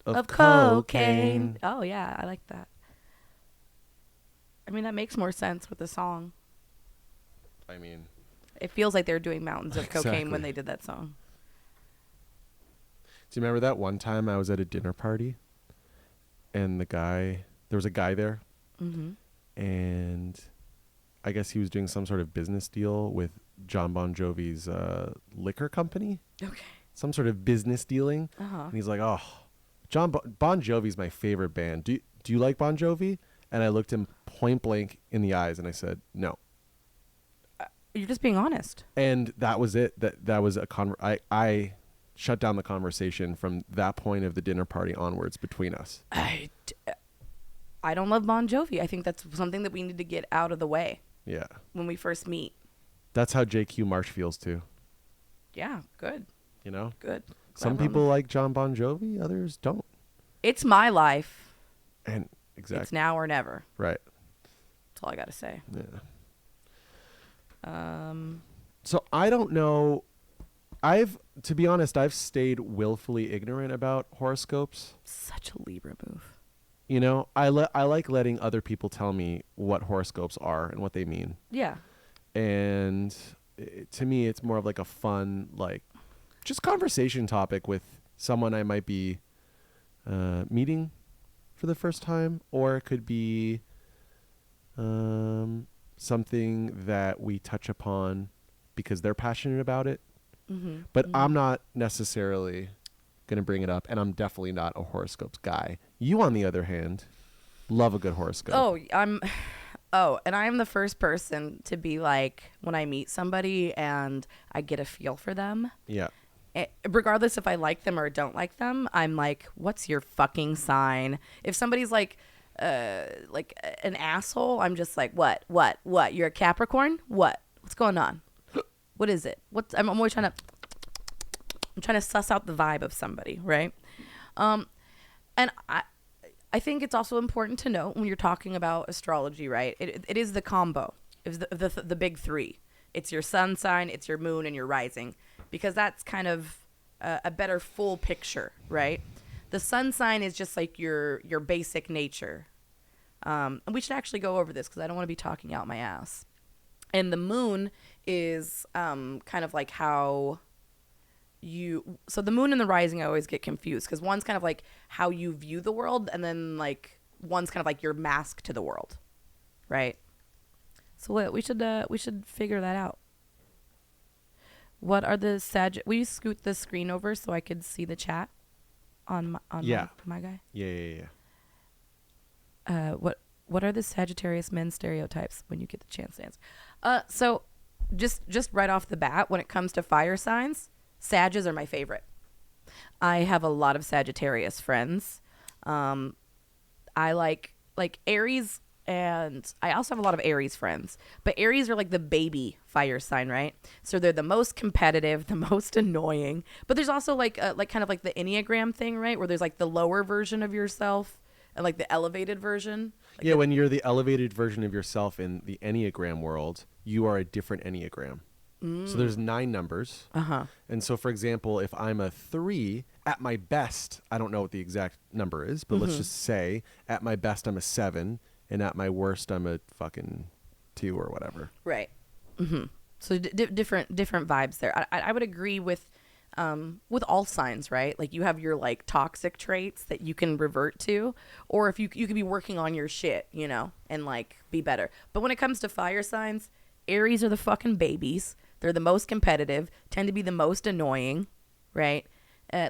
of cocaine. Oh yeah, I like that. I mean, that makes more sense with the song. I mean, It feels like they're doing mountains of cocaine when exactly. they did that song. Do you remember that one time I was at a dinner party and there was a guy there, Mm-hmm. and I guess he was doing some sort of business deal with John Bon Jovi's liquor company, Okay. some sort of business dealing. Uh-huh. And he's like, "Oh, Bon Jovi's my favorite band. Do you like Bon Jovi?" And I looked him point blank in the eyes and I said, "No." You're just being honest. And that was it. That was I shut down the conversation from that point of the dinner party onwards between us. I don't love Bon Jovi. I think that's something that we need to get out of the way Yeah. when we first meet. That's how JQ Marsh feels too. Yeah, good. You know? Good. Some Glad we're on people the- like John Bon Jovi, others don't. It's my life. And It's exactly. now or never. Right. That's all I got to say. Yeah. Um, So I don't know. To be honest, I've stayed willfully ignorant about horoscopes. such a Libra move. You know, I like letting other people tell me what horoscopes are and what they mean. Yeah. And to me, it's more of like a fun, like, just conversation topic with someone I might be meeting for the first time, or it could be something that we touch upon because they're passionate about it. Mm-hmm. But I'm not necessarily going to bring it up, and I'm definitely not a horoscopes guy. You, on the other hand, love a good horoscope. And I am the first person to be like, when I meet somebody and I get a feel for them, Yeah. regardless if I like them or don't like them, I'm like, what's your fucking sign? If somebody's like an asshole, I'm just like, what? You're a Capricorn? What's going on? What is it? I'm always trying to suss out the vibe of somebody, right? And I think it's also important to note when you're talking about astrology, right? It is the combo. It's the big three. It's your sun sign, it's your moon, and your rising, because that's kind of a better full picture, right? The sun sign is just like your basic nature. And we should actually go over this because I don't want to be talking out my ass. And the moon is kind of like how so the moon and the rising, I always get confused because one's kind of like how you view the world, and then like one's kind of like your mask to the world, right? So we should figure that out. What are the will you scoot the screen over so I could see the chat on my guy? Yeah. What are the Sagittarius men stereotypes when you get the chance to answer? So just right off the bat, when it comes to fire signs, Sages are my favorite. I have a lot of Sagittarius friends. I like Aries, and I also have a lot of Aries friends. But Aries are like the baby fire sign, right? So they're the most competitive, the most annoying. But there's also like kind of like the Enneagram thing, right? Where there's like the lower version of yourself and like the elevated version. Like When you're the elevated version of yourself in the Enneagram world, you are a different Enneagram. So there's 9 numbers. Uh-huh. And so, for example, if I'm a 3, at my best, I don't know what the exact number is, but let's just say at my best I'm a 7, and at my worst I'm a fucking 2 or whatever. Right. Mm-hmm. So different vibes there. I would agree with all signs, right? Like you have your like toxic traits that you can revert to, or if you could be working on your shit, you know, and like be better. But when it comes to fire signs, Aries are the fucking babies. They're the most competitive, tend to be the most annoying, right?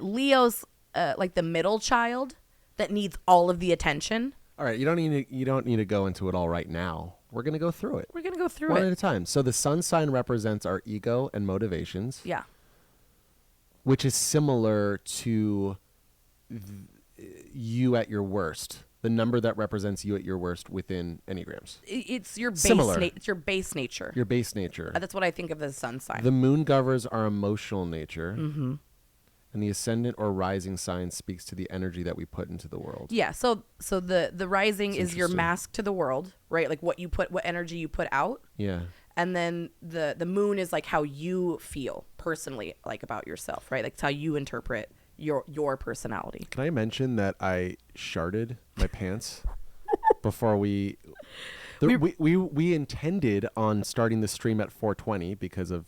Leo's like the middle child that needs all of the attention. All right, you don't need to go into it all right now. We're going to go through it. We're going to go through one it. at a time. So the sun sign represents our ego and motivations. Yeah. Which is similar to you at your worst. The number that represents you at your worst within Enneagrams. It's your base it's your base nature. Your base nature. That's what I think of as sun sign. The moon governs our emotional nature. Mm-hmm. And the ascendant or rising sign speaks to the energy that we put into the world. Yeah, so the rising is your mask to the world, right? Like what energy you put out. Yeah. And then the moon is like how you feel personally, like about yourself, right? Like it's how you interpret your personality. Can I mention that I sharted my pants before we intended on starting the stream at 4:20 because of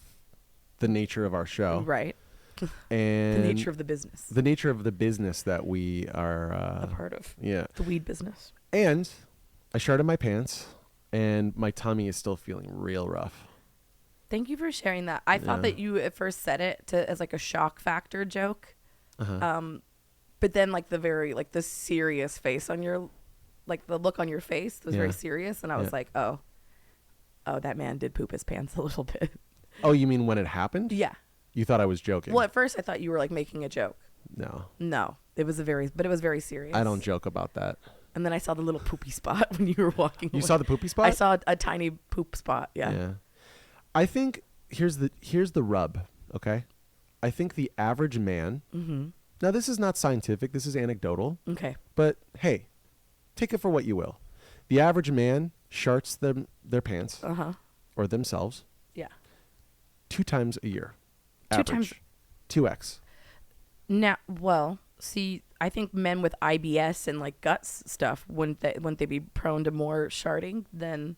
the nature of our show. Right. And the nature of the business. The nature of the business that we are a part of. Yeah. The weed business. And I sharted my pants and my tummy is still feeling real rough. Thank you for sharing that. I thought that you at first said it as like a shock factor joke. But then like the serious face on your, like the look on your face was very serious. And I was like, oh, that man did poop his pants a little bit. Oh, you mean when it happened? Yeah. You thought I was joking? Well, at first I thought you were like making a joke. No. It was very serious. I don't joke about that. And then I saw the little poopy spot when you were walking. You saw the poopy spot? I saw a tiny poop spot. Yeah. I think here's the rub. Okay. I think the average man. Mm-hmm. Now this is not scientific. This is anecdotal. Okay. But hey, take it for what you will. The average man sharts their pants or themselves. Yeah. 2 times a year. 2 times. 2x. Now, well, see, I think men with IBS and like guts stuff wouldn't they be prone to more sharting than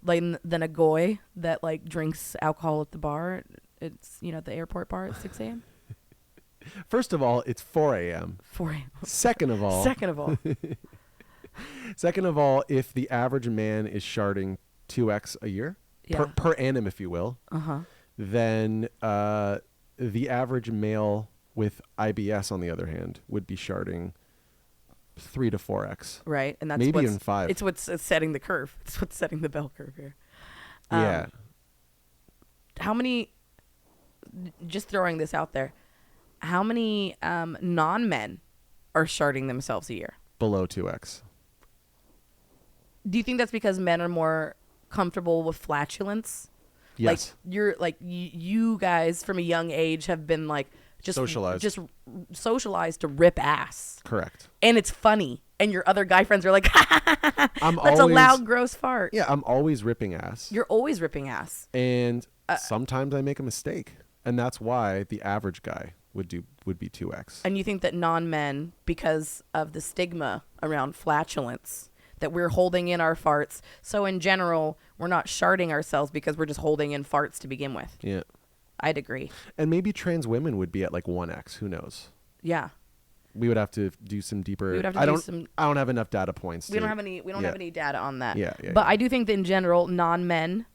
than a goy that like drinks alcohol at the bar? It's at the airport bar at 6 a.m. First of all, it's 4 a.m. 4 a.m. Second of all, if the average man is sharting 2x a year per annum, if you will, then the average male with IBS, on the other hand, would be sharding 3 to 4x. Right, and that's maybe even 5. It's what's setting the curve. It's what's setting the bell curve here. Yeah. How many? Just throwing this out there. How many non-men are sharding themselves a year? Below 2x. Do you think that's because men are more comfortable with flatulence? Yes. Like you guys from a young age have been like just socialized to rip ass. Correct. And it's funny. And your other guy friends are like, that's a loud, gross fart. Yeah, I'm always ripping ass. You're always ripping ass. And sometimes I make a mistake. And that's why the average guy would be 2x. And you think that non-men, because of the stigma around flatulence, that we're holding in our farts. So in general, we're not sharting ourselves because we're just holding in farts to begin with. Yeah. I'd agree. And maybe trans women would be at like 1x. Who knows? Yeah. We would have to do some deeper. I don't have enough data points. We don't have any data on that. Yeah. But I do think that in general, non-men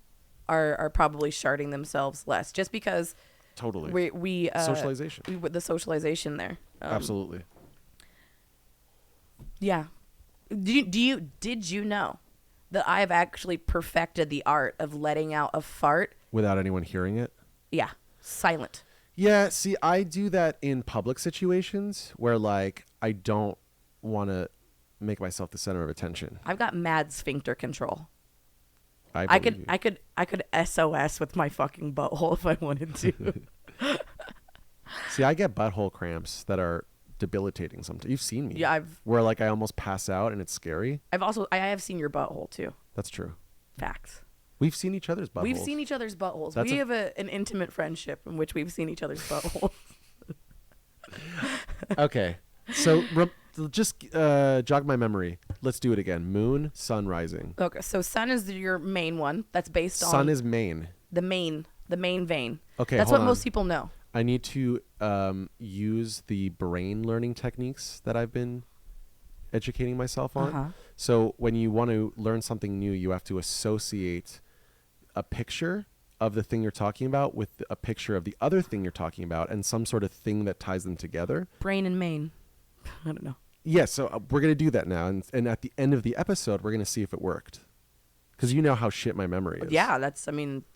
are probably sharting themselves less, just because. Totally. We socialization. The socialization there. Absolutely. Yeah. Did you know that I have actually perfected the art of letting out a fart without anyone hearing it? Yeah. Silent. Yeah, see, I do that in public situations where like I don't want to make myself the center of attention. I've got mad sphincter control. I could SOS with my fucking butthole if I wanted to. See, I get butthole cramps that are debilitating sometimes. You've seen me. Yeah, where like I almost pass out and it's scary. I have seen your butthole too. That's true. Facts. We've seen each other's buttholes. We've seen each other's buttholes. We have an intimate friendship in which we've seen each other's buttholes. Okay. So just jog my memory. Let's do it again. Moon, sun, rising. Okay. So sun is your main one. That's based on. Sun is main. The main vein. Okay. That's what most people know. I need to use the brain learning techniques that I've been educating myself on. So when you want to learn something new, you have to associate a picture of the thing you're talking about with a picture of the other thing you're talking about and some sort of thing that ties them together. Brain and main. I don't know. Yeah, so we're going to do that now. And at the end of the episode, we're going to see if it worked. Because you know how shit my memory is. Yeah,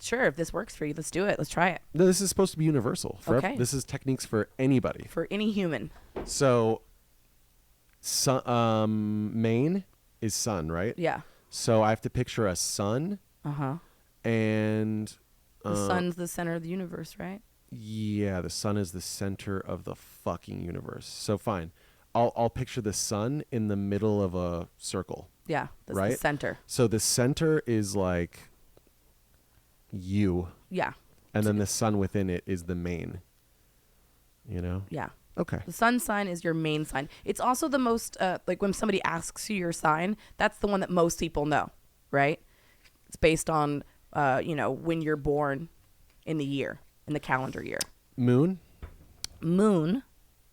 sure, if this works for you, let's do it. Let's try it. No, this is supposed to be universal. Okay. This is techniques for anybody. For any human. So, main is sun, right? Yeah. So I have to picture a sun. And the sun's the center of the universe, right? Yeah, the sun is the center of the fucking universe. So fine. I'll picture the sun in the middle of a circle. Yeah, that's right? The center. So the center is like you. Yeah. And then the sun within it is the main. You know? Yeah. Okay. The sun sign is your main sign. It's also the most, like when somebody asks you your sign, that's the one that most people know, right? It's based on, when you're born in the year, in the calendar year. Moon? Moon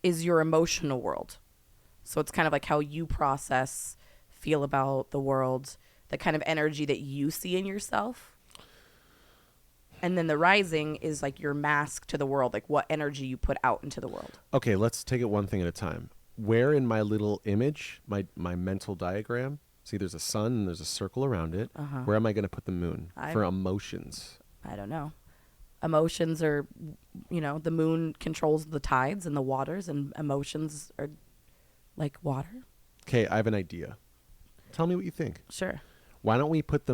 is your emotional world. So it's kind of like how you process, feel about the world, the kind of energy that you see in yourself. And then the rising is like your mask to the world, like what energy you put out into the world. Okay, let's take it one thing at a time. Where in my little image, my mental diagram, see there's a sun and there's a circle around it. Uh-huh. Where am I going to put the moon for emotions? I don't know. Emotions are, the moon controls the tides and the waters, and emotions are like water. Okay, I have an idea. Tell me what you think. Sure. Why don't we put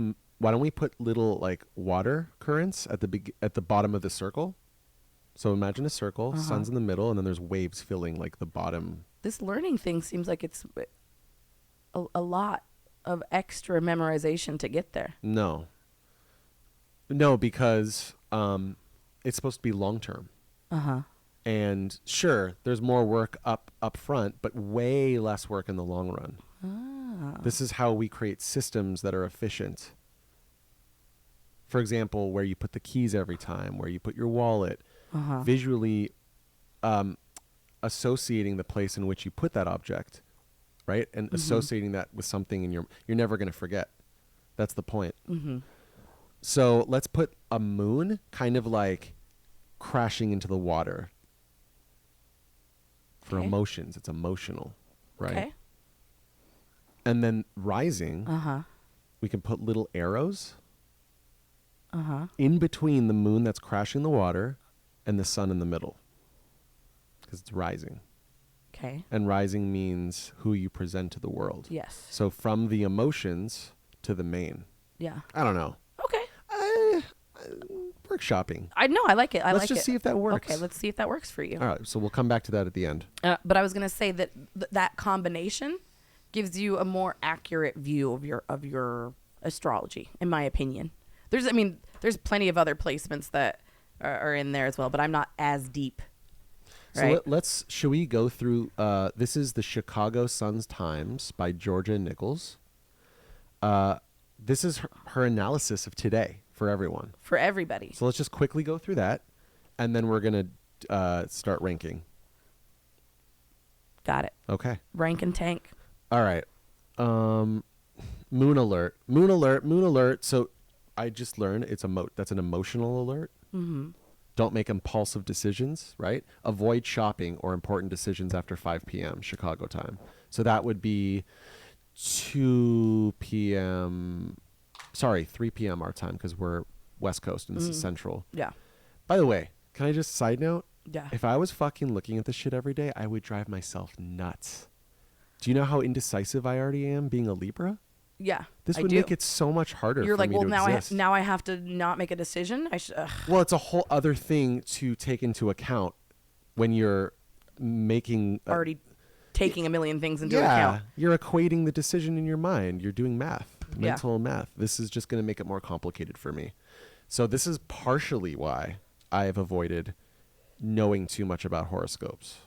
little like water currents at the bottom of the circle? So imagine a circle, sun's in the middle, and then there's waves filling like the bottom. This learning thing seems like it's a lot of extra memorization to get there. No, because it's supposed to be long term. Uh-huh. And sure, there's more work up front, but way less work in the long run. Ah. This is how we create systems that are efficient. For example, where you put the keys every time, where you put your wallet, visually associating the place in which you put that object, right? And associating that with something you're never going to forget. That's the point. Mm-hmm. So let's put a moon kind of like crashing into the water. For emotions, it's emotional, right? Okay. And then rising, we can put little arrows in between the moon that's crashing the water and the sun in the middle, because it's rising. Okay. And rising means who you present to the world. Yes. So from the emotions to the main. Yeah. I don't know. Okay. Workshopping. I know. I like it. Let's just see if that works. Okay. Let's see if that works for you. All right. So we'll come back to that at the end. But I was going to say that that combination gives you a more accurate view of your astrology, in my opinion. There's plenty of other placements that are in there as well, but I'm not as deep. Right? So should we go through, this is the Chicago Sun-Times by Georgia Nichols. This is her analysis of today for everyone. For everybody. So let's just quickly go through that, and then we're going to start ranking. Got it. Okay. Rank and tank. All right. Moon alert. Moon alert. Moon alert. So I just learned that's an emotional alert. Mm-hmm. Don't make impulsive decisions, right? Avoid shopping or important decisions after 5 p.m. Chicago time. So that would be 2 p.m. Sorry, 3 p.m. our time, because we're West Coast and this is Central. Yeah. By the way, can I just side note? Yeah. If I was fucking looking at this shit every day, I would drive myself nuts. Do you know how indecisive I already am being a Libra? Yeah. This would make it so much harder You're for like, me well, to exist. now I have to not make a decision. Well, it's a whole other thing to take into account when you're making already taking a million things into account. You're equating the decision in your mind. You're doing math, mental math. This is just going to make it more complicated for me. So this is partially why I have avoided knowing too much about horoscopes.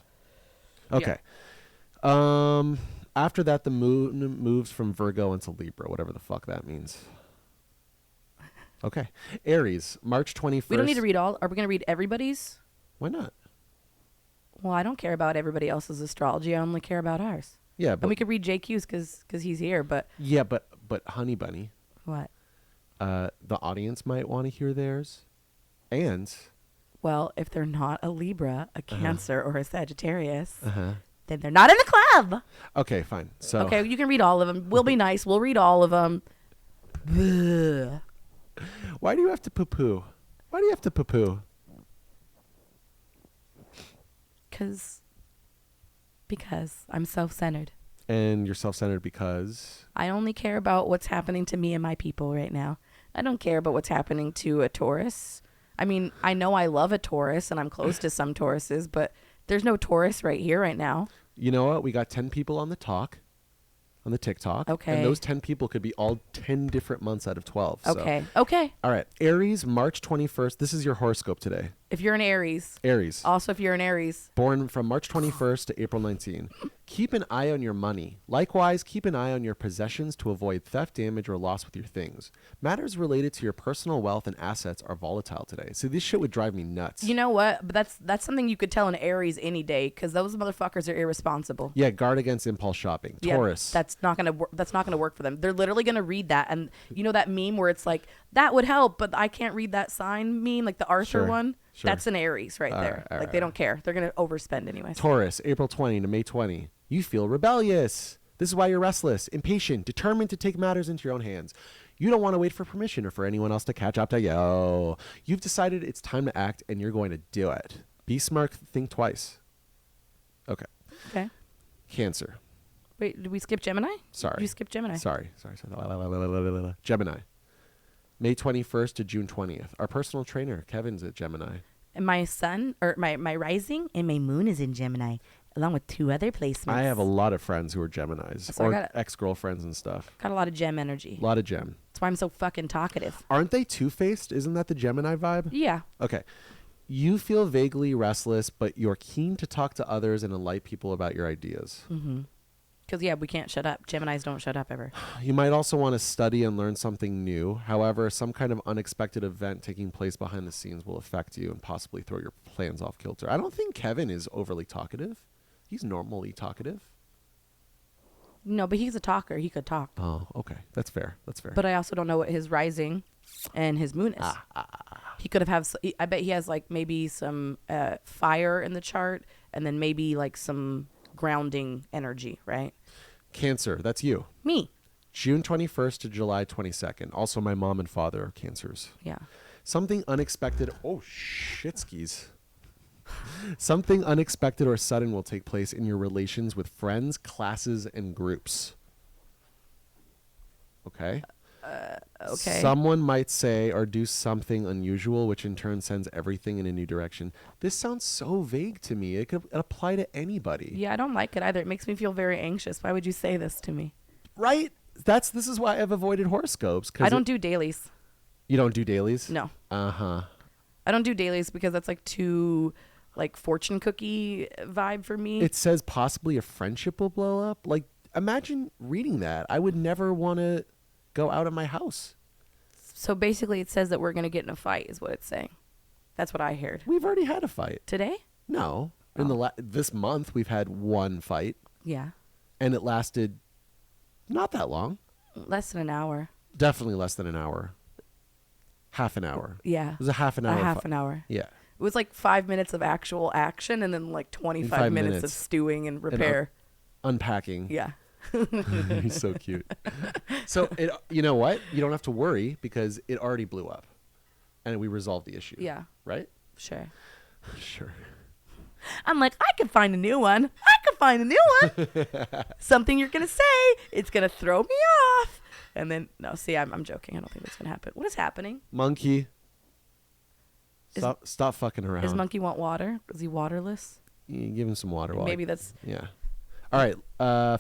Okay. Yeah. After that, the moon moves from Virgo into Libra, whatever the fuck that means. Okay. Aries, March 21st. We don't need to read all. Are we going to read everybody's? Why not? Well, I don't care about everybody else's astrology. I only care about ours. Yeah, but and we could read JQ's because he's here, but... Yeah, but Honey Bunny. What? The audience might want to hear theirs. And... Well, if they're not a Libra, a Cancer, or a Sagittarius... Then they're not in the club. Okay, fine. So okay, you can read all of them. We'll be nice. We'll read all of them. Why do you have to poo-poo? Why do you have to poo-poo? Because I'm self-centered. And you're self-centered because? I only care about what's happening to me and my people right now. I don't care about what's happening to a Taurus. I mean, I know I love a Taurus and I'm close to some Tauruses, but there's no Taurus right here, right now. You know what? We got 10 people on the TikTok. Okay. And those 10 people could be all 10 different months out of 12. Okay. So. Okay. All right. Aries, March 21st. This is your horoscope today. If you're an Aries. Aries. Also, if you're an Aries. Born from March 21st to April 19. Keep an eye on your money. Likewise, keep an eye on your possessions to avoid theft, damage, or loss with your things. Matters related to your personal wealth and assets are volatile today. So this shit would drive me nuts. You know what? But that's something you could tell an Aries any day because those motherfuckers are irresponsible. Yeah, guard against impulse shopping. Taurus. Yeah, that's not gonna work for them. They're literally gonna read that, and you know that meme where it's like that would help, but I can't read that sign meme, like the Arthur one. Sure. That's an Aries right there. Like they don't care. They're gonna overspend anyways. Taurus, April 20 to May 20. You feel rebellious. This is why you're restless, impatient, determined to take matters into your own hands. You don't want to wait for permission or for anyone else to catch up to you. You've decided it's time to act, and you're going to do it. Be smart. Think twice. Okay. Okay. Cancer. Wait, did we skip Gemini? Sorry. Did you skip Gemini? Sorry. Gemini. May 21st to June 20th. Our personal trainer, Kevin's at Gemini. And my sun, or my rising and my moon is in Gemini, along with 2 other placements. I have a lot of friends who are Geminis, So or ex-girlfriends and stuff. Got a lot of Gem energy. A lot of Gem. That's why I'm so fucking talkative. Aren't they two-faced? Isn't that the Gemini vibe? Yeah. Okay. You feel vaguely restless, but you're keen to talk to others and enlighten people about your ideas. Mm-hmm. Because, yeah, we can't shut up. Geminis don't shut up ever. You might also want to study and learn something new. However, some kind of unexpected event taking place behind the scenes will affect you and possibly throw your plans off kilter. I don't think Kevin is overly talkative. He's normally talkative. No, but he's a talker. He could talk. Oh, okay. That's fair. That's fair. But I also don't know what his rising and his moon is. He could have, I bet he has like maybe some fire in the chart and then maybe like some grounding energy, right? Cancer. That's you. Me. June 21st to July 22nd. Also, my mom and father are Cancers. Yeah. Something unexpected. Oh, shit skis. Something unexpected or sudden will take place in your relations with friends, classes, and groups. Okay? Okay. Someone might say or do something unusual, which in turn sends everything in a new direction. This sounds so vague to me. It could apply to anybody. Yeah, I don't like it either. It makes me feel very anxious. Why would you say this to me? Right? This is why I've avoided horoscopes. I don't do dailies. You don't do dailies? No. Uh-huh. I don't do dailies because that's like too like fortune cookie vibe for me. It says possibly a friendship will blow up. Like, imagine reading that. I would never want to go out of my house. So basically it says that we're going to get in a fight is what it's saying. That's what I heard. We've already had a fight. Today? No. In this month, we've had one fight. Yeah. And it lasted not that long. Less than an hour. Definitely less than an hour. Half an hour. Yeah. It was a half an hour. An hour. Yeah. It was like 5 minutes of actual action and then like 25 minutes of stewing and repair. Unpacking. Yeah. He's so cute. So you know what? You don't have to worry because it already blew up, and we resolved the issue. Yeah. Right. Sure. Sure. I'm like, I could find a new one. Something you're gonna say, it's gonna throw me off. And then no, see, I'm joking. I don't think that's gonna happen. What is happening? Monkey. Stop fucking around. Does Monkey want water? Is he waterless? You give him some water. Maybe that's. Yeah. All right.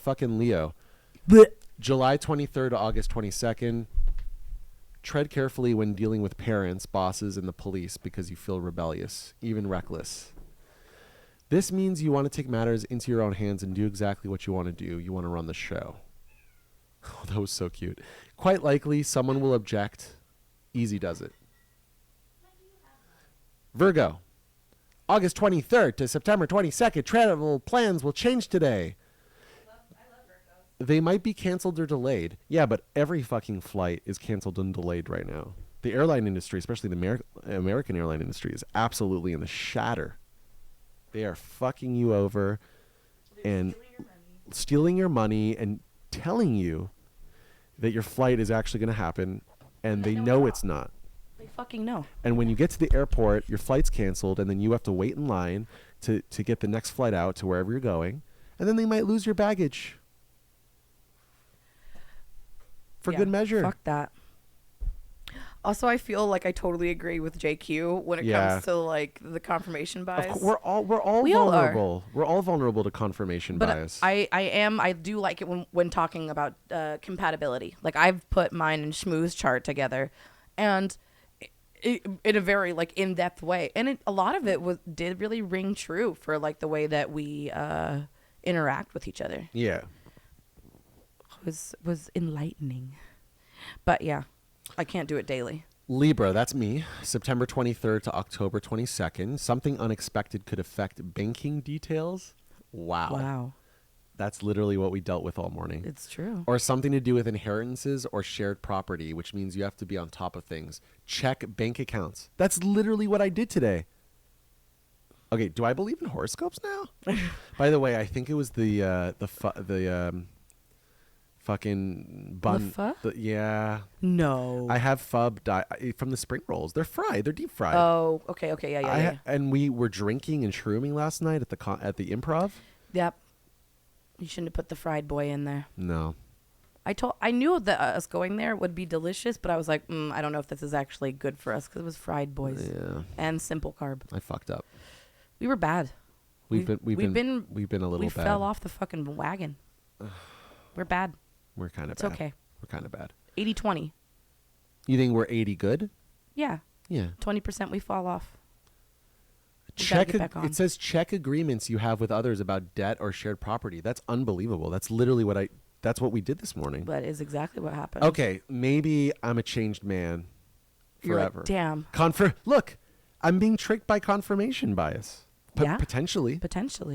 Fucking Leo. Blech. July 23rd to August 22nd. Tread carefully when dealing with parents, bosses, and the police because you feel rebellious, even reckless. This means you want to take matters into your own hands and do exactly what you want to do. You want to run the show. Oh, that was so cute. Quite likely, someone will object. Easy does it. Virgo. August 23rd to September 22nd. Travel plans will change today. I love Virgos. They might be canceled or delayed. Yeah, but every fucking flight is canceled and delayed right now. The airline industry, especially the American airline industry, is absolutely in the shatter. They are fucking you over and stealing your money and telling you that your flight is actually going to happen, and they know it's not. They fucking know. And when you get to the airport, your flight's canceled, and then you have to wait in line to get the next flight out to wherever you're going, and then they might lose your baggage. For good measure. Fuck that. Also, I feel like I totally agree with JQ when it comes to like the confirmation bias. We're all vulnerable. We're all vulnerable to confirmation bias. I do like it when talking about in a very like in-depth way, and a lot of it did really ring true for like the way that we interact with each other. Yeah. Was enlightening. But yeah, I can't do it daily. Libra, that's me. September 23rd to October 22nd. Something unexpected could affect banking details. Wow. That's literally what we dealt with all morning. It's true. Or something to do with inheritances or shared property, which means you have to be on top of things. Check bank accounts. That's literally what I did today. Okay, do I believe in horoscopes now? By the way, I think it was the fucking bun. Yeah. No. I have from the spring rolls. They're fried. They're deep fried. Oh, okay, yeah. And we were drinking and shrooming last night at the Improv. Yep. You shouldn't have put the fried boy in there. No. I knew that us going there would be delicious, but I was like, I don't know if this is actually good for us because it was fried boys and simple carb. I fucked up. We were bad. We've been a little bad. We fell off the fucking wagon. We're bad. We're kind of it's bad. Okay. We're kind of bad. 80-20. You think we're 80 good? Yeah. Yeah. 20% we fall off. It says check agreements you have with others about debt or shared property. That's unbelievable. That's literally that's what we did this morning. That is exactly what happened. Okay, maybe I'm a changed man forever. You're like, damn. Look, I'm being tricked by confirmation bias. Potentially.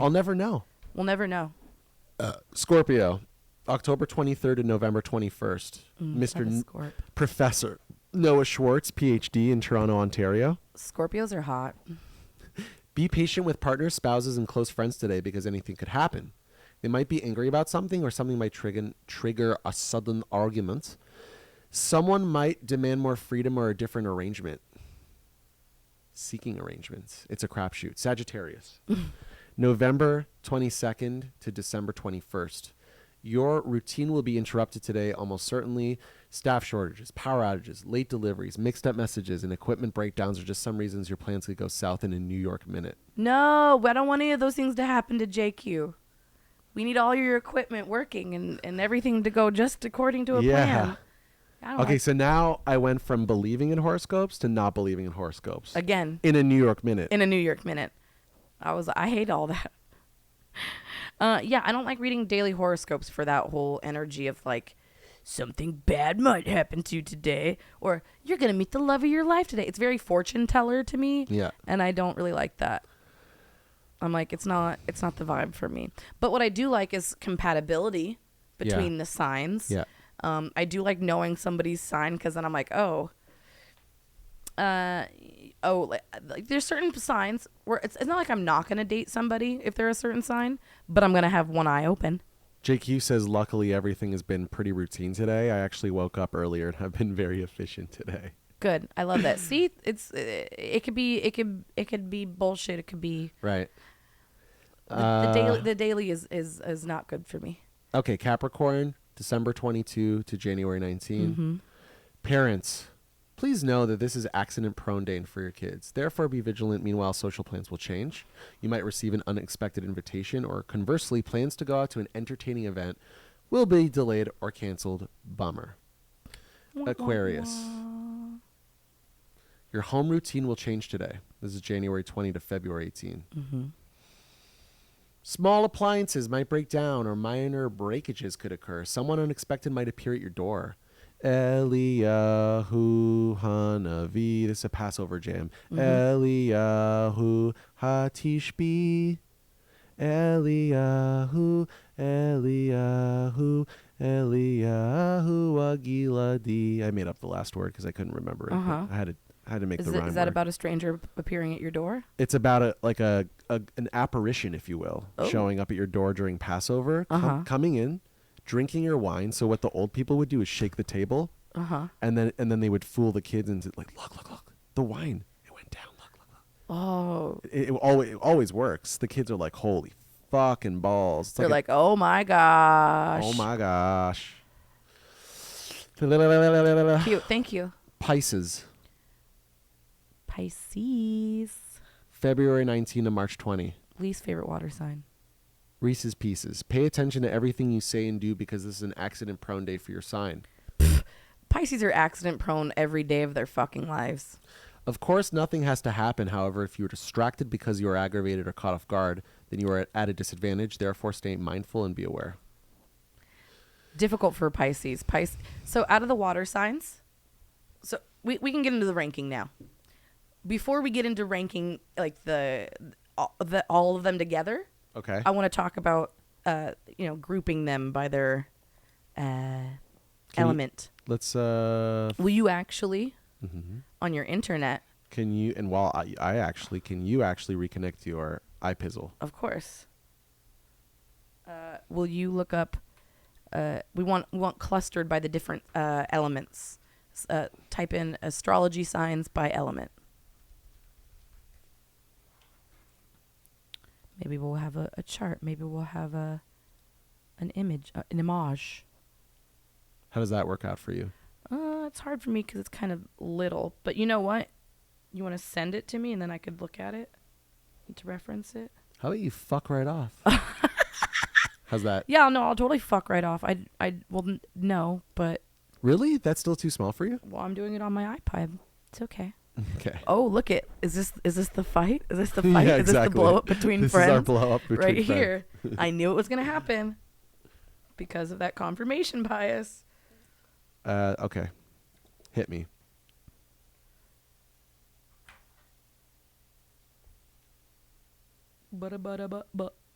I'll never know. We'll never know. Scorpio, October 23rd to November 21st. Mr. Professor Noah Schwartz, PhD in Toronto, Ontario. Scorpios are hot. Be patient with partners, spouses, and close friends today because anything could happen. They might be angry about something or something might trigger a sudden argument. Someone might demand more freedom or a different arrangement. Seeking arrangements. It's a crapshoot. Sagittarius. November 22nd to December 21st. Your routine will be interrupted today, almost certainly. Staff shortages, power outages, late deliveries, mixed up messages, and equipment breakdowns are just some reasons your plans could go south in a New York minute. No, I don't want any of those things to happen to JQ. We need all your equipment working and everything to go just according to a plan. Okay, so now I went from believing in horoscopes to not believing in horoscopes. Again. In a New York minute. I hate all that. I don't like reading daily horoscopes for that whole energy of like, something bad might happen to you today, or you're going to meet the love of your life today. It's very fortune teller to me. Yeah. And I don't really like that. I'm like, it's not the vibe for me. But what I do like is compatibility between the signs. Yeah. I do like knowing somebody's sign because then I'm like, like there's certain signs where it's not like I'm not going to date somebody if they're a certain sign, but I'm going to have one eye open. JQ says, luckily everything has been pretty routine today. I actually woke up earlier and have been very efficient today. Good. I love that. See, it could be bullshit. It could be right. The daily is not good for me. Okay, Capricorn, December 22 to January 19. Mm-hmm. Parents, please know that this is accident-prone day for your kids. Therefore, be vigilant. Meanwhile, social plans will change. You might receive an unexpected invitation, or conversely, plans to go out to an entertaining event will be delayed or canceled. Bummer. Aquarius. Your home routine will change today. This is January 20 to February 18. Mm-hmm. Small appliances might break down or minor breakages could occur. Someone unexpected might appear at your door. Eliyahu Hanavi. This is a Passover jam. Mm-hmm. Eliyahu Hatishbi. Eliyahu Agiladi. I made up the last word because I couldn't remember it. Uh-huh. I had to make the rhyme. Is that about a stranger appearing at your door? It's about an apparition, if you will, showing up at your door during Passover, coming in, drinking your wine. So what the old people would do is shake the table, and then they would fool the kids into like, look, the wine, it went down. Look. Oh, it always works. The kids are like, holy fucking balls. They're like, oh my gosh. Oh my gosh. Cute. Thank you. Pisces. February 19 to March 20. Least favorite water sign. Reese's Pieces. Pay attention to everything you say and do because this is an accident-prone day for your sign. Pisces are accident-prone every day of their fucking lives. Of course, nothing has to happen. However, if you are distracted because you are aggravated or caught off guard, then you are at a disadvantage. Therefore, stay mindful and be aware. Difficult for Pisces. So out of the water signs, so we can get into the ranking now. Before we get into ranking like all of them together, Okay. I want to talk about grouping them by their element. Let's Will you actually mm-hmm. on your internet? Can you, and while I actually, can you actually reconnect your iPizzle? Of course. Will you look up? We want clustered by the different elements. Type in astrology signs by element. Maybe we'll have a chart. Maybe we'll have an image, an image. How does that work out for you? It's hard for me because it's kind of little. But you know what? You want to send it to me and then I could look at it to reference it? How about you fuck right off? How's that? Yeah, no, I'll totally fuck right off. No, but... Really? That's still too small for you? Well, I'm doing it on my iPad. It's okay. Okay. Oh, look it. Is this the fight? Is this the fight? Yeah, is this the exactly. blow up between This friends? is our blow up between right friends. here. I knew it was going to happen because of that confirmation bias. Okay. Hit me.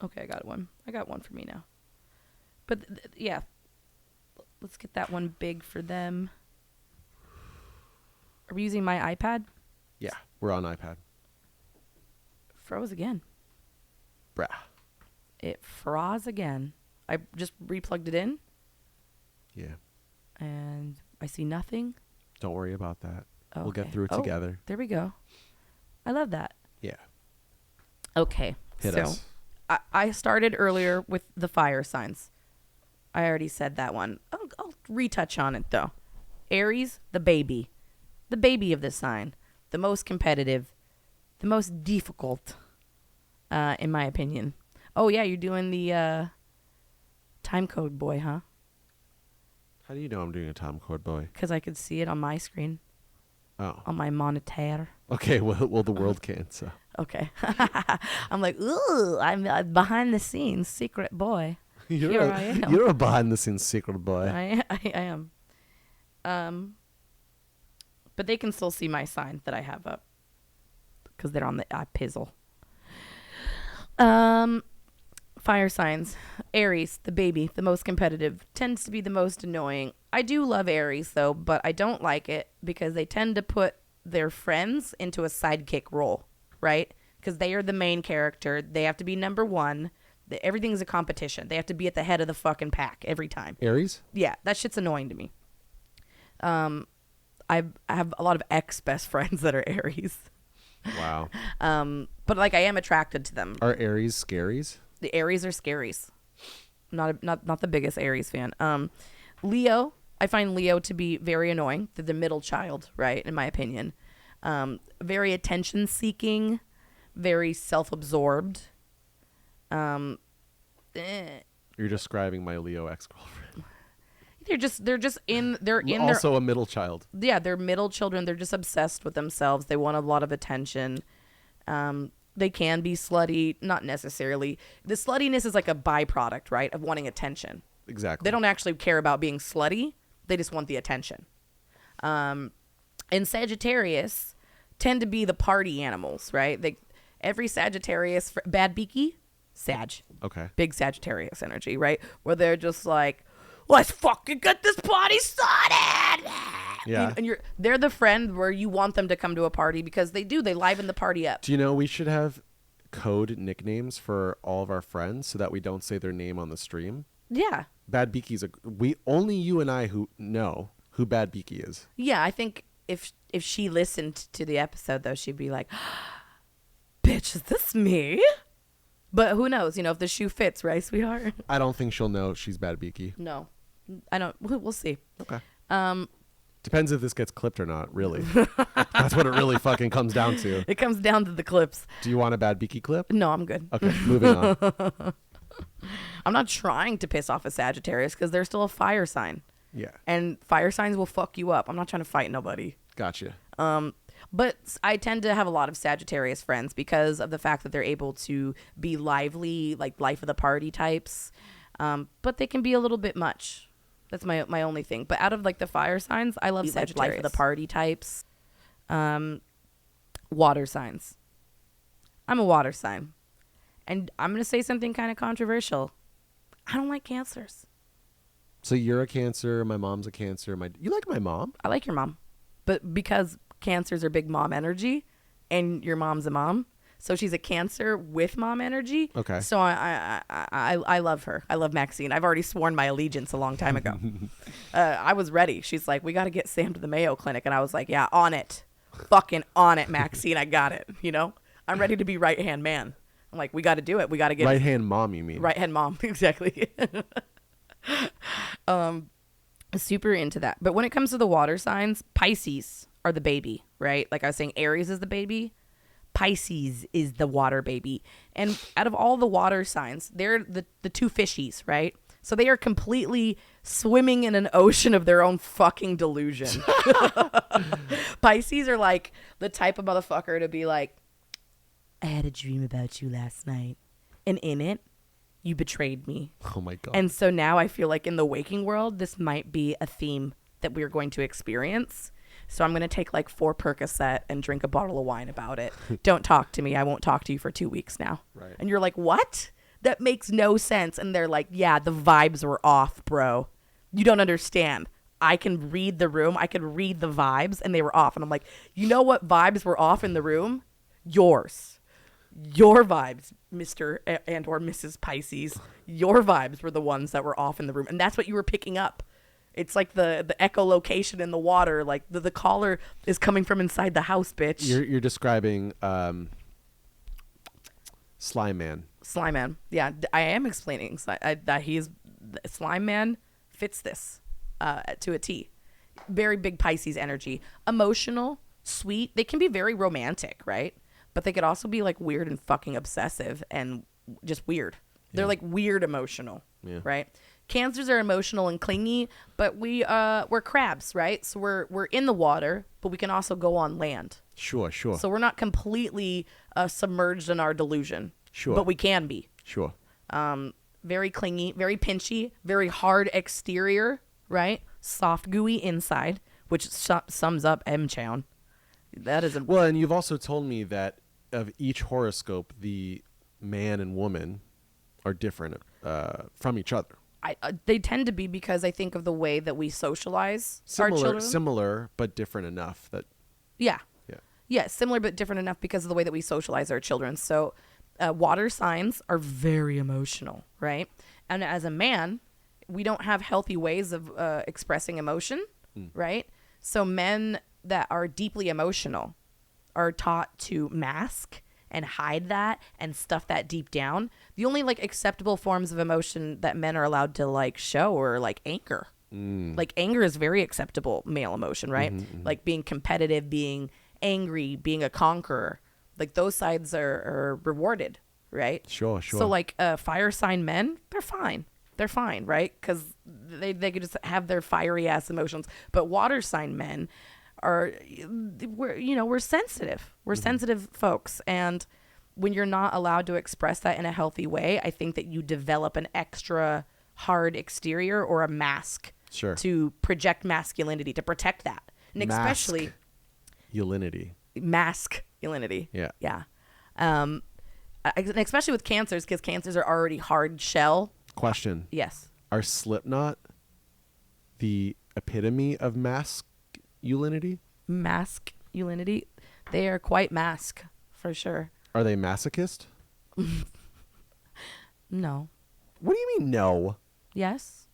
Okay, I got one. I got one for me now. But yeah, let's get that one big for them. Are we using my iPad? Yeah, we're on iPad. Froze again. Brah. It froze again. I just replugged it in. Yeah. And I see nothing. Don't worry about that. Okay. We'll get through it together. There we go. I love that. Yeah. Okay. Hit us. I started earlier with the fire signs. I already said that one. I'll retouch on it, though. Aries, the baby. The baby of the sign. The most competitive. The most difficult, in my opinion. Oh, yeah, you're doing the time code boy, huh? How do you know I'm doing a Tom Cord boy? Because I could see it on my screen. Oh. On my monitor. Okay, well the world can't, so. Okay. I'm like, ooh, I'm a behind the scenes secret boy. You're a behind the scenes secret boy. I am. But they can still see my sign that I have up because they're on the iPizzle. Fire signs. Aries, the baby, the most competitive, tends to be the most annoying. I do love Aries, though, but I don't like it because they tend to put their friends into a sidekick role, right? Because they are the main character. They have to be number one. Everything's a competition. They have to be at the head of the fucking pack every time. Aries? Yeah, that shit's annoying to me. I have a lot of ex-best friends that are Aries. Wow. But like I am attracted to them. Are Aries scaries? The Aries are scaries. Not the biggest Aries fan. Leo, I find Leo to be very annoying. They're the middle child, right? In my opinion. Very attention seeking, very self-absorbed. You're describing my Leo ex-girlfriend. They're Also a middle child. Yeah, they're middle children. They're just obsessed with themselves. They want a lot of attention. They can be slutty, not necessarily. The sluttiness is like a byproduct, right, of wanting attention. Exactly. They don't actually care about being slutty. They just want the attention. And Sagittarius tend to be the party animals, right? Every Sagittarius, bad beaky, Sag. Okay. Big Sagittarius energy, right? Where they're just like, let's fucking get this party started. Yeah. And they're the friend where you want them to come to a party because they liven the party up. Do you know we should have code nicknames for all of our friends so that we don't say their name on the stream? Yeah. Bad Beaky's only you and I who know who Bad Beaky is. Yeah, I think if she listened to the episode though, she'd be like, bitch, is this me? But who knows, if the shoe fits, right, sweetheart? I don't think she'll know she's Bad Beaky. No. I don't. We'll see. Okay. Depends if this gets clipped or not, really. That's what it really fucking comes down to. It comes down to the clips. Do you want a Bad Beaky clip? No, I'm good. Okay, moving on. I'm not trying to piss off a Sagittarius because they're still a fire sign. Yeah. And fire signs will fuck you up. I'm not trying to fight nobody. Gotcha. But I tend to have a lot of Sagittarius friends because of the fact that they're able to be lively, like life of the party types. But they can be a little bit much. That's my only thing. But out of like the fire signs, I love Sagittarius. Life of the party types. Water signs. I'm a water sign. And I'm going to say something kind of controversial. I don't like Cancers. So you're a Cancer. My mom's a Cancer. You like my mom? I like your mom. But because Cancers are big mom energy and your mom's a mom, so she's a Cancer with mom energy. Okay. So I love her. I love Maxine. I've already sworn my allegiance a long time ago. I was ready. She's like, we got to get Sam to the Mayo Clinic. And I was like, yeah, on it. Fucking on it, Maxine. I got it. You know, I'm ready to be right-hand man. I'm like, we got to do it. We got to get right-hand mom, you mean? Right-hand mom. Exactly. Super into that. But when it comes to the water signs, Pisces are the baby, right? Like I was saying, Aries is the baby. Pisces is the water baby. And out of all the water signs, they're the two fishies, right? So they are completely swimming in an ocean of their own fucking delusion. Pisces are like the type of motherfucker to be like, I had a dream about you last night. And in it, you betrayed me. Oh my God. And so now I feel like in the waking world, this might be a theme that we're going to experience. So I'm going to take like 4 Percocet and drink a bottle of wine about it. Don't talk to me. I won't talk to you for 2 weeks now. Right. And you're like, what? That makes no sense. And they're like, yeah, the vibes were off, bro. You don't understand. I can read the room. I could read the vibes and they were off. And I'm like, you know what vibes were off in the room? Yours. Your vibes, Mr. and or Mrs. Pisces. Your vibes were the ones that were off in the room. And that's what you were picking up. It's like the echolocation in the water. Like the caller is coming from inside the house, bitch. You're describing Slime Man. Slime Man. Yeah, I am explaining that Slime Man fits this to a T. Very big Pisces energy. Emotional, sweet. They can be very romantic, right? But they could also be like weird and fucking obsessive and just weird. They're like weird emotional, right? Cancers are emotional and clingy, but we're crabs, right? So we're in the water, but we can also go on land. Sure. So we're not completely submerged in our delusion. Sure. But we can be. Sure. Very clingy, very pinchy, very hard exterior, right? Soft, gooey inside, which sums up M-Chown. That is well, and you've also told me that of each horoscope, the man and woman are different from each other. They tend to be because I think of the way that we socialize our children. Similar, but different enough that. Yeah, similar but different enough because of the way that we socialize our children. So, water signs are very emotional, right? And as a man, we don't have healthy ways of expressing emotion, right? So men that are deeply emotional are taught to mask and hide that and stuff that deep down. The only like acceptable forms of emotion that men are allowed to like show are like anger. Like anger is very acceptable male emotion, right? Like being competitive, being angry, being a conqueror. Like those sides are rewarded, right? Sure. So like fire sign men, they're fine. They're fine, right? Because they could just have their fiery ass emotions. But water sign men we're sensitive. We're sensitive folks. And when you're not allowed to express that in a healthy way, I think that you develop an extra hard exterior or a mask to project masculinity, to protect that. And especially masculinity. Yeah. And especially with cancers, because cancers are already hard shell. Question. Yes. Are Slipknot the epitome of masculinity? Masculinity? They are quite mask, for sure. Are they masochist? No. What do you mean, no? Yes.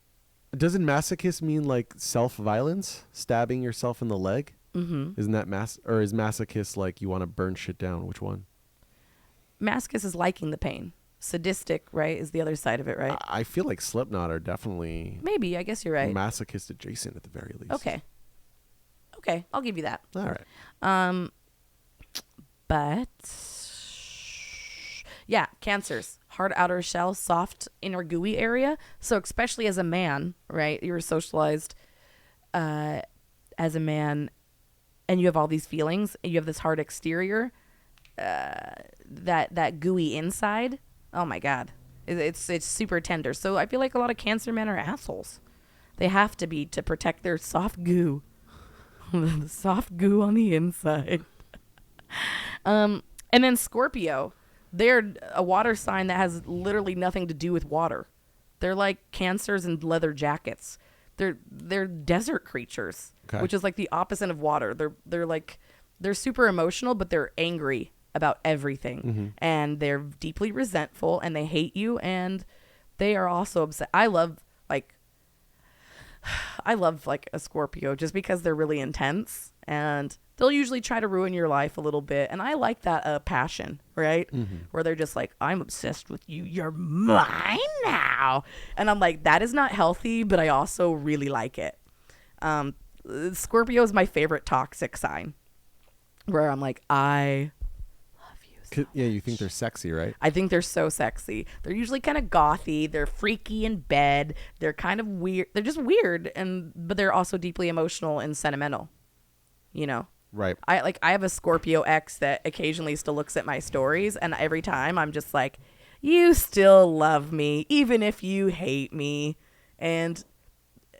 Doesn't masochist mean like self-violence? Stabbing yourself in the leg? Mm-hmm. Isn't that or is masochist like you want to burn shit down? Which one? Masochist is liking the pain. Sadistic, right, is the other side of it, right? I feel like Slipknot are definitely... Maybe, I guess you're right. Masochist adjacent at the very least. Okay, I'll give you that. All right. But yeah, cancers, hard outer shell, soft inner gooey area. So especially as a man, right? You're socialized as a man and you have all these feelings, and you have this hard exterior, that gooey inside. Oh my God. It's super tender. So I feel like a lot of Cancer men are assholes. They have to be to protect their soft goo. The soft goo on the inside. And then Scorpio, they're a water sign that has literally nothing to do with water. They're like Cancers in leather jackets. They're desert creatures, which is like the opposite of water. They're super emotional, but they're angry about everything, and they're deeply resentful, and they hate you, and they are also upset. I love a Scorpio just because they're really intense, and they'll usually try to ruin your life a little bit, and I like that passion, right? Where they're just like, I'm obsessed with you, you're mine now, and I'm like, that is not healthy, but I also really like it. Scorpio is my favorite toxic sign, where I'm like, I love you so much. Yeah, you think they're sexy, right? I think they're so sexy. They're usually kind of gothy. They're freaky in bed. They're kind of weird. They're just weird, but they're also deeply emotional and sentimental. You know? Right. I have a Scorpio ex that occasionally still looks at my stories, and every time I'm just like, you still love me, even if you hate me. And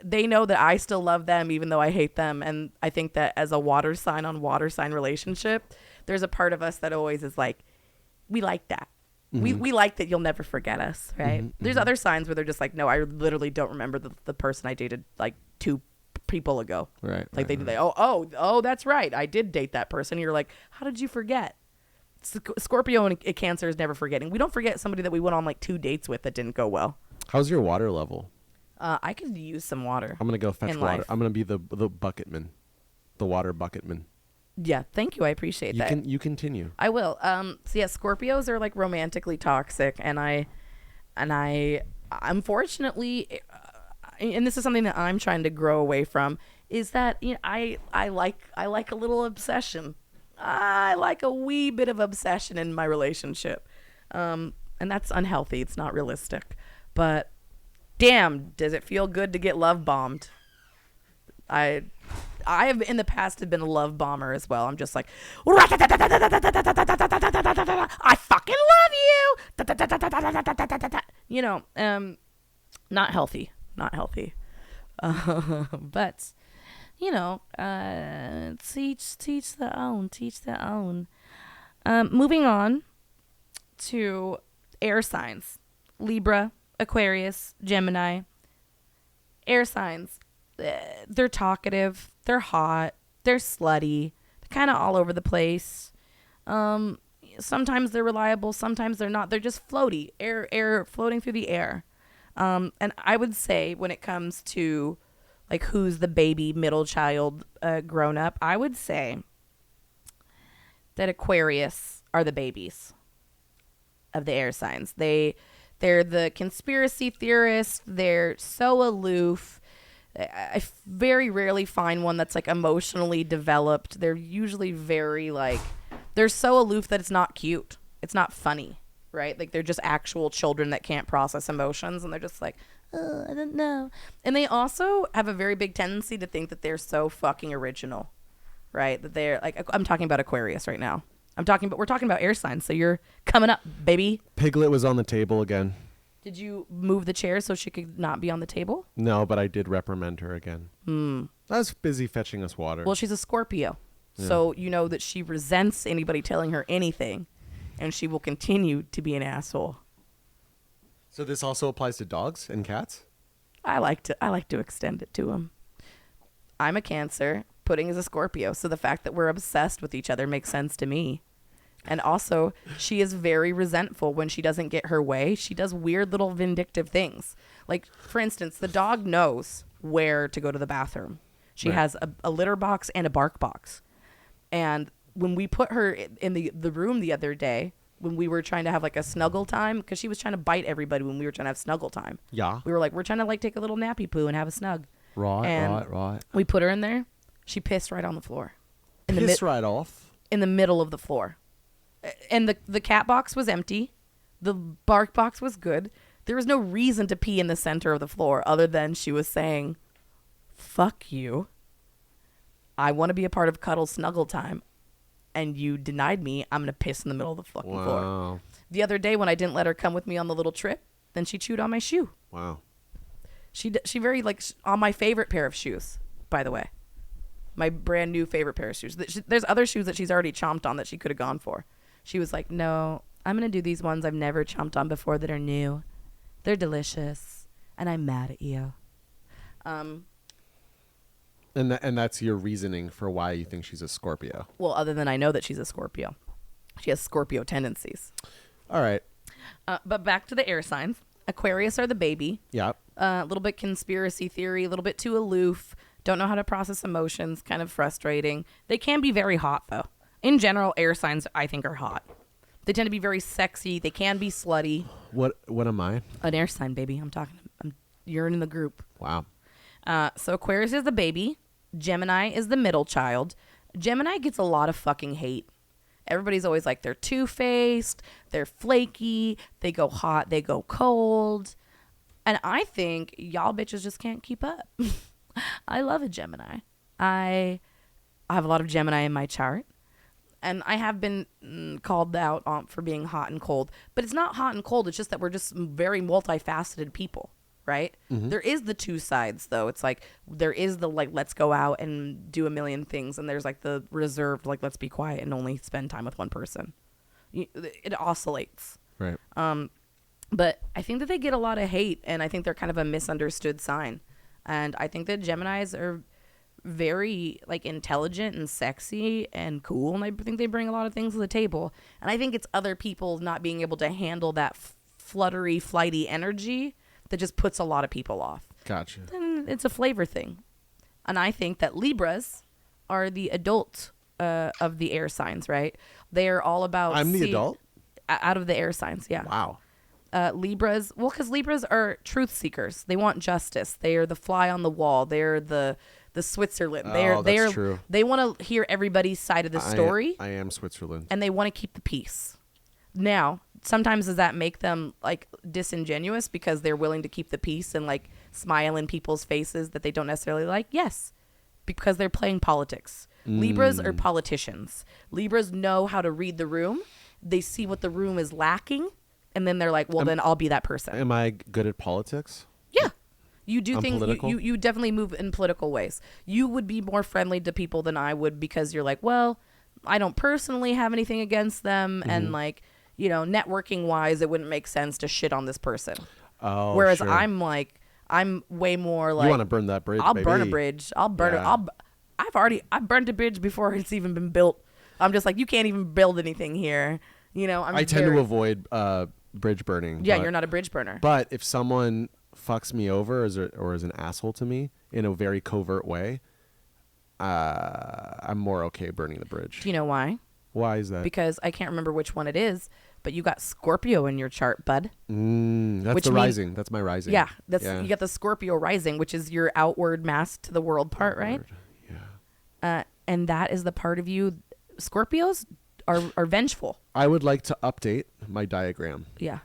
they know that I still love them, even though I hate them. And I think that as a water sign on water sign relationship, there's a part of us that always is like, we like that. We like that you'll never forget us, right? There's other signs where they're just like, no, I literally don't remember the person I dated like 2 people ago. Right. Like oh, that's right. I did date that person. You're like, how did you forget? Scorpio and Cancer is never forgetting. We don't forget somebody that we went on like 2 dates with that didn't go well. How's your water level? I could use some water. I'm going to go fetch water. Life. I'm going to be the bucketman. The water bucketman. Yeah, thank you. I appreciate that. You continue. I will. So yeah, Scorpios are like romantically toxic, and I unfortunately, and this is something that I'm trying to grow away from, is that I like a little obsession. I like a wee bit of obsession in my relationship, and that's unhealthy. It's not realistic, but damn, does it feel good to get love bombed? I have in the past have been a love bomber as well. I'm just like, I fucking love you. Not healthy. But teach their own. Moving on to air signs: Libra, Aquarius, Gemini. Air signs. They're talkative, they're hot, they're slutty, they're kind of all over the place. Sometimes they're reliable, sometimes they're not. They're just floaty, air floating through the air. And I would say when it comes to like who's the baby, middle child, grown up, I would say that Aquarius are the babies of the air signs. They're the conspiracy theorists. They're so aloof. I very rarely find one that's like emotionally developed. They're usually very like, they're so aloof that it's not cute. It's not funny, right? Like they're just actual children that can't process emotions, and they're just like, oh, I don't know. And they also have a very big tendency to think that they're so fucking original, right? That they're like, I'm talking about Aquarius right now. we're talking about air signs. So you're coming up, baby. Piglet was on the table again. Did you move the chair so she could not be on the table? No, but I did reprimand her again. I was busy fetching us water. Well, she's a Scorpio. Yeah. So you know that she resents anybody telling her anything, and she will continue to be an asshole. So this also applies to dogs and cats? I like to extend it to them. I'm a Cancer. Pudding is a Scorpio. So the fact that we're obsessed with each other makes sense to me. And also, she is very resentful when she doesn't get her way. She does weird little vindictive things. Like, for instance, the dog knows where to go to the bathroom. She has a litter box and a bark box. And when we put her in the room the other day, when we were trying to have like a snuggle time, because she was trying to bite everybody when we were trying to have snuggle time. Yeah. We were like, we're trying to like take a little nappy poo and have a snug. Right. We put her in there. She pissed right on the floor. Right off? In the middle of the floor. And the cat box was empty. The bark box was good. There was no reason to pee in the center of the floor other than she was saying, fuck you. I want to be a part of cuddle snuggle time, and you denied me, I'm going to piss in the middle of the fucking floor. The other day when I didn't let her come with me on the little trip, then she chewed on my shoe. Wow. She very, like, on my favorite pair of shoes, by the way. My brand new favorite pair of shoes. There's other shoes that she's already chomped on that she could have gone for. She was like, no, I'm going to do these ones I've never chomped on before that are new. They're delicious. And I'm mad at you. And that's your reasoning for why you think she's a Scorpio. Well, other than I know that she's a Scorpio. She has Scorpio tendencies. All right. But back to the air signs. Aquarius are the baby. Yeah. A little bit conspiracy theory, a little bit too aloof. Don't know how to process emotions. Kind of frustrating. They can be very hot, though. In general, air signs, I think, are hot. They tend to be very sexy. They can be slutty. What am I? An air sign, baby. You're in the group. Wow. So Aquarius is the baby. Gemini is the middle child. Gemini gets a lot of fucking hate. Everybody's always like, they're two-faced, they're flaky, they go hot, they go cold. And I think y'all bitches just can't keep up. I love a Gemini. I have a lot of Gemini in my chart. And I have been called out for being hot and cold. But it's not hot and cold. It's just that we're just very multifaceted people, right? Mm-hmm. There is the two sides, though. It's like there is the, like, let's go out and do a million things. And there's, like, the reserved, like, let's be quiet and only spend time with one person. It oscillates. Right. But I think that they get a lot of hate. And I think they're kind of a misunderstood sign. And I think that Geminis are very, like, intelligent and sexy and cool, and I think they bring a lot of things to the table. And I think it's other people not being able to handle that fluttery, flighty energy that just puts a lot of people off. Gotcha. And it's a flavor thing. And I think that Libras are the adult of the air signs, right? They are all about I'm the adult? Out of the air signs, yeah. Wow. Libras, well, because Libras are truth seekers. They want justice. They are the fly on the wall. They're the Switzerland. That's true. They want to hear everybody's side of the story. I am Switzerland. And they want to keep the peace. Now, sometimes does that make them, like, disingenuous because they're willing to keep the peace and, like, smile in people's faces that they don't necessarily like? Yes, because they're playing politics. Libras are politicians. Libras know how to read the room. They see what the room is lacking, and then they're like, well, then I'll be that person. Am I good at politics? Yeah. You do things, you definitely move in political ways. You would be more friendly to people than I would because you're like, well, I don't personally have anything against them. Mm-hmm. And, like, you know, networking wise, it wouldn't make sense to shit on this person. Oh, whereas sure. I'm way more like, you want to burn that bridge, I'll baby. burn a bridge. I'll burn it. I've burned a bridge before it's even been built. I'm just like, you can't even build anything here. You know, I tend to avoid bridge burning. Yeah, you're not a bridge burner. But if someone fucks me over or is an asshole to me in a very covert way, I'm more okay burning the bridge. Do you know why? Why is that? Because I can't remember which one it is, but you got Scorpio in your chart, bud. That's the rising. That's my rising. Yeah, you got the Scorpio rising, which is your outward mask to the world part, right? Yeah. And that is the part of you. Scorpios are vengeful. I would like to update my diagram. Yeah.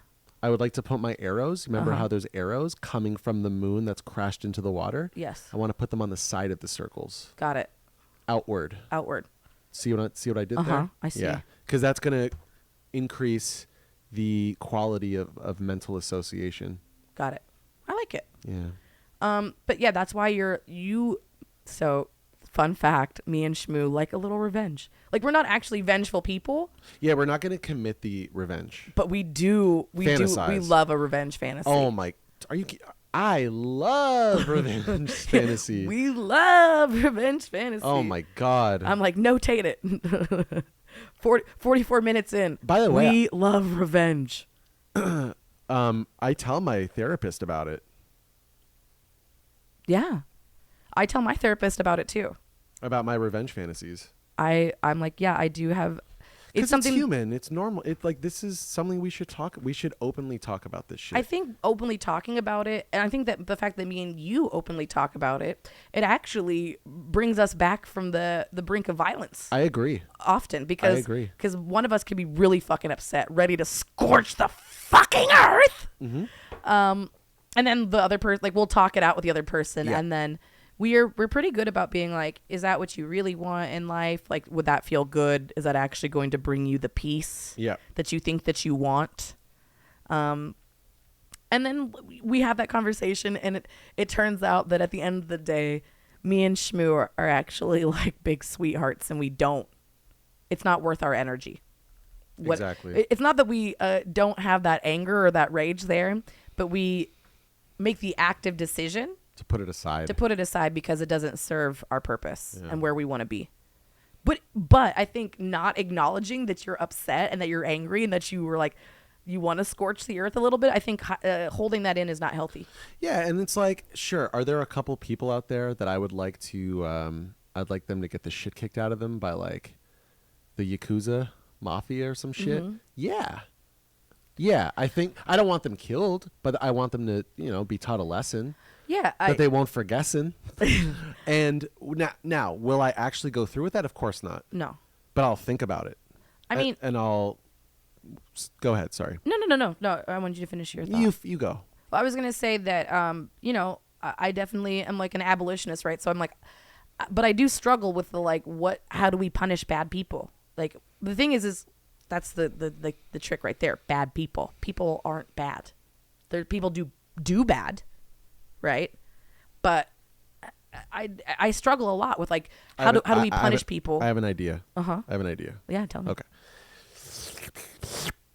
I would like to put my arrows. Remember how there's arrows coming from the moon that's crashed into the water? Yes. I want to put them on the side of the circles. Got it. Outward. See what I did there? I see. Yeah. Because that's going to increase the quality of mental association. Got it. I like it. Yeah. But yeah, that's why so fun fact, me and Shmoo like a little revenge. Like, we're not actually vengeful people. Yeah, we're not going to commit the revenge. But we love a revenge fantasy. Oh my, I love revenge fantasy. We love revenge fantasy. Oh my God. I'm like, notate it. 44 minutes in. By the way, we love revenge. I tell my therapist about it. Yeah. I tell my therapist about it too. About my revenge fantasies. I'm like, yeah, I do have. It's something human. It's normal. It's like, this is something we should openly talk about this shit. I think openly talking about it, and I think that the fact that me and you openly talk about it, it actually brings us back from the brink of violence. I agree. Often, because one of us could be really fucking upset, ready to scorch the fucking earth. Mm-hmm. And then the other person, like, we'll talk it out with the other person, and then we're pretty good about being like, is that what you really want in life? Like, would that feel good? Is that actually going to bring you the peace that you think that you want? And then we have that conversation, and it turns out that at the end of the day, me and Shmoo are actually like big sweethearts, and it's not worth our energy. Exactly. It's not that we don't have that anger or that rage there, but we make the active decision to put it aside because it doesn't serve our purpose and where we want to be. But I think not acknowledging that you're upset and that you're angry and that you were like, you want to scorch the earth a little bit, I think holding that in is not healthy. Yeah, and it's like, sure, are there a couple people out there that I would like to, I'd like them to get the shit kicked out of them by like the Yakuza Mafia or some shit? Mm-hmm. Yeah, I think I don't want them killed, but I want them to, be taught a lesson. Yeah, that they won't forgessen. And now, will I actually go through with that? Of course not. No, but I'll think about it. I mean, and I'll go ahead. Sorry. No. I want you to finish your thought. You go. Well, I was gonna say that, I definitely am like an abolitionist, right? So I'm like, but I do struggle with the like, how do we punish bad people? Like the thing is that's the trick right there. Bad people. People aren't bad. People do bad, right? But I struggle a lot with like how do we punish people? I have an idea. Uh-huh. I have an idea. Yeah, tell me. Okay.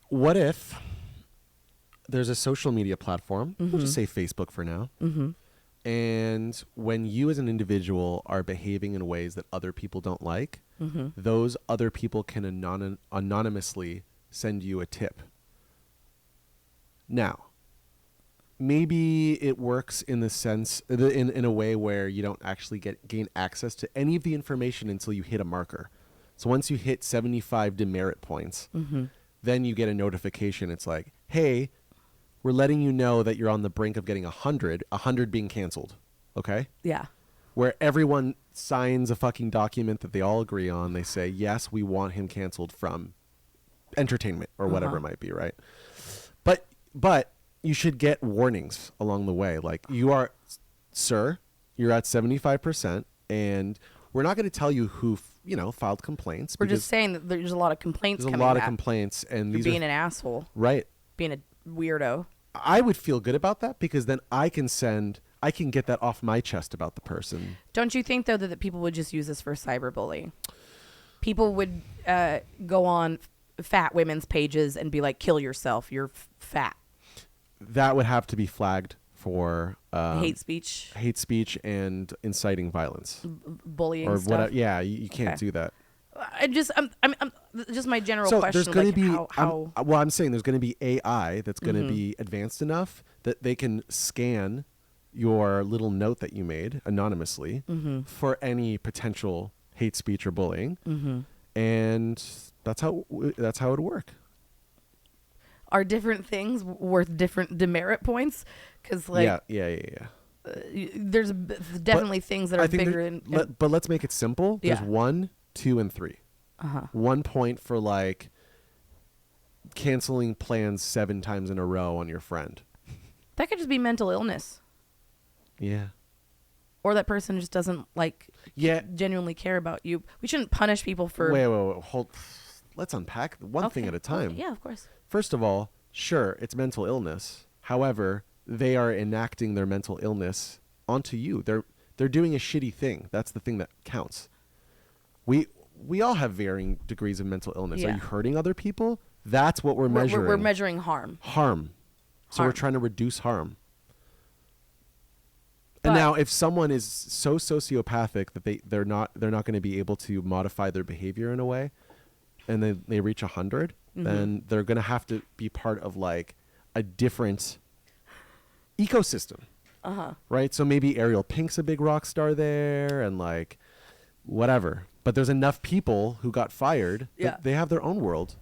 What if there's a social media platform? Mm-hmm. We'll just say Facebook for now. Mm-hmm. And when you as an individual are behaving in ways that other people don't like, mm-hmm. those other people can anonymously send you a tip. Now, maybe it works in the sense, in a way where you don't actually gain access to any of the information until you hit a marker. So once you hit 75 demerit points, mm-hmm. then you get a notification. It's like, hey, we're letting you know that you're on the brink of getting 100 being canceled. Okay? Yeah. Where everyone signs a fucking document that they all agree on. They say, yes, we want him canceled from entertainment or whatever it might be, right? But you should get warnings along the way. Like, sir, you're at 75%, and we're not going to tell you who filed complaints. We're just saying that there's a lot of complaints coming There's a lot back. of complaints, and You're being an asshole. Right. Being a weirdo. I would feel good about that because then I can get that off my chest about the person. Don't you think, though, that people would just use this for cyberbullying? People would go on fat women's pages and be like, kill yourself, you're fat. That would have to be flagged for hate speech and inciting violence, bullying or stuff. Whatever. Yeah, you can't do that. I'm just my general so question. There's going to be how I'm saying there's going to be AI that's going to mm-hmm. be advanced enough that they can scan your little note that you made anonymously mm-hmm. for any potential hate speech or bullying, mm-hmm. and that's how it would work. Are different things worth different demerit points? Because like there's definitely things that are bigger. But let's make it simple. There's Yeah. 1, 2, and 3. 1 point for like canceling plans 7 times in a row on your friend. That could just be mental illness. Yeah. Or that person just doesn't genuinely care about you. We shouldn't punish people for. Wait, hold. Let's unpack one thing at a time. Yeah, of course. First of all, sure, it's mental illness. However, they are enacting their mental illness onto you. They're doing a shitty thing. That's the thing that counts. We all have varying degrees of mental illness. Yeah. Are you hurting other people? That's what we're measuring. We're measuring harm. So we're trying to reduce harm. And now, if someone is so sociopathic that they're not going to be able to modify their behavior in a way, and they reach 100, mm-hmm. then they're going to have to be part of like a different ecosystem. Right? So maybe Ariel Pink's a big rock star there, and like whatever. But there's enough people who got fired that they have their own world.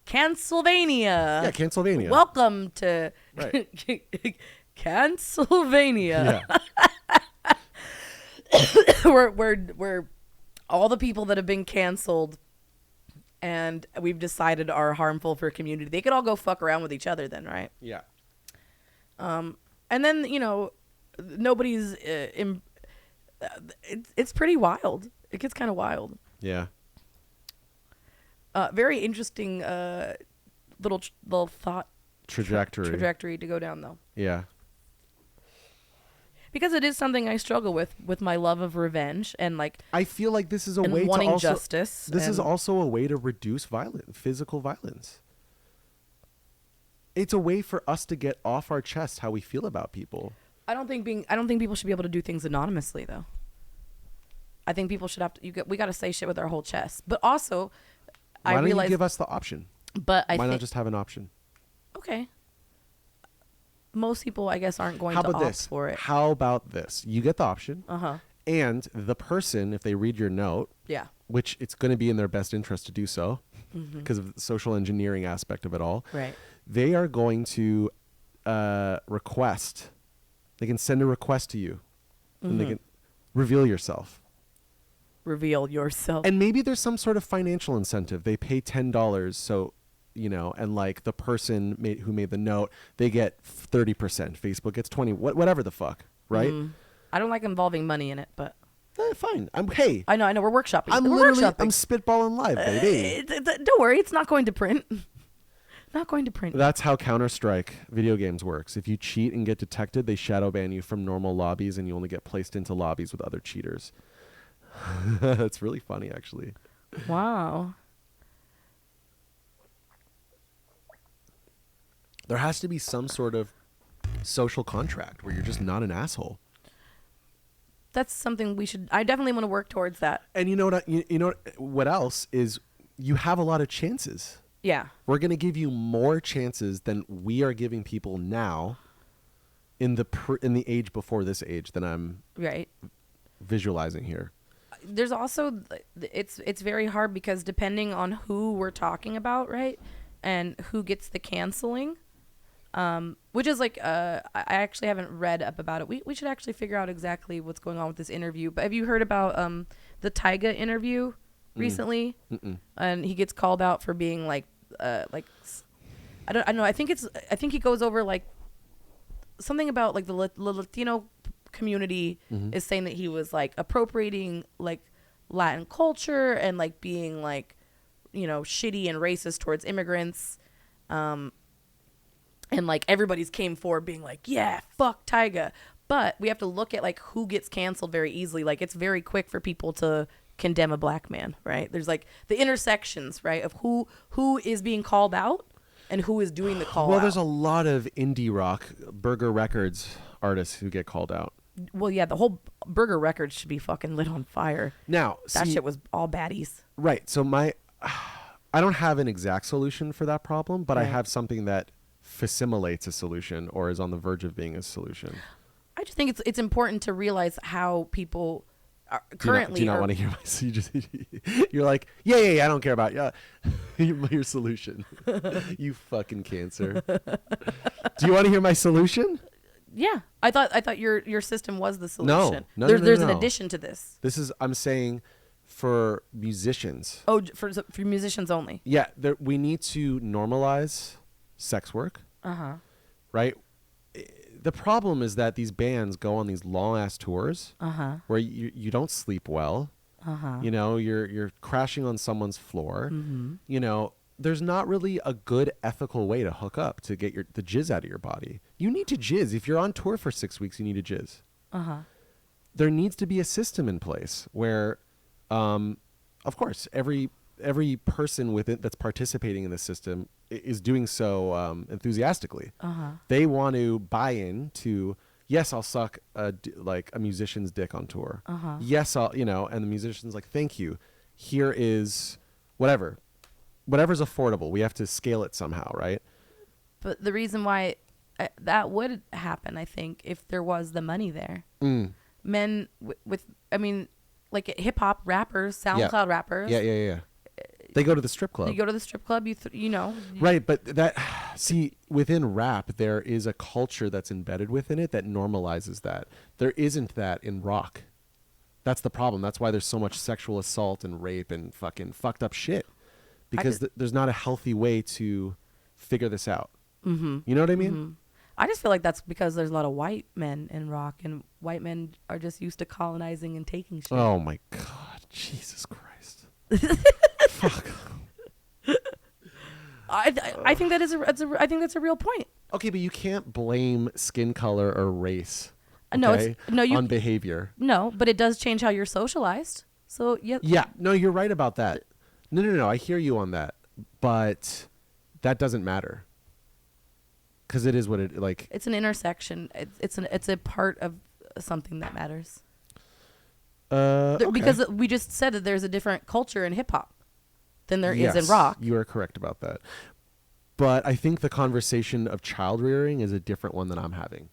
Cancylvania. Yeah, Cancylvania. Welcome to Cancylvania. Yeah. Where all the people that have been canceled and we've decided are harmful for community, they could all go fuck around with each other then, right? Yeah. And then, nobody's It's pretty wild. It gets kind of wild. Yeah. Very interesting little thought trajectory to go down, though. Yeah. Because it is something I struggle with my love of revenge and like I feel like this is a and way to wanting also justice. This is also a way to reduce physical violence. It's a way for us to get off our chest how we feel about people. I don't think people should be able to do things anonymously, though. I think people should have to. We got to say shit with our whole chest. But also, Why don't realize you give us the option? But why not just have an option? Okay. Most people, I guess, aren't going to opt for it. How about this? You get the option. Uh-huh. And the person, if they read your note, yeah, which it's going to be in their best interest to do so because of the social engineering aspect of it all. Right. They are going to request. They can send a request to you and they can reveal yourself. Reveal yourself. And maybe there's some sort of financial incentive. They pay $10. So, and like the person who made the note, they get 30%. Facebook gets 20, whatever the fuck. Right. I don't like involving money in it, but fine. I know. We're workshopping. I'm spitballing live, baby. Don't worry. It's not going to print. Not going to print. That's how Counter-Strike video games works. If you cheat and get detected, they shadow ban you from normal lobbies and you only get placed into lobbies with other cheaters. That's really funny, actually. Wow. There has to be some sort of social contract where you're just not an asshole. That's something I definitely want to work towards that. And you know what else is you have a lot of chances. Yeah. We're going to give you more chances than we are giving people now in the age before this age than I'm visualizing here. There's also it's very hard because depending on who we're talking about, right? And who gets the canceling, which is like I actually haven't read up about it. We should actually figure out exactly what's going on with this interview. But have you heard about the Tyga interview recently? And he gets called out for being like I don't know. I think he goes over like something about like the Latino community is saying that he was like appropriating like Latin culture and like being like shitty and racist towards immigrants, and like everybody's came forward being like, yeah, fuck Tyga. But we have to look at like who gets canceled very easily. Like it's very quick for people to condemn a black man, right? There's like the intersections, right, of who is being called out and who is doing the call out. Well, there's a lot of indie rock, Burger Records artists who get called out. Well, yeah, the whole Burger Records should be fucking lit on fire. Now, that shit was all baddies. Right. So I don't have an exact solution for that problem, but I have something that facilitates a solution or is on the verge of being a solution. I just think it's important to realize how people are currently. Do you not want to hear you're like, yeah, I don't care about your solution. You fucking cancer. Do you want to hear my solution? Yeah, I thought your system was the solution. No. There's an addition to this. I'm saying for musicians. Oh, for musicians only. Yeah, we need to normalize sex work. Right? The problem is that these bands go on these long ass tours where you don't sleep well. You're crashing on someone's floor. There's not really a good ethical way to hook up to get the jizz out of your body. You need to jizz. If you're on tour for 6 weeks, you need to jizz. There needs to be a system in place where, of course, every person with it that's participating in the system is doing so enthusiastically. They want to buy in to, yes, I'll suck a musician's dick on tour. Yes, I'll, and the musician's like, thank you. Here is whatever's affordable. We have to scale it somehow, right? But the reason why that would happen, I think, if there was the money there. Men like hip hop rappers, SoundCloud rappers. Yeah. They go to the strip club. You go to the strip club, Right, but within rap, there is a culture that's embedded within it that normalizes that. There isn't that in rock. That's the problem. That's why there's so much sexual assault and rape and fucking fucked up shit. Because there's not a healthy way to figure this out. You know what I mean? I just feel like that's because there's a lot of white men in rock, and white men are just used to colonizing and taking shit. Oh my God, Jesus Christ! Fuck. I think that is I think that's a real point. Okay, but you can't blame skin color or race. No, okay, on behavior. No, but it does change how you're socialized. So yeah, no, you're right about that. No, I hear you on that, but that doesn't matter because it is what it like. It's an intersection. It's a part of something that matters. Okay. Because we just said that there's a different culture in hip hop than there is in Yes, rock. You are correct about that. But I think the conversation of child rearing is a different one than I'm having.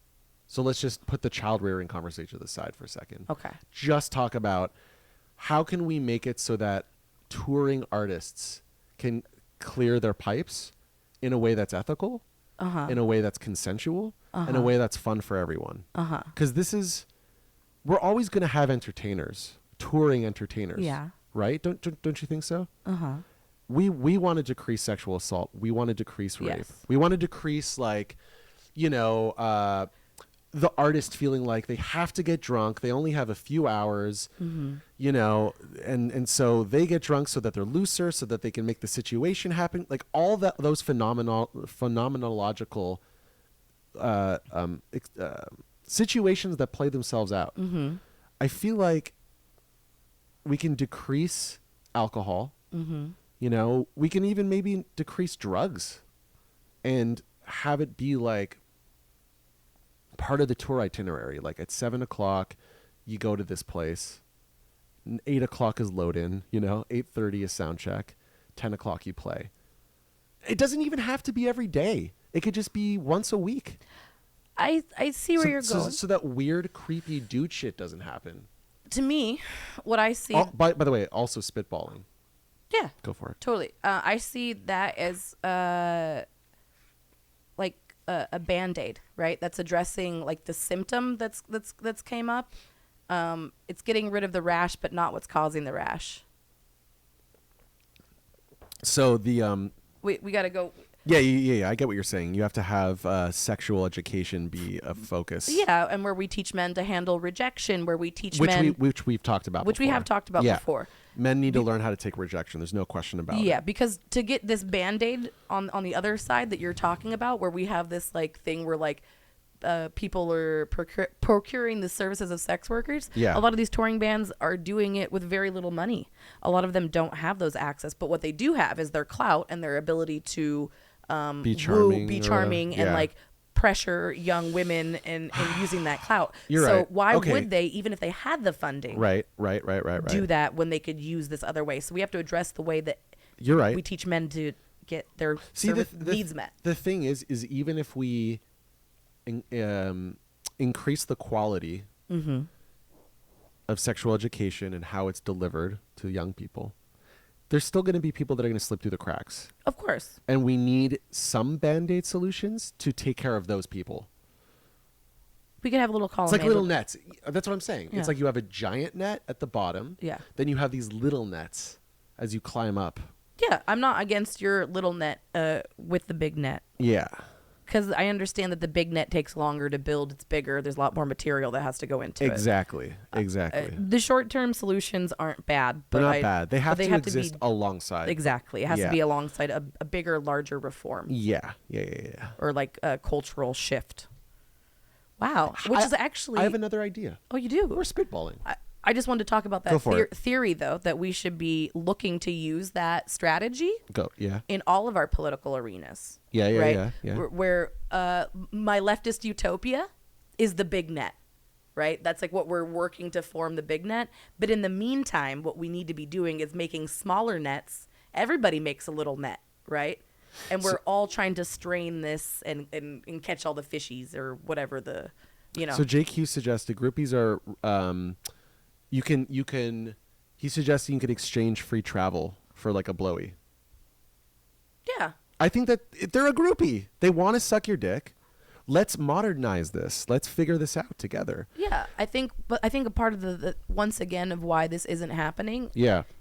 So let's just put the child rearing conversation to the side for a second. Okay. Just talk about how can we make it so that touring artists can clear their pipes in a way that's ethical, in a way that's consensual, in a way that's fun for everyone. Because we're always going to have entertainers, touring entertainers. Yeah. Right? Don't you think so? We want to decrease sexual assault. We want to decrease rape. Yes. We want to decrease the artist feeling like they have to get drunk. They only have a few hours, and so they get drunk so that they're looser, so that they can make the situation happen. Like all those phenomenological situations that play themselves out. I feel like we can decrease alcohol. We can even maybe decrease drugs and have it be like part of the tour itinerary. Like at 7:00, you go to this place. 8:00 is load in, 8:30 is sound check. 10:00 you play. It doesn't even have to be every day. It could just be once a week. I see where you're going. So that weird, creepy dude shit doesn't happen. To me, what I see. By the way, also spitballing. Yeah. Go for it. Totally. I see that as like a Band-Aid, right? That's addressing like the symptom that's came up. It's getting rid of the rash, but not what's causing the rash. So the we got to go. Yeah. I get what you're saying. You have to have sexual education be a focus. Yeah, and where we teach men to handle rejection, where we teach men... Which we've talked about Which before. we have talked about before. Men need to learn how to take rejection. There's no question about it. Yeah, because to get this Band-Aid on the other side that you're talking about, where we have this like thing where like people are procuring the services of sex workers. Yeah. A lot of these touring bands are doing it with very little money. A lot of them don't have those access, but what they do have is their clout and their ability to... be charming, and like pressure young women and using that clout. You're so right. why Okay. would they, even if they had the funding, Right. do that when they could use this other way? So we have to address the way that You're right. we teach men to get their needs met. The thing is even if we increase the quality of sexual education and how it's delivered to young people, there's still going to be people that are going to slip through the cracks. Of course. And we need some Band-Aid solutions to take care of those people. We could have a little column. It's like little nets. That's what I'm saying. Yeah. It's like you have a giant net at the bottom. Yeah. Then you have these little nets as you climb up. Yeah, I'm not against your little net with the big net. Yeah. Because I understand that the big net takes longer to build. It's bigger. There's a lot more material that has to go into it. Exactly. The short-term solutions aren't bad. But They're not bad. They have to be exist alongside. Exactly. It has to be alongside a bigger, larger reform. Yeah. Or like a cultural shift. Wow. Which is actually... I have another idea. Oh, you do? We're spitballing. I just wanted to talk about that theory, though, that we should be looking to use that strategy in all of our political arenas. Yeah. Where my leftist utopia is the big net, right? That's like what we're working to form, the big net. But in the meantime, what we need to be doing is making smaller nets. Everybody makes a little net, right? And we're all trying to strain this and catch all the fishies or whatever the, So JQ suggested groupies are... he's suggesting you could exchange free travel for like a blowy. Yeah. I think that they're a groupie. They want to suck your dick. Let's modernize this. Let's figure this out together. Yeah. I think a part of the once again of why this isn't happening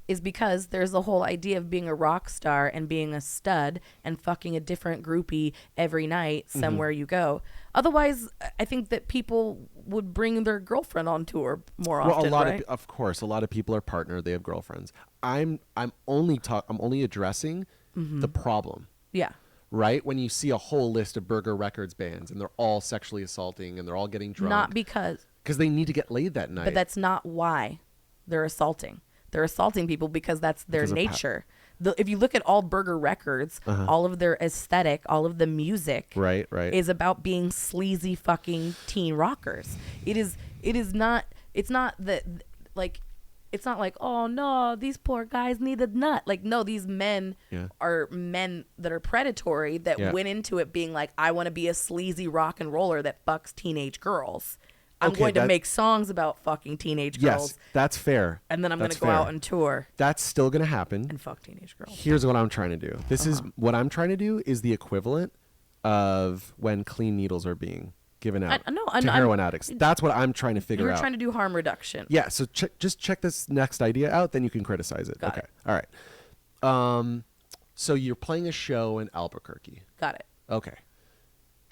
is because there's the whole idea of being a rock star and being a stud and fucking a different groupie every night somewhere you go. Otherwise, I think that people would bring their girlfriend on tour more often, right? Of course, a lot of people are partnered. They have girlfriends. I'm only addressing the problem. Yeah. Right? When you see a whole list of Burger Records bands and they're all sexually assaulting and they're all getting drunk. Not because they need to get laid that night. But that's not why they're assaulting. They're assaulting people because that's their nature. If you look at all Burger Records, all of their aesthetic, all of the music right. is about being sleazy fucking teen rockers. It's not like, oh no, these poor guys need a nut. Like, no, these men are men that are predatory that went into it being like, I want to be a sleazy rock and roller that fucks teenage girls. I'm going to make songs about fucking teenage girls. Yes, that's fair. And then I'm going to go out and tour. That's still going to happen. And fuck teenage girls. Here's what I'm trying to do. What I'm trying to do is the equivalent of when clean needles are being given out to heroin addicts. That's what I'm trying to figure out. You're trying to do harm reduction. Yeah, so just check this next idea out, then you can criticize it. Got it. All right. So you're playing a show in Albuquerque. Got it. Okay.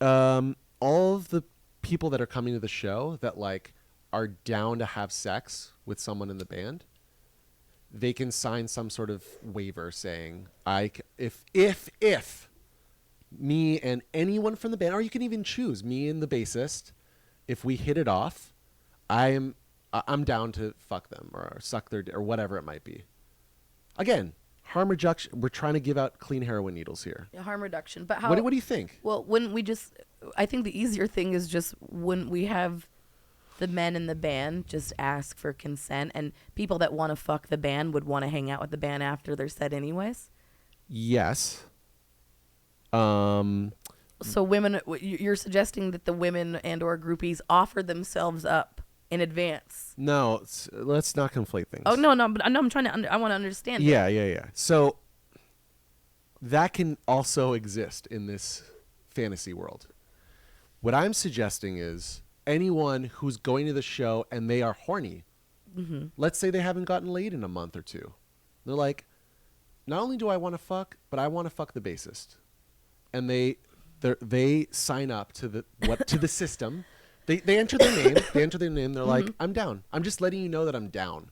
All of the people that are coming to the show that like are down to have sex with someone in the band, they can sign some sort of waiver saying, if me and anyone from the band, or you can even choose me and the bassist, if we hit it off, I'm down to fuck them or suck their or whatever it might be. Again, harm reduction. We're trying to give out clean heroin needles here. Yeah, harm reduction. But how? What do you think? Well, I think the easier thing is just when we have the men in the band just ask for consent, and people that want to fuck the band would want to hang out with the band after their set anyways. Yes. So women, you're suggesting that the women and or groupies offer themselves up in advance. No, let's not conflate things. Oh, no, but I know I'm trying to, I want to understand. Yeah. So that can also exist in this fantasy world. What I'm suggesting is anyone who's going to the show and they are horny, let's say they haven't gotten laid in a month or two. They're like, not only do I want to fuck, but I want to fuck the bassist. And they sign up to the system. They enter their name. They're like, I'm down. I'm just letting you know that I'm down.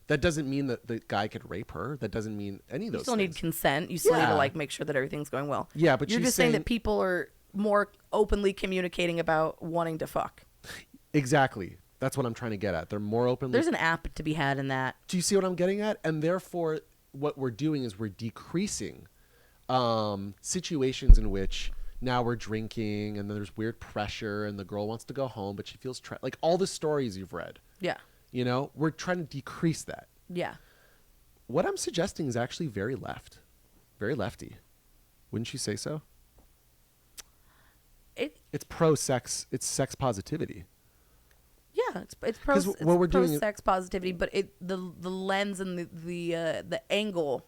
That doesn't mean that the guy could rape her. That doesn't mean any of those things. You still need consent. You still need to like make sure that everything's going well. Yeah, but you're just saying that people are more openly communicating about wanting to fuck. Exactly. That's what I'm trying to get at. They're more openly. There's an app to be had in that. Do you see what I'm getting at? And therefore, what we're doing is we're decreasing situations in which now we're drinking and there's weird pressure and the girl wants to go home, but she feels like all the stories you've read. Yeah. You know, we're trying to decrease that. Yeah. What I'm suggesting is actually very lefty. Wouldn't you say so? It's pro-sex. It's sex positivity. Yeah, it's pro-sex positivity, but the lens and the angle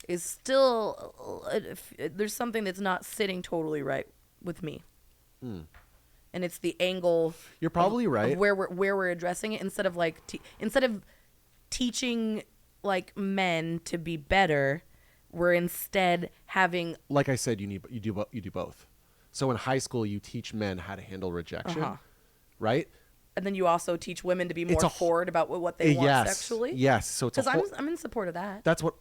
is still there's something that's not sitting totally right with me. And it's the angle. You're probably right. Of where we're addressing it instead of teaching like men to be better, we're instead having. Like I said, you do both. So in high school, you teach men how to handle rejection, right? And then you also teach women to be more forward about what they want sexually. Yes. So it's because I'm in support of that. That's what.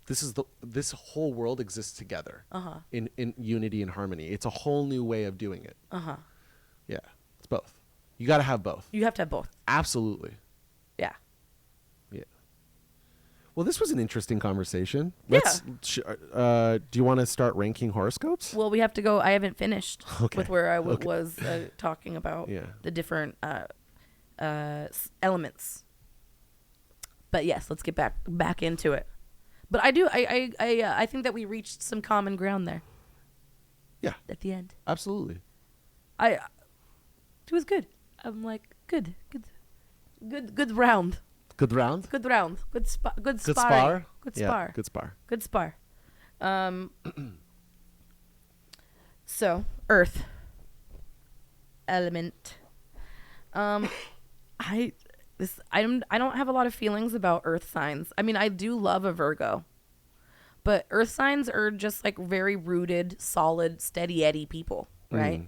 This whole world exists together in unity and harmony. It's a whole new way of doing it. Yeah, it's both. You got to have both. You have to have both. Absolutely. Yeah. Well, this was an interesting conversation. Yeah. Do you want to start ranking horoscopes? Well, we have to go. I haven't finished with where I was talking about the different elements. But yes, let's get back into it. But I think that we reached some common ground there. Yeah. At the end. Absolutely. It was good. I'm like good round. Good round. Good round. Good sparring. Good spar. Good spar. Yeah, good spar. Good spar. So Earth element. I don't have a lot of feelings about earth signs. I mean, I do love a Virgo. But earth signs are just like very rooted, solid, steady Eddie people, right?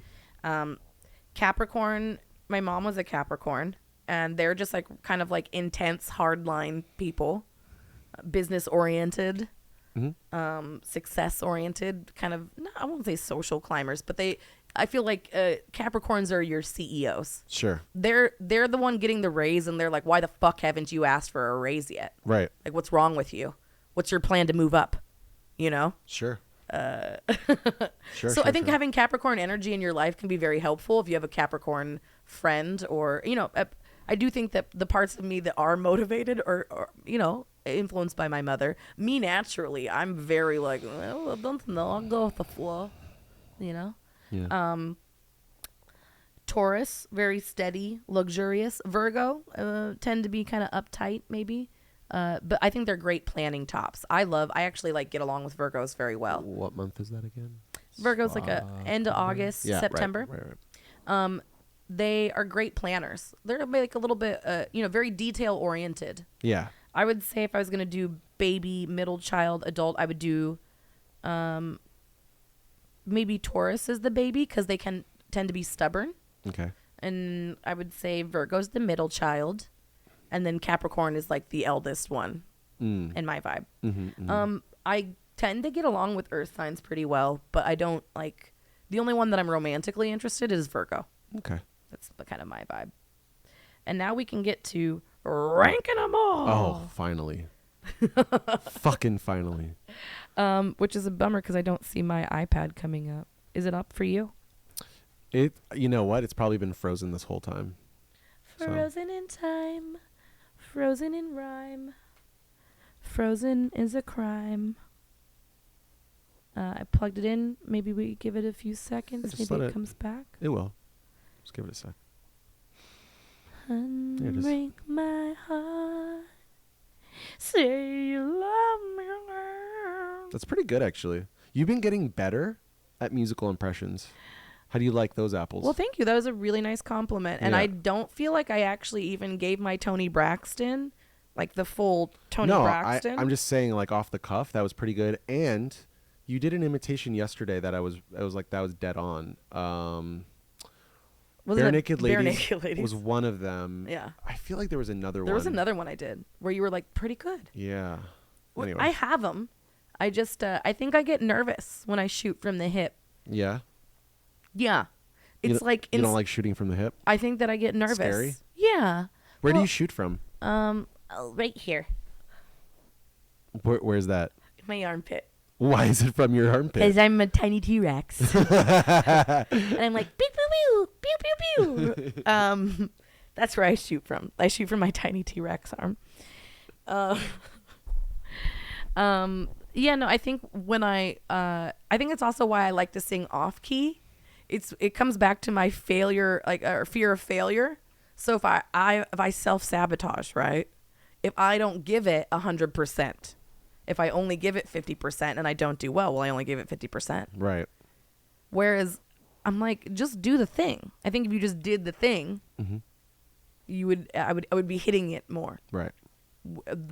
Capricorn, my mom was a Capricorn, and they're just like kind of like intense, hardline people, business oriented, success oriented, kind of, no, I won't say social climbers, but I feel like Capricorns are your CEOs. Sure. They're the one getting the raise, and they're like, why the fuck haven't you asked for a raise yet? Right. Like, what's wrong with you? What's your plan to move up? You know? Sure. So I think having Capricorn energy in your life can be very helpful if you have a Capricorn friend, or, you know, I do think that the parts of me that are motivated or you know, influenced by my mother, me naturally, I'm very like, well, I don't know, I'll go with the flow, you know? Yeah. Taurus, very steady, luxurious. Virgo, tend to be kind of uptight maybe. But I think they're great planning tops. I actually like get along with Virgos very well. What month is that again? Virgo's like a end of August, September. Right. They are great planners. They're like a little bit, you know, very detail oriented. Yeah. I would say if I was going to do baby, middle child, adult, I would do, maybe Taurus is the baby because they can tend to be stubborn. Okay. And I would say Virgo's the middle child. And then Capricorn is like the eldest one in my vibe. I tend to get along with earth signs pretty well, but I don't like, the only one that I'm romantically interested in is Virgo. Okay. That's kind of my vibe. And now we can get to ranking them all. Oh, finally. Fucking finally. Which is a bummer because I don't see my iPad coming up. Is it up for you? You know what? It's probably been frozen this whole time. Frozen in time. Frozen in rhyme. Frozen is a crime. I plugged it in. Maybe we give it a few seconds. Maybe it comes back. It will. Just give it a sec. Unbreak my heart. Say you love me. That's pretty good, actually. You've been getting better at musical impressions. How do you like those apples? Well, thank you. That was a really nice compliment. And I don't feel like I actually even gave my Tony Braxton, like the full Tony Braxton. I'm just saying, like, off the cuff, that was pretty good. And you did an imitation yesterday that I was like, that was dead on. Bare Naked Ladies was one of them. Yeah. I feel like there was another one. There was another one I did where you were like, pretty good. Yeah. Anyway. I have them. I just, I think I get nervous when I shoot from the hip. Yeah. Yeah. It's like... You don't like shooting from the hip? I think that I get nervous. Scary? Yeah. Where do you shoot from? Right here. Where's that? My armpit. Why is it from your armpit? Because I'm a tiny T-Rex. And I'm like, pew, pew, pew, pew, pew, pew. That's where I shoot from. I shoot from my tiny T-Rex arm. Yeah, no, I think when I think it's also why I like to sing off key. It comes back to my failure, like, or fear of failure. So if I self-sabotage, right? If I don't give it 100%, if I only give it 50% and I don't do well, I only give it 50%. Right. Whereas I'm like, just do the thing. I think if you just did the thing, I would be hitting it more. Right.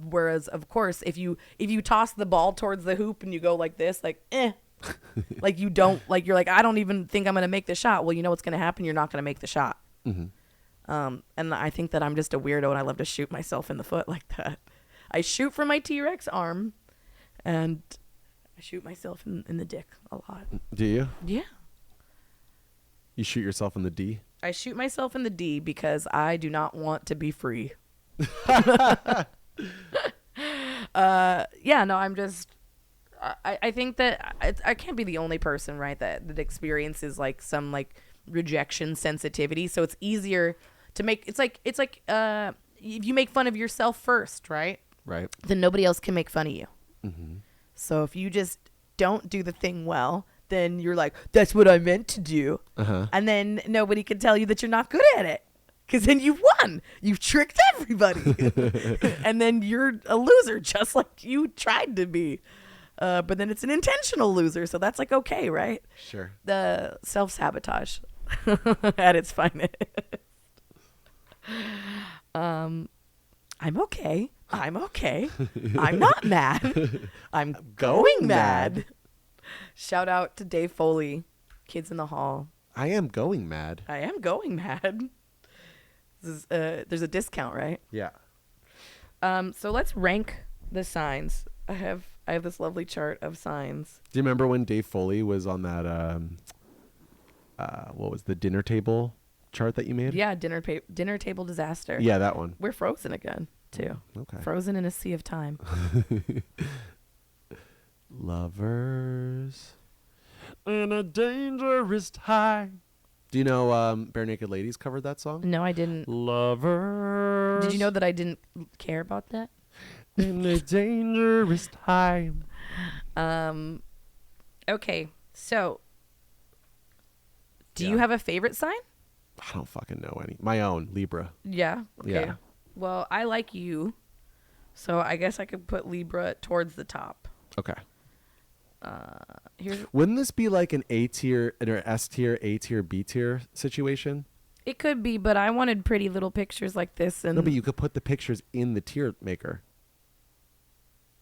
Whereas, of course, if you toss the ball towards the hoop and you go like this, like, like you don't, like, you're like, I don't even think I'm going to make the shot. Well, you know what's going to happen. You're not going to make the shot. And I think that I'm just a weirdo and I love to shoot myself in the foot like that. I shoot from my T-Rex arm and I shoot myself in the dick a lot. Do you? Yeah. You shoot yourself in the D? I shoot myself in the D because I do not want to be free. Yeah, no, I'm just, I think that I can't be the only person, right, that experiences like some like rejection sensitivity. So it's easier to make, it's like if you make fun of yourself first, right? Right. Then nobody else can make fun of you. So if you just don't do the thing well, then you're like, that's what I meant to do. And then nobody can tell you that you're not good at it. Because then you've won. You've tricked everybody. And then you're a loser, just like you tried to be. But then it's an intentional loser. So that's like, okay, right? Sure. The self-sabotage at its finest. I'm okay. I'm okay. I'm not mad. I'm going mad. Shout out to Dave Foley, Kids in the Hall. I am going mad. I am going mad. There's a discount, right? Yeah. So let's rank the signs. I have this lovely chart of signs. Do you remember when Dave Foley was on that what was the dinner table chart that you made? Yeah, dinner table disaster. Yeah, that one. We're frozen again, too. Okay. Frozen in a sea of time. Lovers in a dangerous time. Do you know Bare Naked Ladies covered that song? No, I didn't. Lovers. Did you know that I didn't care about that? In a dangerous time. Okay, so do you have a favorite sign? I don't fucking know any. My own, Libra. Yeah. Okay. Yeah. Well, I like you, so I guess I could put Libra towards the top. Okay. Wouldn't this be like an A tier or S tier, A tier, B tier situation? It could be, but I wanted pretty little pictures like this. And no, but you could put the pictures in the tier maker.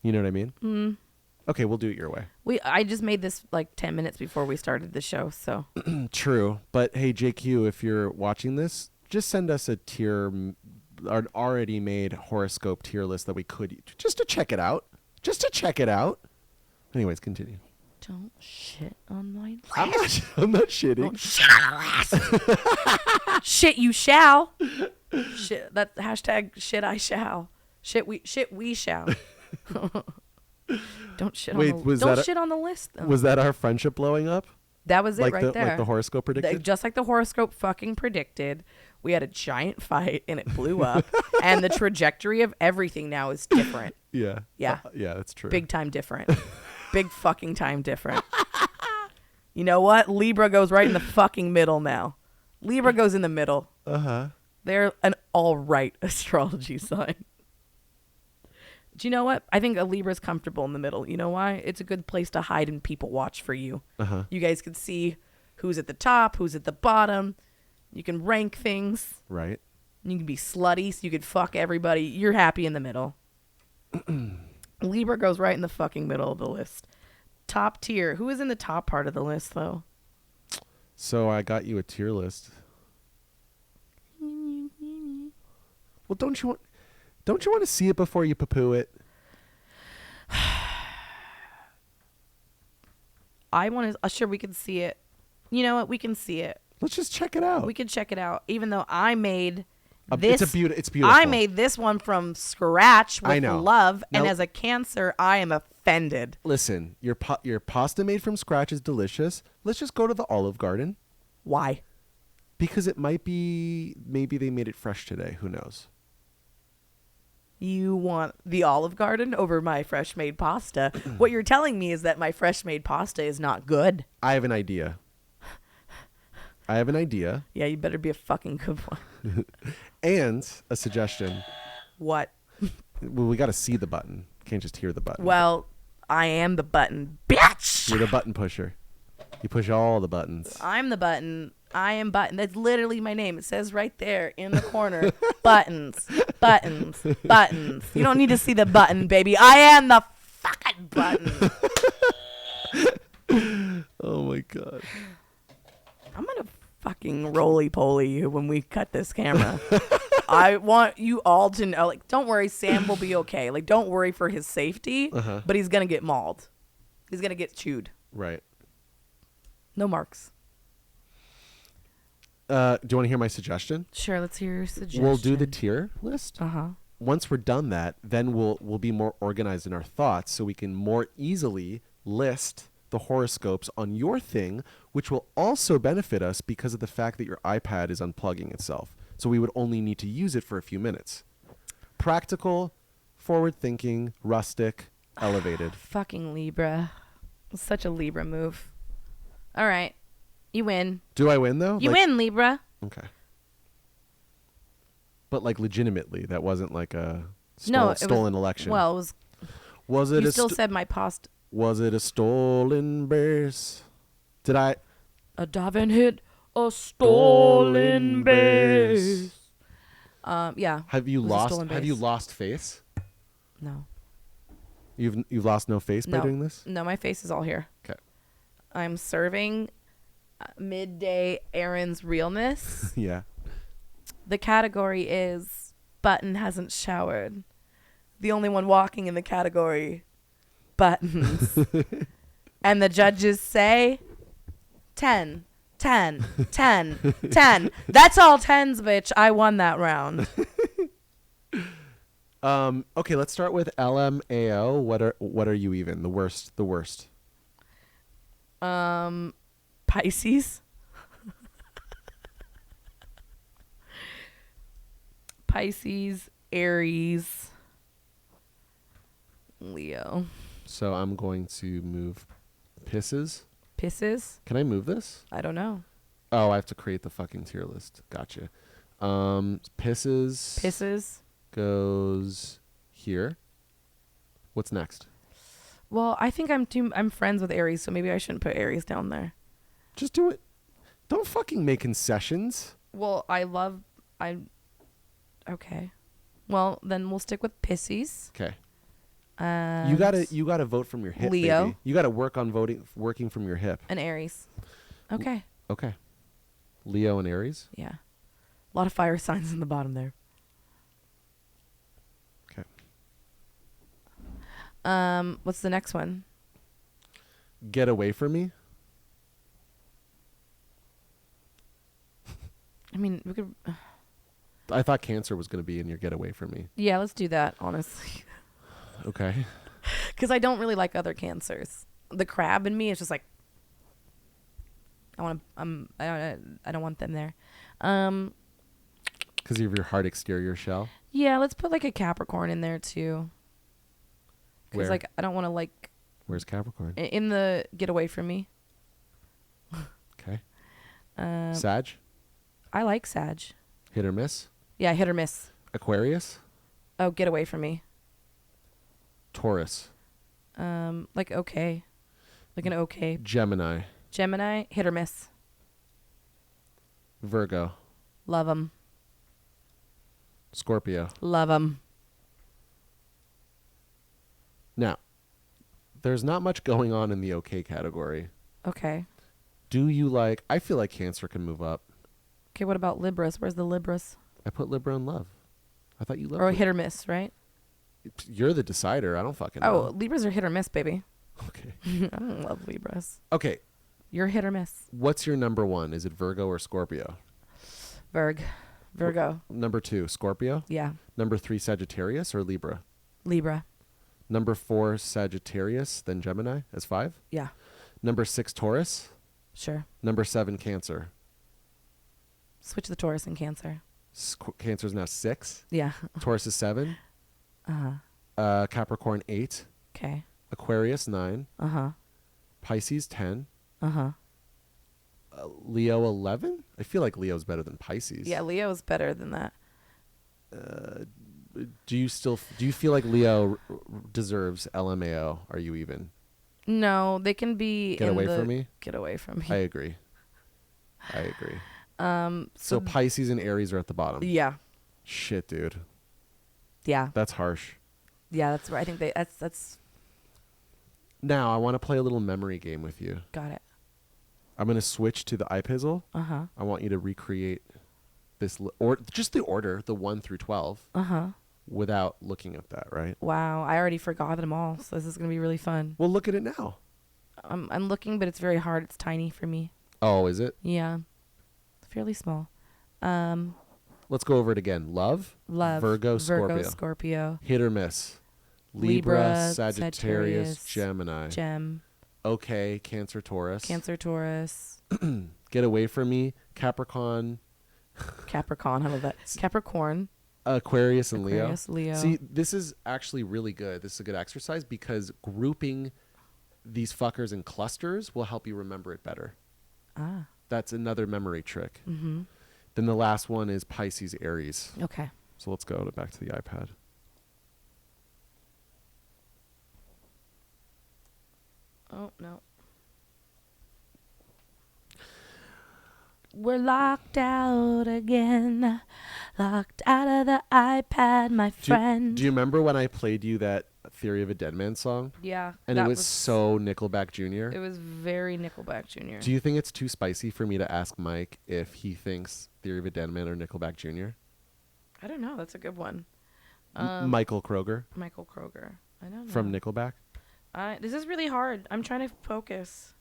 You know what I mean? Mm. Okay, we'll do it your way. I just made this like 10 minutes before we started the show, so. True, but hey, JQ, if you're watching this, just send us a tier, an already made horoscope tier list that we could just to check it out. Anyways, continue. Don't shit on my list. I'm not shitting. Don't shit on the list. Shit you shall. Shit, that hashtag shit I shall. Shit we shall. Don't shit Wait, on the don't shit on the list though. Was that our friendship blowing up? That was it right there. Like the horoscope predicted? Just like the horoscope fucking predicted. We had a giant fight and it blew up. And the trajectory of everything now is different. Yeah. Yeah. Yeah, that's true. Big time different. Big fucking time different. You know what? Libra goes right in the fucking middle now. Libra goes in the middle. Uh-huh. They're an all right astrology sign. Do you know what? I think a Libra's comfortable in the middle. You know why? It's a good place to hide and people watch for you. Uh-huh. You guys can see who's at the top, who's at the bottom. You can rank things. Right. You can be slutty, so you could fuck everybody. You're happy in the middle. Libra goes right in the fucking middle of the list. Top tier. Who is in the top part of the list, though? So I got you a tier list. Well, don't you want to see it before you poo-poo it? I want to. Sure, we can see it. You know what? We can see it. Let's just check it out. We can check it out. Even though I made this, it's beautiful. I made this one from scratch with love, now, and as a Cancer, I am offended. Listen, your pasta made from scratch is delicious. Let's just go to the Olive Garden. Why? Because it might be, maybe they made it fresh today. Who knows? You want the Olive Garden over my fresh made pasta. What you're telling me is that my fresh made pasta is not good. I have an idea. Yeah, you better be a fucking good one. And a suggestion. What? Well, we got to see the button. Can't just hear the button. Well, I am the button, bitch. You're the button pusher. You push all the buttons. I'm the button. I am button. That's literally my name. It says right there in the corner. Buttons. Buttons. Buttons. You don't need to see the button, baby. I am the fucking button. Oh my God. I'm going to fucking roly-poly you when we cut this camera. I want you all to know, like, don't worry, Sam will be okay. Like, don't worry for his safety, but he's going to get mauled. He's going to get chewed. Right. No marks. Do you want to hear my suggestion? Sure, let's hear your suggestion. We'll do the tier list. Uh-huh. Once we're done that, then we'll be more organized in our thoughts so we can more easily list the horoscopes on your thing, which will also benefit us because of the fact that your iPad is unplugging itself. So we would only need to use it for a few minutes. Practical, forward-thinking, rustic, elevated. Fucking Libra. Such a Libra move. All right. You win. Do I win, though? You win, Libra. Okay. But, like, legitimately, that wasn't like a stolen election. Well, it was it you still said my past. Was it a stolen base? Did I? A Davin hit a stolen base. Yeah. Have you It was a stolen Have you base. lost face? No. You've lost no face by No. doing this? No, my face is all here. Okay. I'm serving midday Aaron's realness. Yeah. The category is Button hasn't showered. The only one walking in the category, Buttons. And the judges say 10, 10, 10, 10. That's all tens, bitch. I won that round. Okay, let's start with LMAO. What are you even? The worst. The worst. Pisces. Pisces, Aries, Leo. So I'm going to move pisses. Pisces? Can I move this? I don't know. Oh, I have to create the fucking tier list. Gotcha. Pisses. Pisces? Goes here. What's next? Well, I think I'm friends with Aries, so maybe I shouldn't put Aries down there. Just do it. Don't fucking make concessions. Well, okay. Well, then we'll stick with Pisces. Okay. And You gotta vote from your hip, Leo. baby. You gotta work on working from your hip. And Aries. Okay. Okay. Leo and Aries. Yeah. A lot of fire signs in the bottom there. Okay. What's the next one? Get away from me. I mean, we could. I thought Cancer was gonna be in your get away from me. Yeah, let's do that, honestly. Okay. Because I don't really like other cancers. The crab in me is just like, I don't want them there. Because of your hard exterior shell. Yeah, let's put like a Capricorn in there too. Because Where? like I don't want to like Where's Capricorn? in the get away from me. Okay. Um, Sag. I like Sag. Hit or miss. Yeah, hit or miss. Aquarius. Oh, get away from me. Taurus. Like okay, like an okay. Gemini. Gemini, hit or miss. Virgo. Love 'em. Scorpio. Love 'em. Now, there's not much going on in the okay category. Okay. Do you like... I feel like Cancer can move up. Okay, what about Libras? Where's the Libras? I put Libra in love. I thought you loved Or it. hit or miss, right? You're the decider. I don't fucking Oh, know. Libras are hit or miss, baby. Okay. I don't love Libras. Okay. You're hit or miss. What's your number one? Is it Virgo or Scorpio? Virgo. Number 2, Scorpio. Yeah. Number 3, Sagittarius or Libra? Libra. Number 4, Sagittarius, then Gemini as 5. Yeah. Number 6, Taurus. Sure. Number 7, Cancer. Switch the Taurus and Cancer. Cancer's now 6. Yeah. Taurus is 7. Uh-huh. Capricorn 8. Okay. Aquarius 9. Uh-huh. Pisces 10. Uh-huh. Leo 11. I feel like Leo's better than Pisces. Yeah, Leo's better than that. Do you feel like Leo deserves LMAO? Are you even? No, they can be Get in away the from me? Get away from me. I agree. So Pisces and Aries are at the bottom. Yeah. Shit, dude. Yeah. That's harsh. Yeah, that's where I think that's Now, I want to play a little memory game with you. got it. I'm going to switch to the iPizzle. Uh-huh. I want you to recreate this, or just the order, the 1 through 12, Uh-huh. without looking at that, right? Wow, I already forgot them all, so this is going to be really fun. Well, look at it now. I'm looking, but it's very hard. It's tiny for me. Oh, is it? Yeah. Fairly small. Let's go over it again. Love. Love. Virgo, Scorpio. Scorpio. Hit or miss. Libra, Sagittarius, Sagittarius, Gemini. Gem. Okay, Cancer, Taurus. Cancer, Taurus. Get away from me. Capricorn, Capricorn. I love that. Capricorn. Aquarius, and Aquarius, Leo. See, this is actually really good. This is a good exercise because grouping these fuckers in clusters will help you remember it better. Ah. That's another memory trick. Mm-hmm. Then the last one is Pisces, Aries. Okay. So let's go back to the iPad. Oh, no. We're locked out again. locked out of the iPad, my friend. Do you remember when I played you that Theory of a Deadman song? Yeah. And it was so Nickelback Jr.? It was very Nickelback Jr. Do you think it's too spicy for me to ask Mike if he thinks Theory of a Deadman or Nickelback Jr.? I don't know. That's a good one. Michael Kroger. Michael Kroger. I don't know. From Nickelback? This is really hard. I'm trying to focus.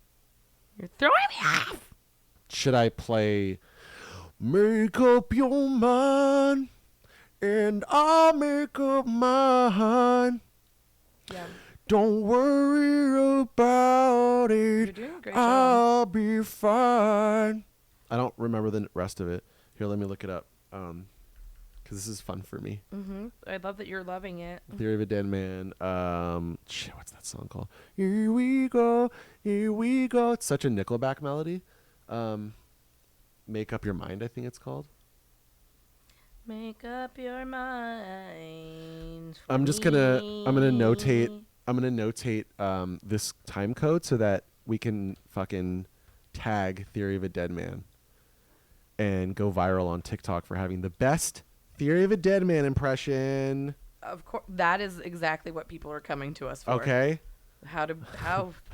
You're throwing me off. Should I play Make Up Your Mind and I'll make up mine? Yeah. Don't worry about it. You're doing a great job. I'll be fine. I don't remember the rest of it. Here, let me look it up. Because this is fun for me. Mm-hmm. I love that you're loving it. Theory of a Deadman. Shit, what's that song called? Here we go, here we go. It's such a Nickelback melody. Make Up Your Mind, I think it's called. Make up your mind. I'm gonna notate this time code so that we can fucking tag Theory of a Deadman and go viral on TikTok for having the best Theory of a Deadman impression. Of course, that is exactly what people are coming to us for. Okay.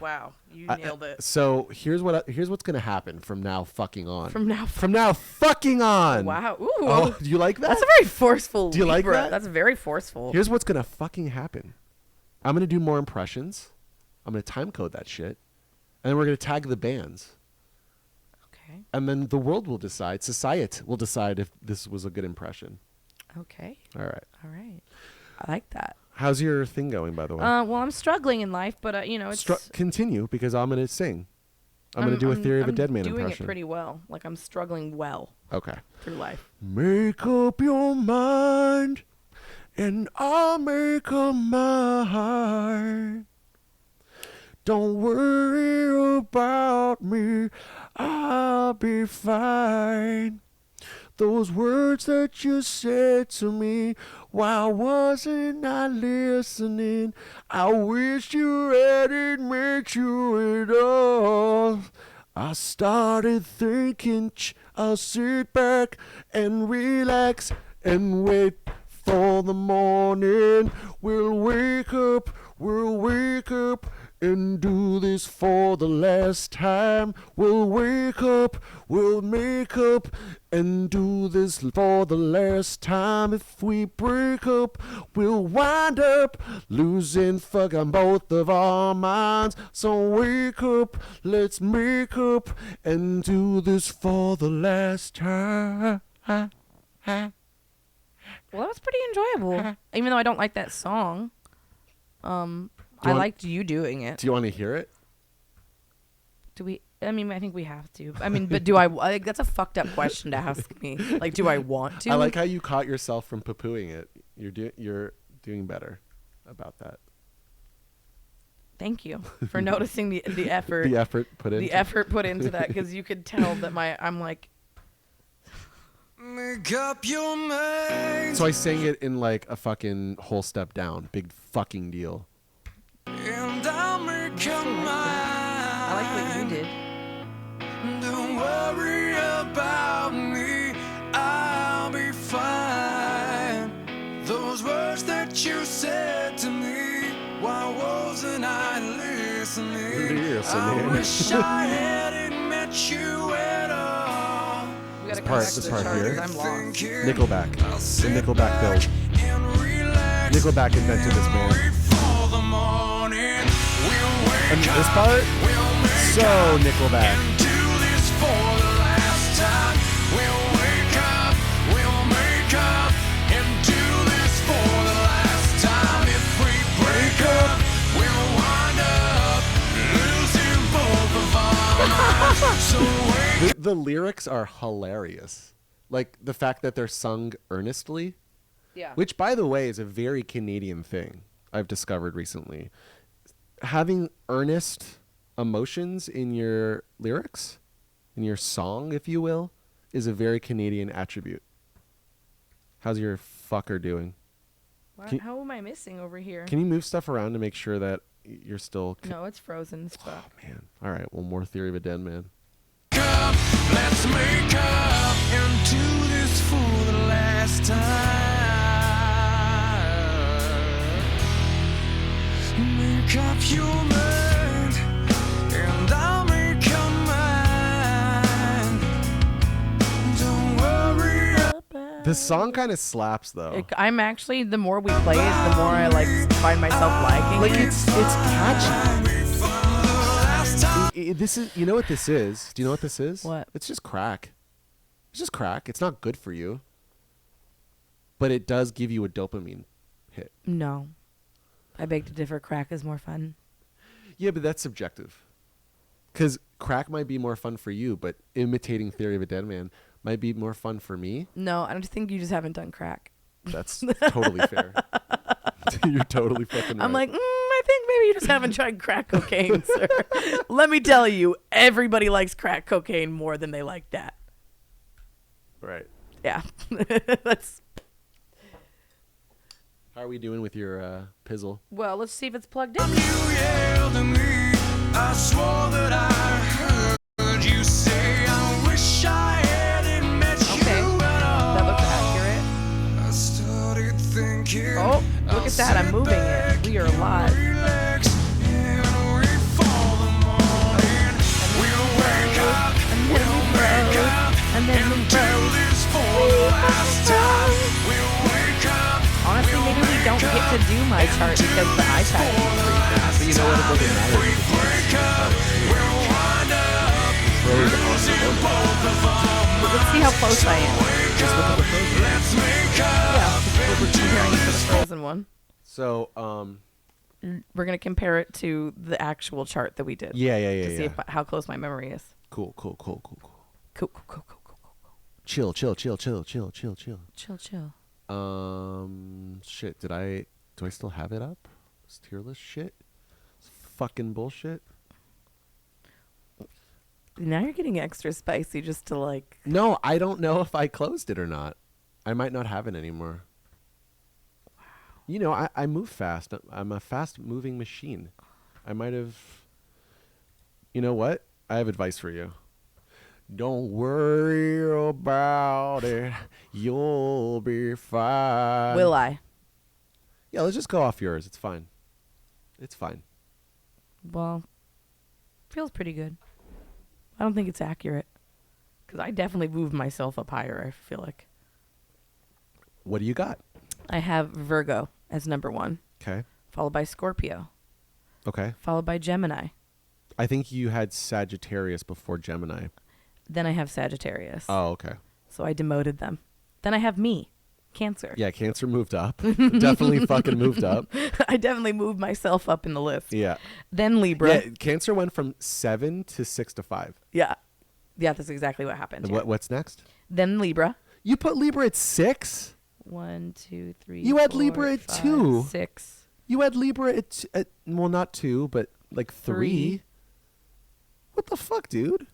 Wow, you nailed it. So here's what's gonna happen from now fucking on. From now fucking on. Wow. Ooh. Oh, do you like that? That's a very forceful. Do you like Libra. that? That's very forceful. Here's what's gonna fucking happen. I'm gonna do more impressions. I'm gonna time code that shit, and then we're gonna tag the bands. Okay. And then the world will decide. Society will decide if this was a good impression. Okay. All right. I like that. How's your thing going, by the way? Well, I'm struggling in life, but it's continue because I'm gonna sing. I'm gonna do a Theory of a Deadman impression. I'm doing impression. it pretty well. Like I'm struggling well. Okay. Through life. Make up your mind, and I'll make up mine. Don't worry about me, I'll be fine. Those words that you said to me, why wasn't I listening? I wish you had it, make you it all. I started thinking, I'll sit back and relax and wait for the morning. We'll wake up and do this for the last time. We'll wake up, we'll make up, and do this for the last time. If we break up, we'll wind up losing fucking both of our minds. So wake up, let's make up, and do this for the last time. Well, that was pretty enjoyable. Even though I don't like that song. I liked you doing it. Do you want to hear it? Do we? I mean, I think we have to. I mean, but do I? Like, that's a fucked up question to ask me. Like, do I want to? I like how you caught yourself from poo-pooing it. You're doing better about that. Thank you for noticing the effort. The effort put into that, because you could tell that I'm like. Make up your mind. So I sang it in like a fucking whole step down. Big fucking deal. And I'll make your mind. I like what you did. Don't worry about me, I'll be fine. Those words that you said to me, why wasn't I listening? I wish I hadn't met you at all. We gotta This part here. I'm lost. Nickelback. The Nickelback build. Nickelback invented this band. And this part, so Nickelback. The lyrics are hilarious. Like the fact that they're sung earnestly. Yeah. Which, by the way, is a very Canadian thing I've discovered recently. Having earnest emotions in your lyrics, in your song, if you will, is a very Canadian attribute. How's your fucker doing? How am I missing over here? Can you move stuff around to make sure that you're still... No, it's frozen as fuck. Oh, man. All right. Well, more Theory of a Deadman. Let's make up and do this for the last last time. Make up your mind, and I'll make up mine. Don't worry. This song kind of slaps though. I'm actually, the more we play it, the more I like find myself liking Like it. it's catchy. This is, you know what this is? Do you know what this is? What? It's just crack. It's just crack. It's not good for you, but it does give you a dopamine hit. No. I beg to differ. Crack is more fun. Yeah, but that's subjective. Because crack might be more fun for you, but imitating Theory of a Dead Man might be more fun for me. No, I just think you just haven't done crack. That's totally fair. You're totally fucking right. I'm like, I think maybe you just haven't tried crack cocaine, sir. Let me tell you, everybody likes crack cocaine more than they like that. Right. Yeah. That's, How are we doing with your pizzle? well, let's see if it's plugged in. You yelled at me. I swore that I heard you say, I wish I hadn't met Okay. you at all. That looks accurate. I started thinking. Oh, look at that. I'm moving it. We are live. Relax, and wait for the morning. We'll wake up, we'll make up, And then we and do this for the last time. We'll wake up. Honestly, maybe we don't get to do my chart because the iPad is freezing. But you know what? It doesn't matter. Wake up, we'll wind up. Losing both of them. Let's see how close I am. Let's make up. Yeah, we're comparing it to the frozen one. So, We're going to compare it to the actual chart that we did. yeah. To see if, how close my memory is. Cool. Cool. Chill. Chill. Shit. Do I still have it up? This tier list shit. It's fucking bullshit. Now you're getting extra spicy just to like. No, I don't know if I closed it or not. I might not have it anymore. Wow. You know, I move fast. I'm a fast moving machine. I might have. You know what? I have advice for you. Don't worry about it. You'll be fine. Will I? Yeah, let's just go off yours. It's fine. It's fine. Well, feels pretty good. I don't think it's accurate. Because I definitely moved myself up higher, I feel like. What do you got? I have Virgo as number 1, Okay. followed by Scorpio, Okay. followed by Gemini. I think you had Sagittarius before Gemini. Then I have Sagittarius. Oh, okay. So I demoted them. Then I have me, Cancer. Yeah, Cancer moved up. Definitely fucking moved up. I definitely moved myself up in the list. Yeah. Then Libra. Yeah, Cancer went from 7 to 6 to 5. Yeah. Yeah, that's exactly what happened. And Yeah. what's next? Then Libra. You put Libra at 6? 1, 2, 3. You had 4, Libra at 5, 2. 6. You had Libra at well, not 2, but like 3. What the fuck, dude?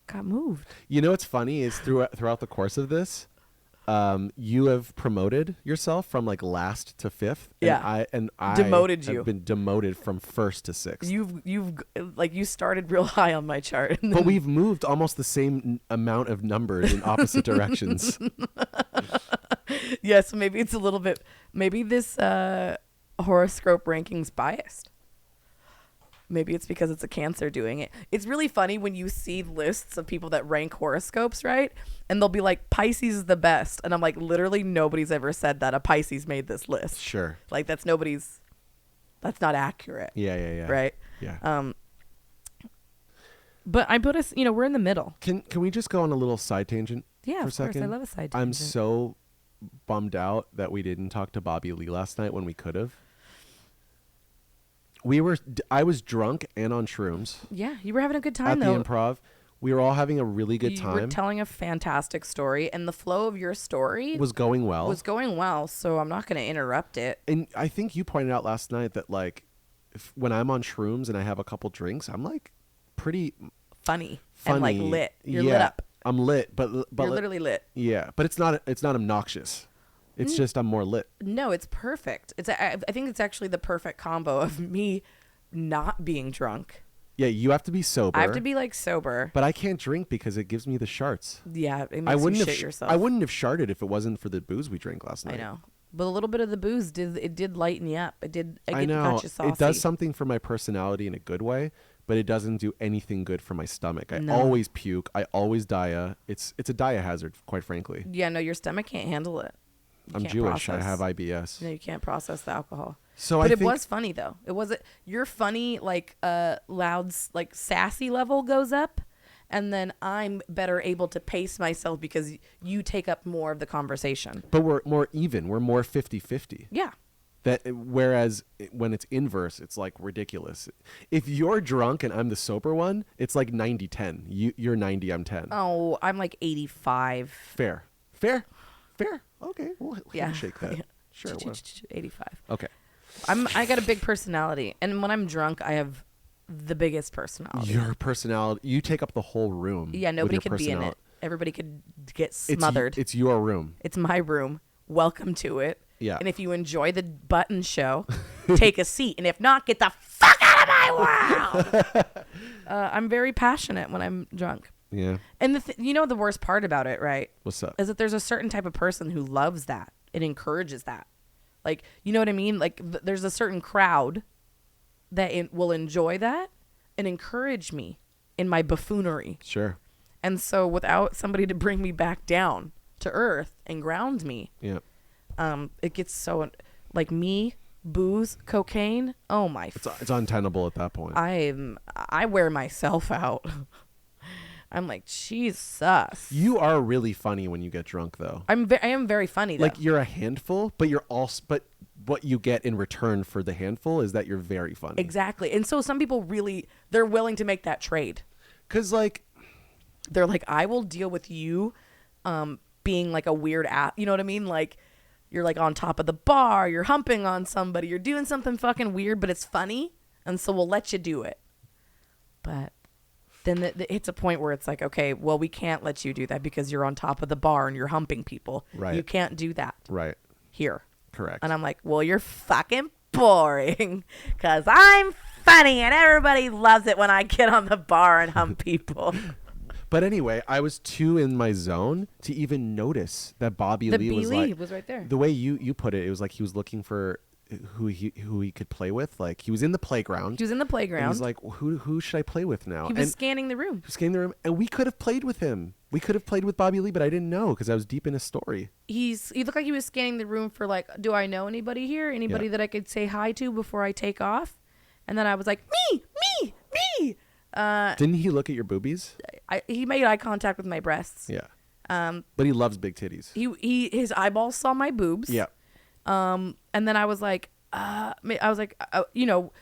Got moved. You know what's funny is throughout the course of this, you have promoted yourself from like last to 5th. Yeah. And I Demoted have you. been demoted from 1st to 6th. You've like you started real high on my chart. But we've moved almost the same amount of numbers in opposite directions. Yeah, so maybe it's a little bit. Maybe this horoscope ranking's biased. Maybe it's because it's a Cancer doing it. It's really funny when you see lists of people that rank horoscopes, right? And they'll be like, Pisces is the best. And I'm like, literally nobody's ever said that a Pisces made this list. Sure. Like that's not accurate. Yeah. Right? Yeah. But I put us, we're in the middle. Can we just go on a little side tangent Yeah, for a of course. second? I love a side I'm tangent. so bummed out that we didn't talk to Bobby Lee last night when we could have. I was drunk and on shrooms Yeah, you were having a good time at though. the Improv. We were all having a really good You were time. telling a fantastic story, and the flow of your story Was going well. was going well. So I'm not going to interrupt it. And I think you pointed out last night that like when I'm on shrooms and I have a couple drinks, I'm like pretty Funny funny. and like lit. You're Yeah, lit up. I'm lit, but You're literally lit. yeah, but it's not obnoxious. It's just I'm more lit. No, it's perfect. I think it's actually the perfect combo of me not being drunk Yeah, you have to be sober. I have to be like sober. But I can't drink because it gives me the sharts. Yeah, it makes you shit yourself. I wouldn't have sharted if it wasn't for the booze we drank last night. I know. But a little bit of the booze did lighten you up. I know. Got you saucy. It does something for my personality in a good way, but it doesn't do anything good for my stomach. I No. always puke. I always dia. It's a dia hazard, quite frankly. Yeah, no, your stomach can't handle it. You I'm can't Jewish. process. I have IBS. No, you can't process the alcohol. So But I it think was funny though. It wasn't your funny like loud like sassy level goes up, and then I'm better able to pace myself because you take up more of the conversation. But we're more even. We're more 50-50. Yeah. Whereas when it's inverse, it's like ridiculous. If you're drunk and I'm the sober one, it's like 90-10. You're 90, I'm 10. Oh, I'm like 85. Fair. Okay, we'll handshake that. Yeah. Sure. 85. Okay. I got a big personality, and when I'm drunk, I have the biggest personality. Your personality, you take up the whole room. Yeah, with nobody your could be in it. personality. Everybody could get smothered. It's your room. It's my room. Welcome to it. Yeah. And if you enjoy the button show, take a seat. And if not, get the fuck out of my world. I'm very passionate when I'm drunk. Yeah. And the worst part about it, right? What's up? Is that there's a certain type of person who loves that. It encourages that. Like, you know what I mean? Like, there's a certain crowd that will enjoy that and encourage me in my buffoonery. Sure. And so without somebody to bring me back down to earth and ground me, Yeah. it gets so, like me, booze, cocaine. Oh my. It's untenable at that point. I wear myself out. I'm like, Jesus. You are really funny when you get drunk, though. I am very funny though. Like, you're a handful, but but what you get in return for the handful is that you're very funny. Exactly. And so some people they're willing to make that trade. 'Cause like, They're like, I will deal with you being like a weird ass. You know what I mean? Like, you're like on top of the bar, you're humping on somebody, you're doing something fucking weird, but it's funny. And so we'll let you do it. But then it hits a point where it's like, okay, well, we can't let you do that because you're on top of the bar and you're humping people. Right. You can't do that right. here. Correct. And I'm like, well, you're fucking boring because I'm funny and everybody loves it when I get on the bar and hump people. But anyway, I was too in my zone to even notice that Bobby Lee was like, was right there. the way you put it, it was like he was looking for who he could play with. Like, he was in the playground. He was in the And playground. he's like, who should I play with now? He was And scanning the room. he was scanning the room, and we could have played with him. We could have played with Bobby Lee, but I didn't know because I was deep in his story. He looked like he was scanning the room for like, do I know anybody here? Anybody Yeah. that I could say hi to before I take off? And then I was like, me. Didn't he look at your boobies? He made eye contact with my breasts. Yeah. But he loves big titties. His eyeballs saw my boobs. Yeah. And then I was like,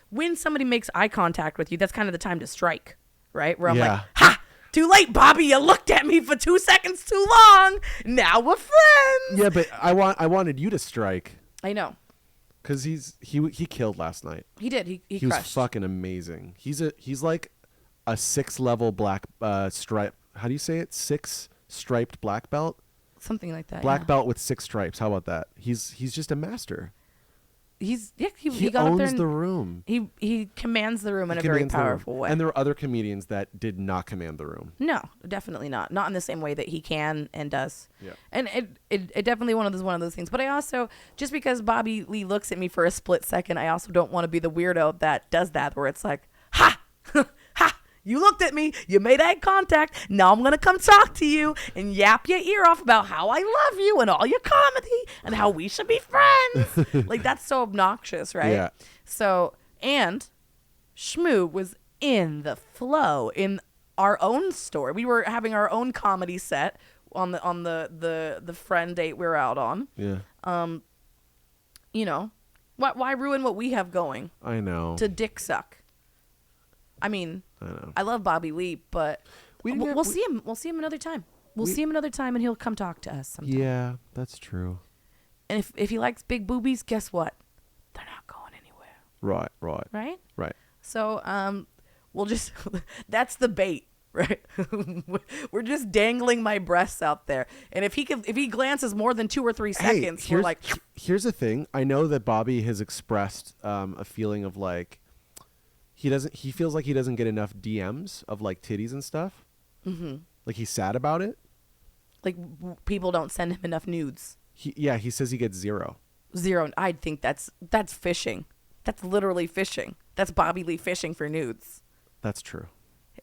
when somebody makes eye contact with you, that's kind of the time to strike, right? Where I'm like, ha, too late, Bobby. You looked at me for 2 seconds too long. Now we're friends. Yeah, but I wanted you to strike I know. because he killed last night. He did. He He was crushed. fucking amazing. He's like a 6-level black stripe. How do you say it? 6 striped black belt. Something like that. Black yeah. belt with 6 stripes. How about that? He's just a master. He He got up there owns and the room. he commands the room in He a very commands the room. powerful way. And there were other comedians that did not command the room. No, definitely not. Not in the same way that he can and does. Yeah. And it definitely one of those things. But I also, just because Bobby Lee looks at me for a split second, I also don't want to be the weirdo that does that, where it's like, ha, ha, you looked at me, you made eye contact, now I'm going to come talk to you and yap your ear off about how I love you and all your comedy and how we should be friends. Like, that's so obnoxious, right? Yeah. So, and Shmoo was in the flow in our own story. We were having our own comedy set on the friend date we were out on. Yeah. Why ruin what we have going I know. to dick suck? I mean, I know. I love Bobby Lee, but we'll see him. We'll see him another time. We'll see him another time, and he'll come talk to us sometime. Yeah, that's true. And if he likes big boobies, guess what? They're not going anywhere. Right. Right? So we'll just that's the bait, right? We're just dangling my breasts out there. And if he glances more than 2 or 3 seconds, we're like, here's the thing. I know that Bobby has expressed a feeling of like he feels like he doesn't get enough DMs of like titties and stuff. Mm-hmm. Like he's sad about it. Like people don't send him enough nudes. He says he gets 0. 0. I think that's fishing. That's literally fishing. That's Bobby Lee fishing for nudes. That's true.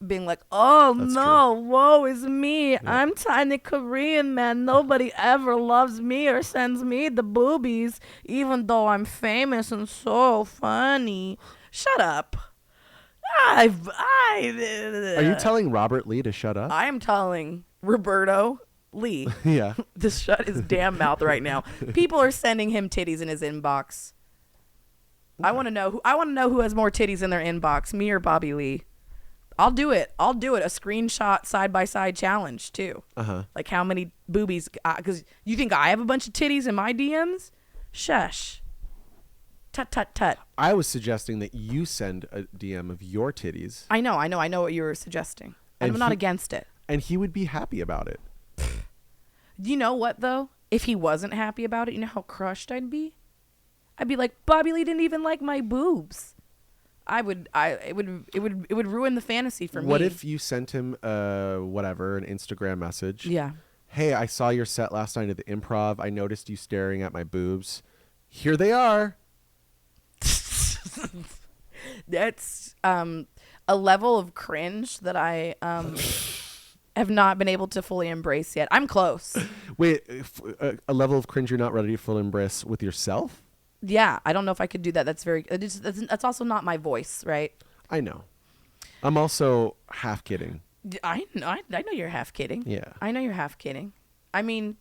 Being like, oh That's no, woe is me. I'm tiny Korean man. Nobody ever loves me or sends me the boobies, even though I'm famous and so funny. Shut up. Are you telling Robert Lee to shut up? I am telling Roberto Lee Yeah. to shut his damn mouth right now. People are sending him titties in his inbox. I want to know who has more titties in their inbox, me or Bobby Lee. I'll do it. A screenshot side-by-side challenge, too. Uh-huh. Like how many boobies, because you think I have a bunch of titties in my DMs? Shush. Tut, tut, tut. I was suggesting that you send a DM of your titties. I know what you were suggesting. And I'm not against it. And he would be happy about it. You know what, though? If he wasn't happy about it, you know how crushed I'd be? I'd be like, Bobby Lee didn't even like my boobs. It would ruin the fantasy for me. What if you sent him an Instagram message? Yeah. Hey, I saw your set last night at the Improv. I noticed you staring at my boobs. Here they are. That's a level of cringe that I have not been able to fully embrace yet. I'm close. Wait, a level of cringe you're not ready to fully embrace with yourself? Yeah, I don't know if I could do that. That's also not my voice, right? I know. I'm also half kidding. I know you're half kidding. Yeah. I know you're half kidding. I mean,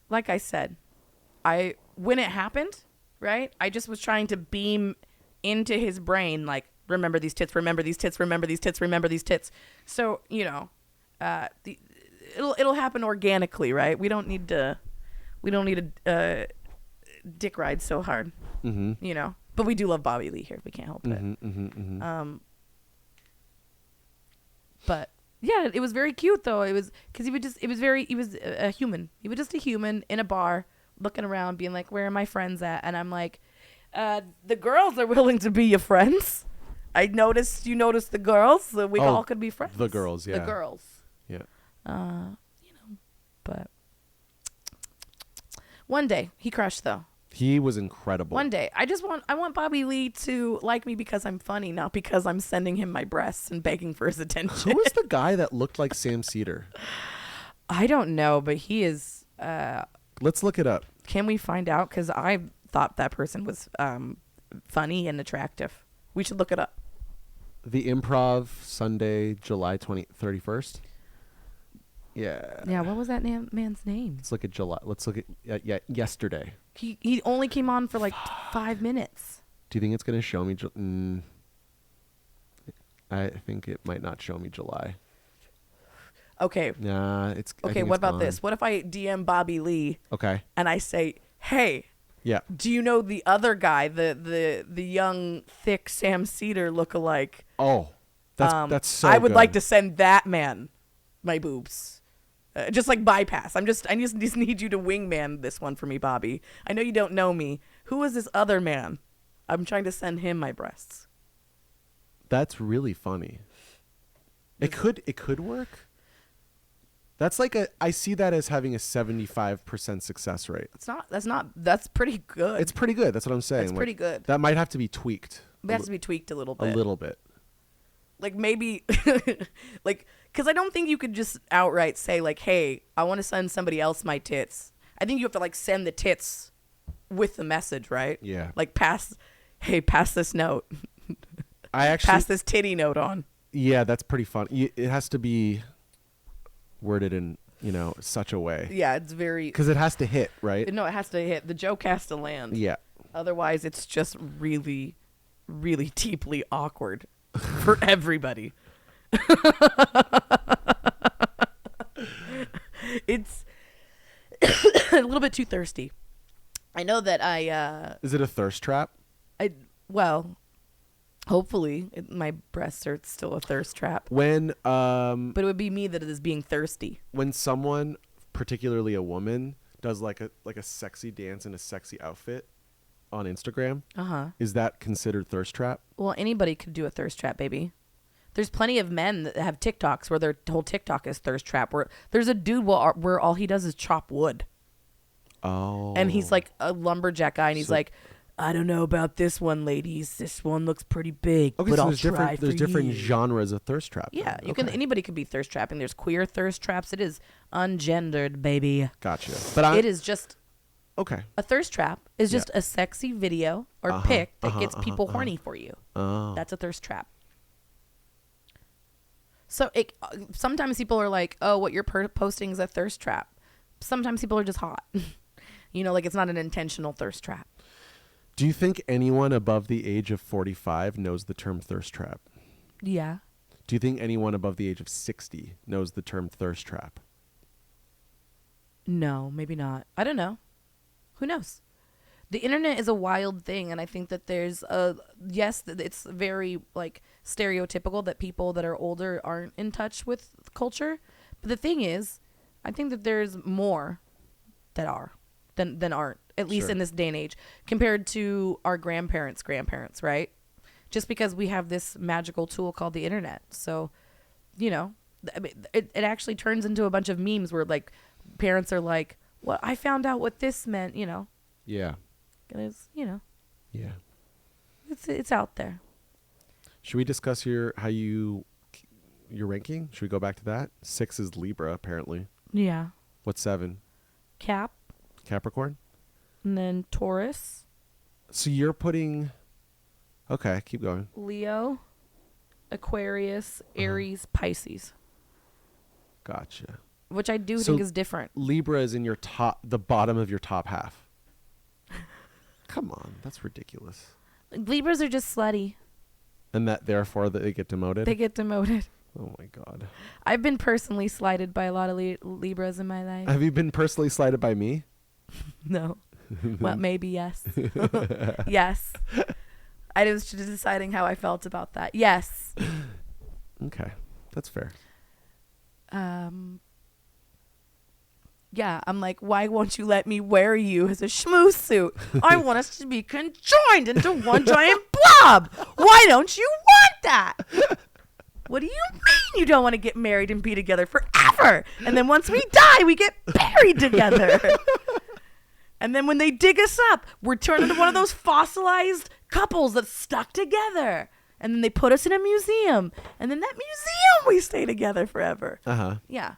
like I said, when it happened, right? I just was trying to beam into his brain, like, remember these tits, remember these tits, remember these tits, remember these tits. So, it'll happen organically, right? We don't need to dick ride so hard, but we do love Bobby Lee here. We can't help it. But yeah, it was very cute though. It was because he was a human. He was just a human in a bar looking around being like, where are my friends at? And I'm like, the girls are willing to be your friends. You noticed the girls, so we all could be friends. The girls, yeah. The girls. Yeah. But one day he crushed though. He was incredible. One day. I want Bobby Lee to like me because I'm funny, not because I'm sending him my breasts and begging for his attention. Who was the guy that looked like Sam Cedar? I don't know, but he is Let's look it up. Can we find out? Because I thought that person was funny and attractive. We should look it up. The Improv, Sunday, July 31st. Yeah. Yeah, what was that man's name? Let's look at July. Let's look at yesterday. He only came on for like 5 minutes. Do you think it's going to show me? I think it might not show me July. Okay. Nah, it's okay. What about this? What if I DM Bobby Lee? Okay. And I say, hey. Yeah. Do you know the other guy, the young, thick Sam Cedar lookalike? Oh, that's so. I would good. like to send that man my boobs. Just like bypass. I just need you to wingman this one for me, Bobby. I know you don't know me. Who is this other man? I'm trying to send him my breasts. That's really funny. It could work. That's like I see that as having a 75% success rate. That's pretty good. It's pretty good. That's what I'm saying. It's pretty good. That might have to be tweaked. It has to be tweaked a little bit. A little bit. Like maybe, like, because I don't think you could just outright say like, hey, I want to send somebody else my tits. I think you have to like send the tits with the message, right? Yeah. Like pass this note. Pass this titty note on. Yeah, that's pretty fun. It has to be worded in, such a way. Yeah, it's very... Because it has to hit, right? No, it has to hit. The joke has to land. Yeah. Otherwise, it's just really, really deeply awkward for everybody. It's a little bit too thirsty. I know that Is it a thirst trap? Hopefully my breasts are still a thirst trap. But it would be me that is being thirsty. When someone, particularly a woman, does like a sexy dance in a sexy outfit, on Instagram. Uh-huh. Is that considered thirst trap? Well, anybody could do a thirst trap, baby. There's plenty of men that have TikToks where their whole TikTok is thirst trap. Where there's a dude where all he does is chop wood. Oh. And he's like a lumberjack guy, and he's So- like, I don't know about this one, ladies. This one looks pretty big, Okay, but so I'll there's try different for you. genres of thirst trap. Yeah, then. you can. Okay. Anybody could be thirst trapping. There's queer thirst traps. It is ungendered, baby. Gotcha. But It is just okay. a thirst trap. Is Yeah. just a sexy video or Uh-huh, pic that uh-huh, gets uh-huh, people uh-huh. horny for you. Oh. That's a thirst trap. So sometimes people are like, "Oh, what you're posting is a thirst trap." Sometimes people are just hot. Like it's not an intentional thirst trap. Do you think anyone above the age of 45 knows the term thirst trap? Yeah. Do you think anyone above the age of 60 knows the term thirst trap? No, maybe not. I don't know. Who knows? The internet is a wild thing, and I think that there's it's very like stereotypical that people that are older aren't in touch with culture. But the thing is, I think that there's more that are than aren't, at least Sure. in this day and age, compared to our grandparents, right? Just because we have this magical tool called the internet. So, I mean, it actually turns into a bunch of memes where like parents are like, "Well, I found out what this meant," Yeah. and it's, Yeah. it's out there. Should we discuss your ranking? Should we go back to that? 6 is Libra, apparently. Yeah. What's 7? Cap, Capricorn? and then Taurus, So you're putting... Okay, keep going. Leo, Aquarius, Uh-huh. Aries, Pisces, Gotcha. which I do So- think is different. Libra is in the bottom of your top half. Come on, that's ridiculous. Libras are just slutty. And that therefore that they get demoted? They get demoted. Oh my God. I've been personally slighted by a lot of Libras in my life. Have you been personally slighted by me? No. Well, maybe yes. Yes. I was just deciding how I felt about that. Yes. Okay, that's fair. Yeah, I'm like, why won't you let me wear you as a schmoo suit? I want us to be conjoined into one giant blob. Why don't you want that? What do you mean you don't want to get married and be together forever? And then once we die, we get buried together. And then when they dig us up, we're turned into one of those fossilized couples that's stuck together. And then they put us in a museum. And then that museum, we stay together forever. Uh-huh. Yeah.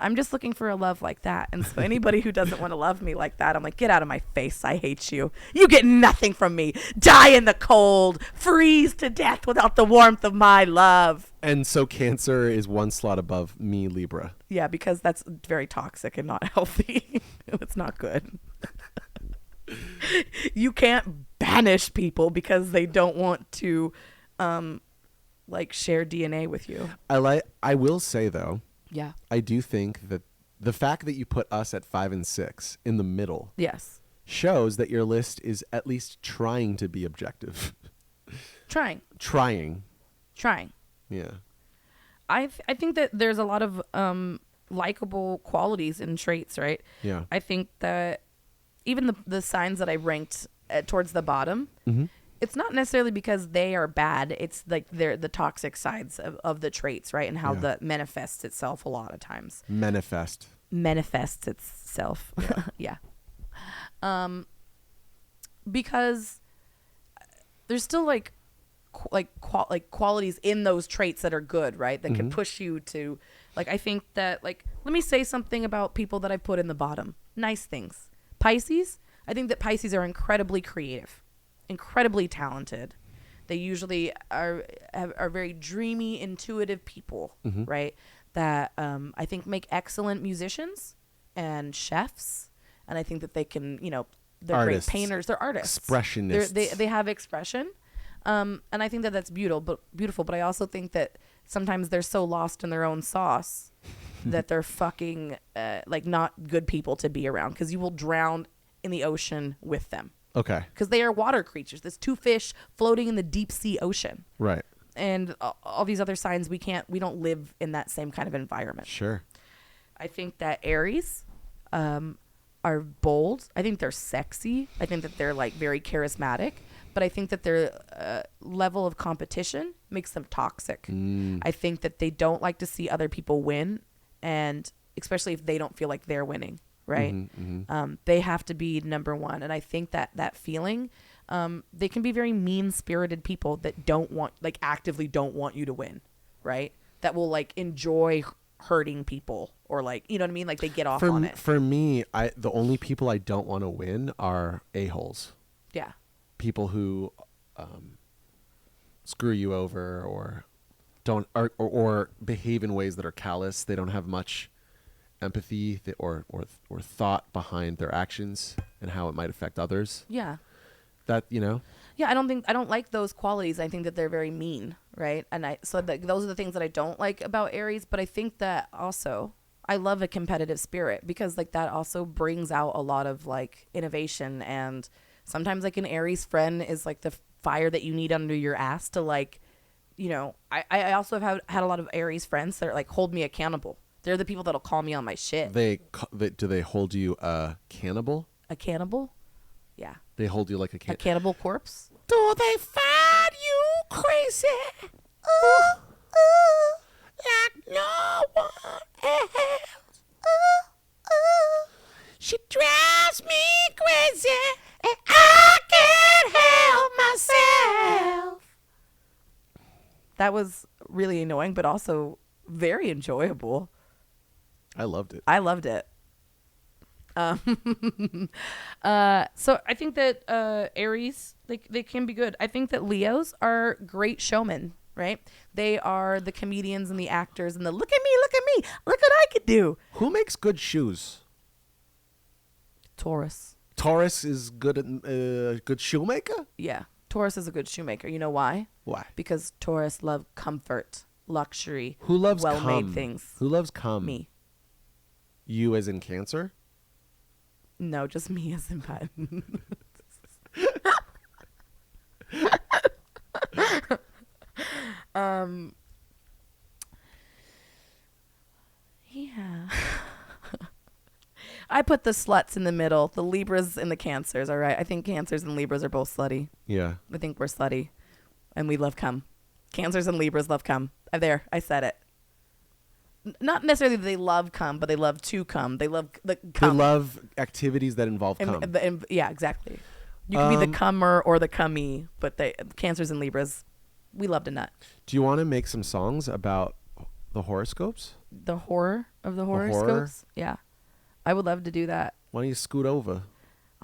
I'm just looking for a love like that. And so anybody who doesn't want to love me like that, I'm like, get out of my face. I hate you. You get nothing from me. Die in the cold. Freeze to death without the warmth of my love. And so Cancer is one slot above me, Libra. Yeah, because that's very toxic and not healthy. It's not good. You can't banish people because they don't want to share DNA with you. I will say though, Yeah. I do think that the fact that you put us at 5 and 6 in the middle Yes. shows that your list is at least trying to be objective. Trying. Yeah. I think that there's a lot of likable qualities and traits, right? Yeah. I think that even the signs that I ranked towards the bottom, Mm-hmm. it's not necessarily because they are bad. It's like they're the toxic sides of the traits, right? And how Yeah. that manifests itself a lot of times. Manifests Itself. Yeah. Because there's still qualities in those traits that are good, right? That can push you to, I think that, let me say something about people that I put in the bottom. Nice things. Pisces, I think that Pisces are incredibly creative, incredibly talented. They usually are very dreamy, intuitive people, right? That I think make excellent musicians and chefs. And I think that they can, they're Artists. great painters. They're artists. Expressionists. They have expression. And I think that that's beautiful. But I also think that sometimes they're so lost in their own sauce that they're fucking not good people to be around, because you will drown in the ocean with them. Okay. Because they are water creatures. There's 2 fish floating in the deep sea ocean. Right. And all these other signs, we don't live in that same kind of environment. Sure. I think that Aries, are bold. I think they're sexy. I think that they're like very charismatic. But I think that their level of competition makes them toxic. I think that they don't like to see other people win, and especially if they don't feel like they're winning, right? They have to be number one. And I think that feeling, they can be very mean-spirited people that don't want, like actively don't want you to win, right? That will like enjoy hurting people, or like, you know what I mean? Like they get off on it. For me, the only people I don't want to win are a-holes. Yeah. People who screw you over or don't or behave in ways that are callous. They don't have much empathy or thought behind their actions and how it might affect others. Yeah. That, you know. Yeah, I don't like those qualities. I think that they're very mean, right? And those are the things that I don't like about Aries. But I think that also I love a competitive spirit, because like that also brings out a lot of like innovation. And sometimes like an Aries friend is like the fire that you need under your ass to like, you know, I also have had a lot of Aries friends that are like hold me accountable. They're the people that'll call me on my shit. Do they hold you cannibal? A cannibal? Yeah. They hold you like a cannibal corpse? Do they find you crazy? Ooh, ooh, like no one else. Ooh, ooh. She drives me crazy, and I can't help myself. That was really annoying, but also very enjoyable. I loved it. So I think that Aries, they can be good. I think that Leos are great showmen, right? They are the comedians and the actors and the look at me, look what I could do. Who makes good shoes? Taurus. Taurus is good at good shoemaker? Yeah. Taurus is a good shoemaker. You know why? Why? Because Taurus love comfort, luxury. Who loves well-made things? Who loves cum? Me. You as in Cancer? No, just me as in bed. Yeah. I put the sluts in the middle, the Libras and the Cancers, all right? I think Cancers and Libras are both slutty. Yeah. I think we're slutty, and we love cum. Cancers and Libras love cum. There, I said it. Not necessarily that they love cum, but they love to cum. They love the cum. They love activities that involve cum. Yeah, exactly. You can be the cummer or the cummy, but Cancers and Libras, we love to nut. Do you want to make some songs about the horoscopes? The horror of the horoscopes? horror? Yeah. I would love to do that. Why don't you scoot over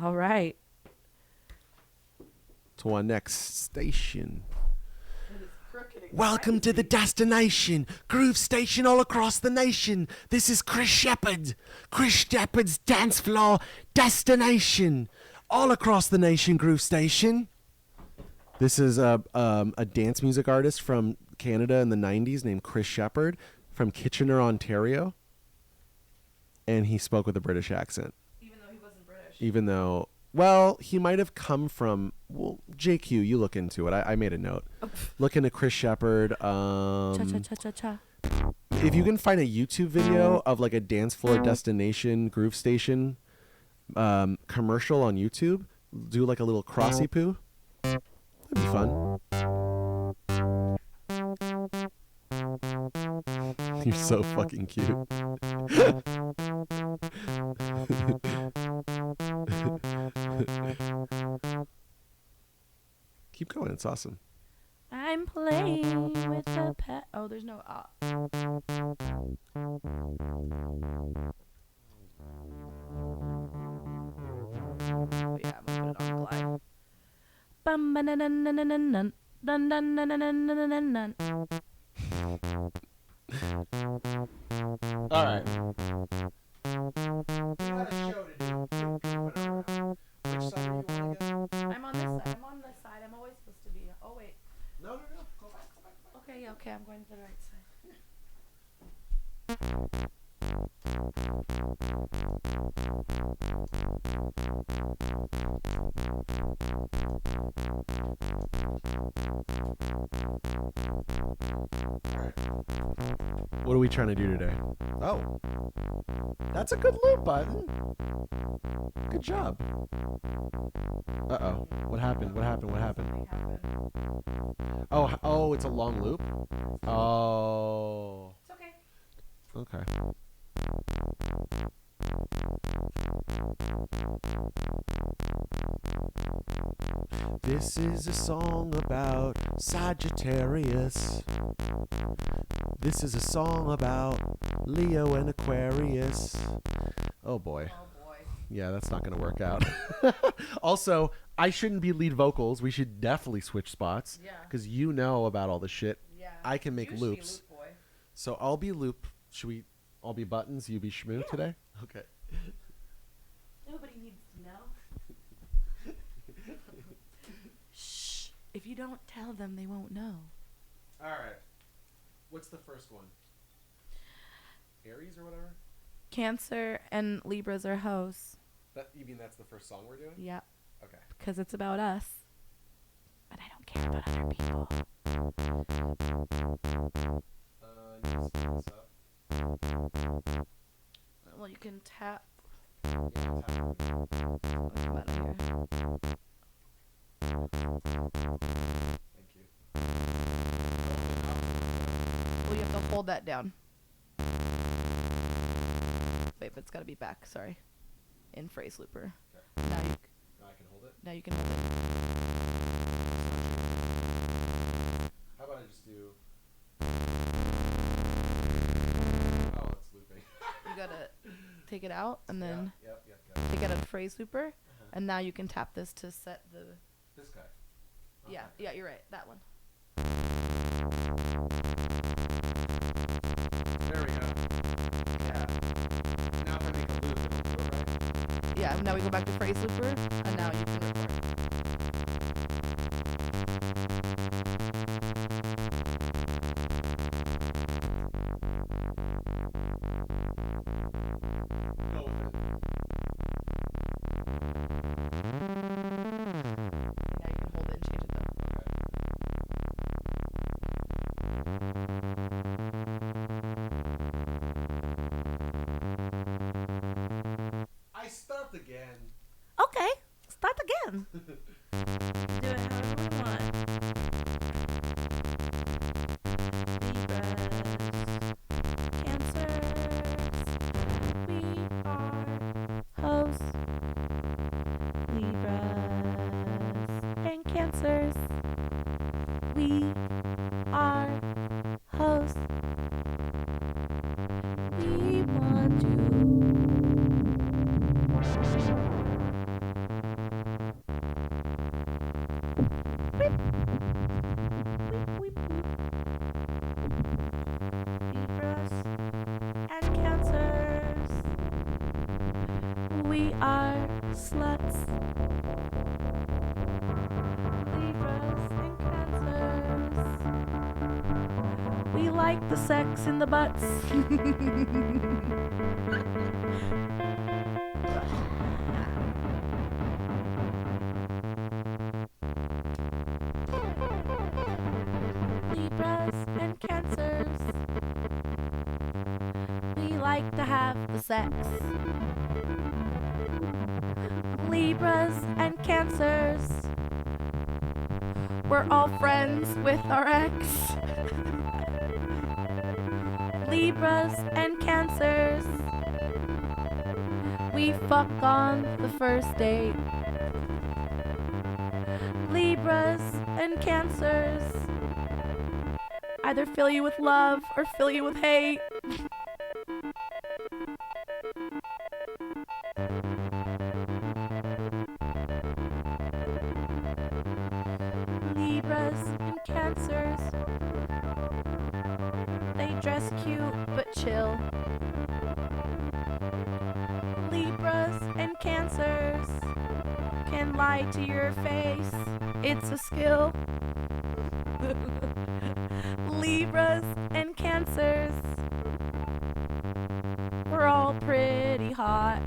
All right. to our next station? Welcome to the destination, Groove Station all across the nation. This is Chris Shepherd. Chris Shepherd's dance floor destination. All across the nation, Groove Station. This is a dance music artist from Canada in the 90s named Chris Shepherd from Kitchener, Ontario. And he spoke with a British accent. Even though he wasn't British. Even though, well, he might have come from, well, JQ, you look into it. I made a note. Look into Chris Shepherd. Cha-cha-cha-cha-cha. If you can find a YouTube video of like a dance floor destination groove station commercial on YouTube, do like a little crossy poo. That'd be fun. You're so fucking cute. Keep going, it's awesome. I'm playing with a pet. Oh, there's no yeah, I'm gonna put it on glide. Bum ba na na na na na na dun dun na na na na na na. All right. I'm on this side. I'm on this side. I'm always supposed to be. Oh wait. No. Go back. Okay, yeah, okay. I'm going to the right side. What What are we trying to do today? Oh, that's a good loop button. Good job. Uh-oh. What happened? What happened? What happened? Oh, it's a long loop? Oh. It's okay. Okay. This is a song about Sagittarius. This is a song about Leo and Aquarius. Oh boy. Oh boy. Yeah, that's not going to work out. Also, I shouldn't be lead vocals. We should definitely switch spots. Yeah. Because you know about all the shit. Yeah. I can make You should be loops. loop boy. So I'll be loop. Should we all be buttons? You be shmoo today? Okay. Nobody needs to know. Shh. If you don't tell them, they won't know. All right. What's the first one? Aries or whatever? Cancer and Libras are hoes. You mean that's the first song we're doing? Yeah. Okay. Because it's about us. But I don't care about other people. Need to speed this up. Well, you can tap. Yeah, tap. Let's come out of here. Thank you. Well, you have to hold that down. Wait, but it's got to be back. Sorry. In phrase looper. Okay. Now you Now I can hold it. now you can hold it. How about I just do... Oh, it's looping. You gotta take it out and then Yep. take it out of phrase looper, and now you can tap this to set the. This guy. Yeah, you're right. That one. There we go. Yeah. Now if I make a loop, it'll do it, right? Yeah. Now we go back to phrase looper, and now you can record. Go with it. Now you can hold it and change it though. I start again. Okay, start again. Do it however we want. Libras, Cancers, we are hosts. Libras and Cancers, we are hosts. We want to. Libras and Cancers, we are sluts. Libras and Cancers, we like the sex in the butts. Libras and Cancers, we like to have the sex. Libras and Cancers, we're all friends with our ex. Libras and Cancers, we fuck on the first date. Libras and Cancers, either fill you with love or fill you with hate. Libras and Cancers, they dress cute but chill. Libras and Cancers can lie to your face. It's a skill. Libras and Cancers, we're all pretty hot.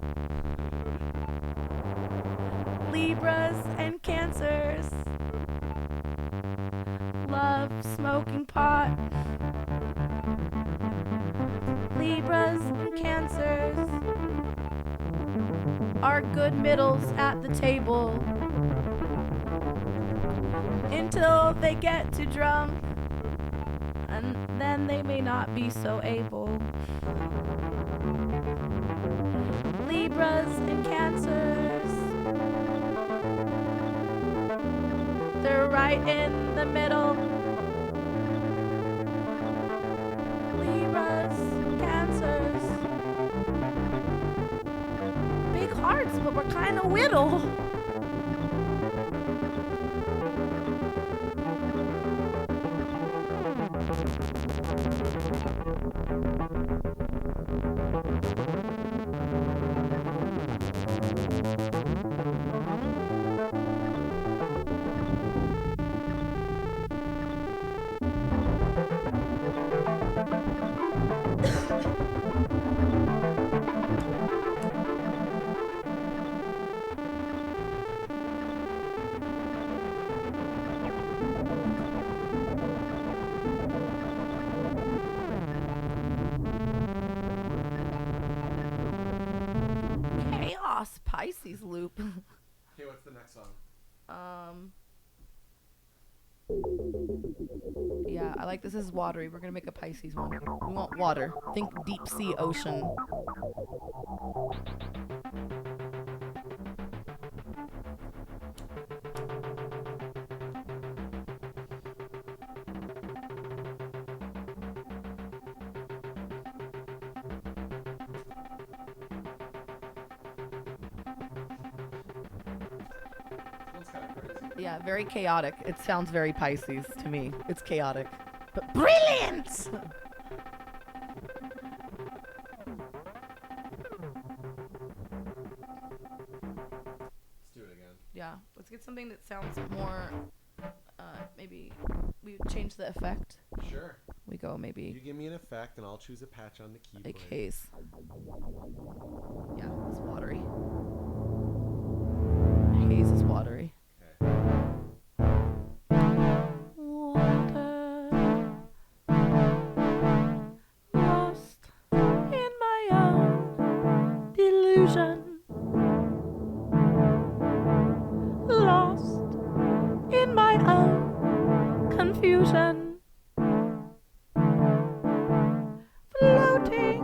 Libras and Cancers love smoking pot. Libras and Cancers are good middles at the table until they get too drunk, and then they may not be so able. Libras and Cancers, they're right in the middle. Libras, Cancers, big hearts, but we're kind of whittle. Chaos Pisces loop. Okay, what's the next song? Yeah, I like this. Is watery. We're gonna make a Pisces one. We want water. Think deep sea ocean. That's kind of crazy. Yeah, very chaotic. It sounds very Pisces to me. It's chaotic, but brilliant. Let's do it again. Yeah, let's get something that sounds more. Maybe we change the effect. Sure. We go You maybe give me an effect, and I'll choose a patch on the keyboard. a case. Yeah, it's watery. Haze is watery. Okay. Water, lost in my own delusion, lost in my own confusion, floating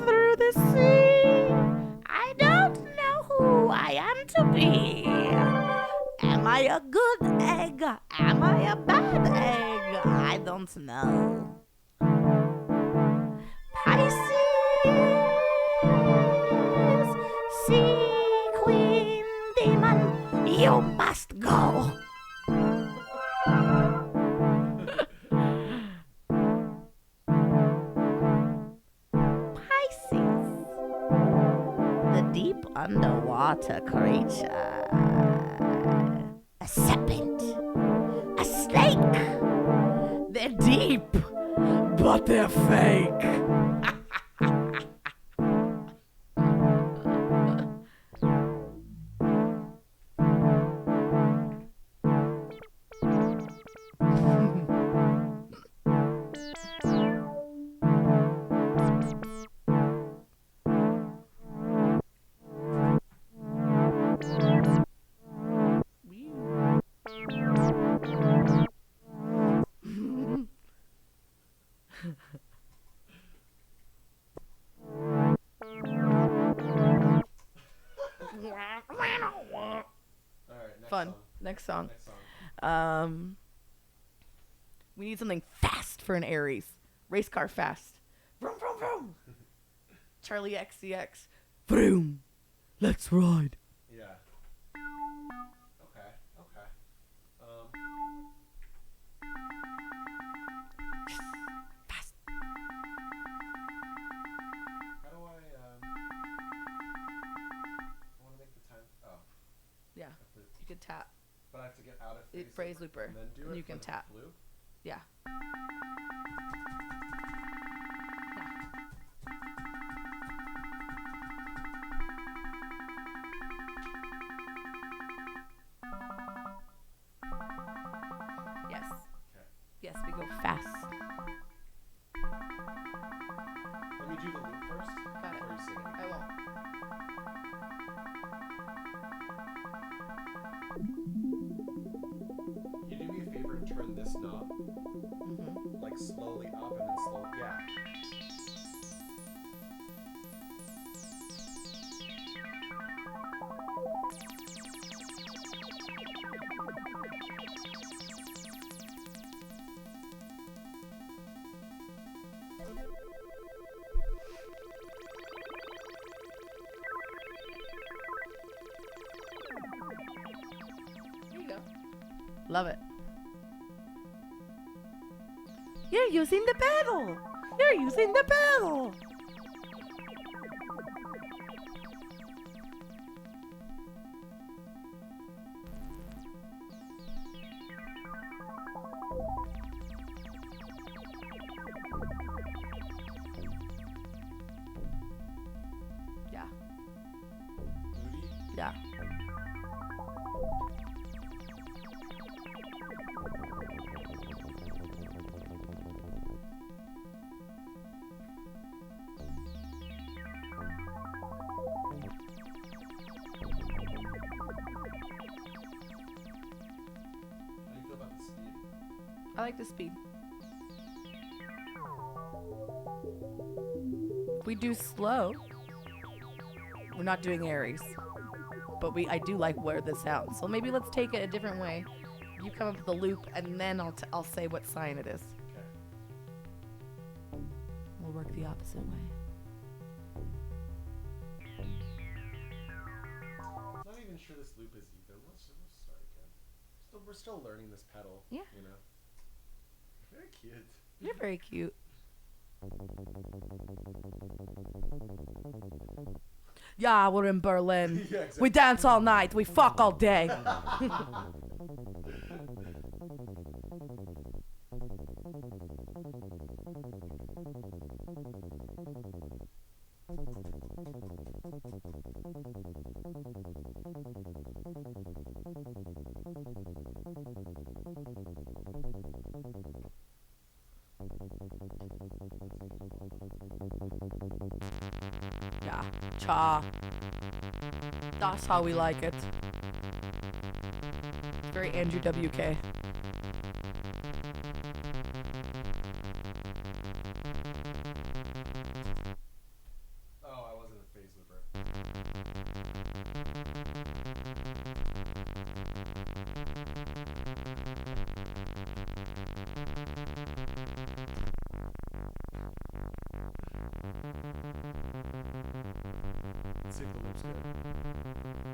through the sea. I don't know who I am to be. Am I a good egg? Am I a bad egg? I don't know. Pisces, sea queen demon, you must go. Pisces, the deep underwater creature. A serpent, a snake. They're deep, but they're fake. All right. Next Fun. song. Next song. Next song. We need something fast for an Aries. Race car fast. Vroom, vroom, vroom. Charlie XCX. Vroom. Let's ride. Yeah. Okay. Okay. Fast. How do I want to make the time. Oh. Yeah. I have to- You could tap. But I have to get out of Phrase looper. and then do And it you for can the tap. loop. Yeah. Yes. Okay. Yes, we go fast. Let me do the knob, Mm-hmm. like slowly up and then slowly. Yeah. There you go. Love it. You're using the pedal. You're using the pedal. Yeah. Moody. Yeah. How do you feel about the speed? I like the speed. If we do slow, we're not doing Aries. But I do like where this sounds. So maybe let's take it a different way. You come up with a loop, and then I'll say what sign it is. Okay. We'll work the opposite way. I'm not even sure this loop is either. Let's start again. We're still learning this pedal. Yeah. You know. Very cute. You're very cute. Yeah, we're in Berlin. Yeah, exactly. We dance all night. We fuck all day. Yeah, cha. That's how we like it. It's very Andrew WK. Oh, I wasn't a phase looper. Let's see if the loop's good.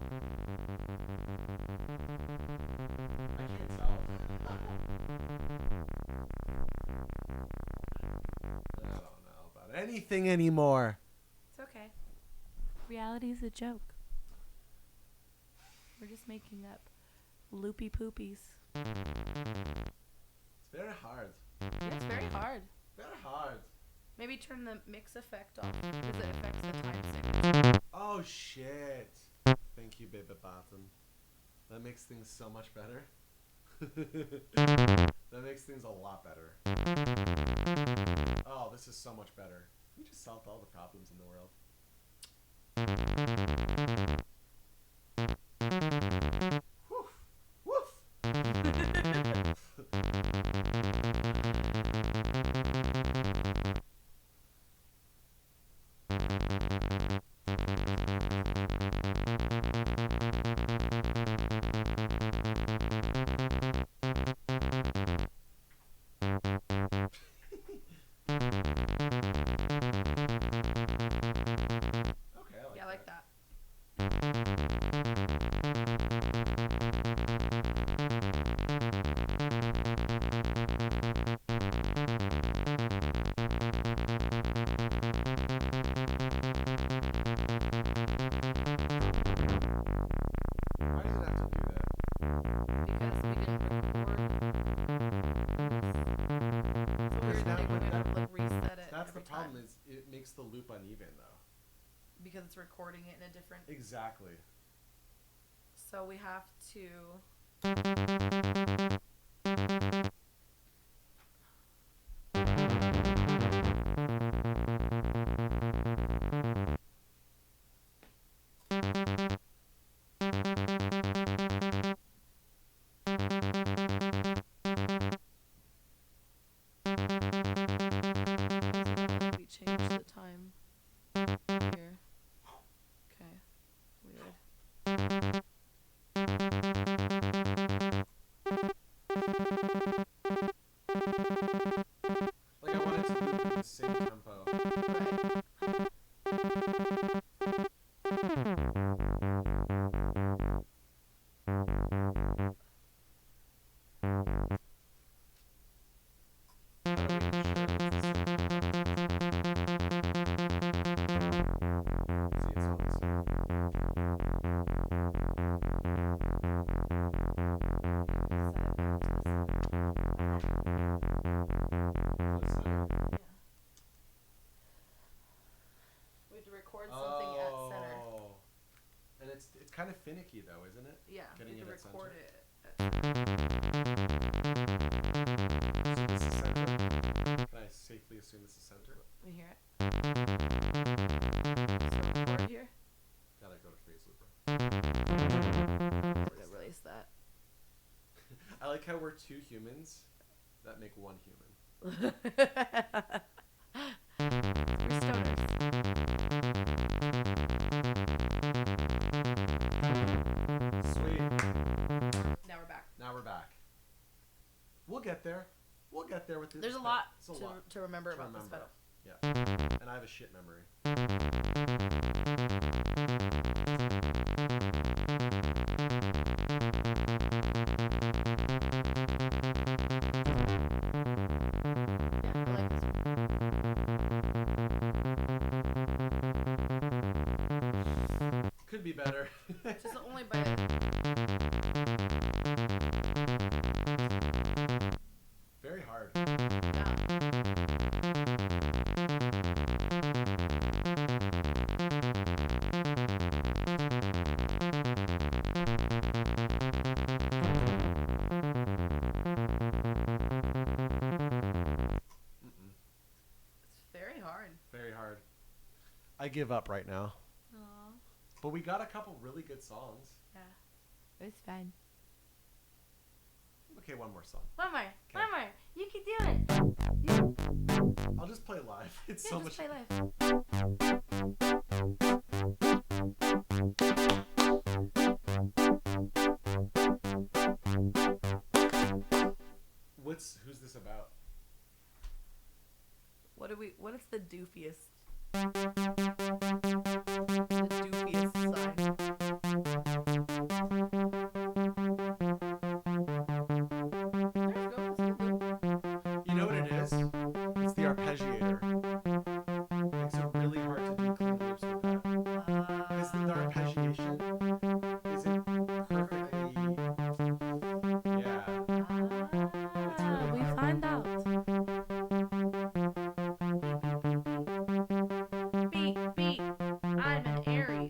I can't tell. I don't know about anything anymore. It's okay. Reality's a joke. We're just making up loopy poopies. It's very hard. Yeah, it's very hard. Very hard. Maybe turn the mix effect off because it affects the time signature. Oh shit. Thank you, Baby Bottom. That makes things so much better. That makes things a lot better. Oh, this is so much better. We just solved all the problems in the world. Woof. Woof. Okay, Yeah, I like that. Why do you have to do that? Because we didn't record. So we're That's not like, we're what gonna that- like reset it. That's the every problem. time. Is it makes the loop uneven though. Because it's recording it in a different. Exactly. So we have to. Like I want it to move at the same tempo. Right. How do we ensure it's the same tempo? See, it's not the same. What's that? We have to record something at center. Oh. And it's kind of finicky though, isn't it? Yeah, Getting we it have at to record center. it. So this is center. Can I safely assume this is center? Let me hear it. So record here. Gotta go to phrase looper. We're gonna release that. I like how we're two humans that make one human. We're stoners. Sweet. Now we're back. Now we're back. We'll get there. We'll get there with this. There's a lot It's a to, lot to remember to about this remember. pedal. Yeah. And I have a shit memory. Yeah, I like this one. Could be better. It's just only by Very hard. yeah. Mm-mm. It's very hard. Very hard. I give up right now. Aww. But we got a couple really good songs. Yeah. It was fun. Okay, one more song. One more. Okay. One more. You can do it. I'll just play live. It's Yeah, so just much. play live. Who's this about? What is the doofiest? The doofiest sign. There you go. That's good. You know what it is? It's the arpeggiator. Makes it really hard to do clean loops with that. Because the arpeggiation isn't perfectly. Yeah. It's really We hard. find out. Beep, beep. I'm an Aries.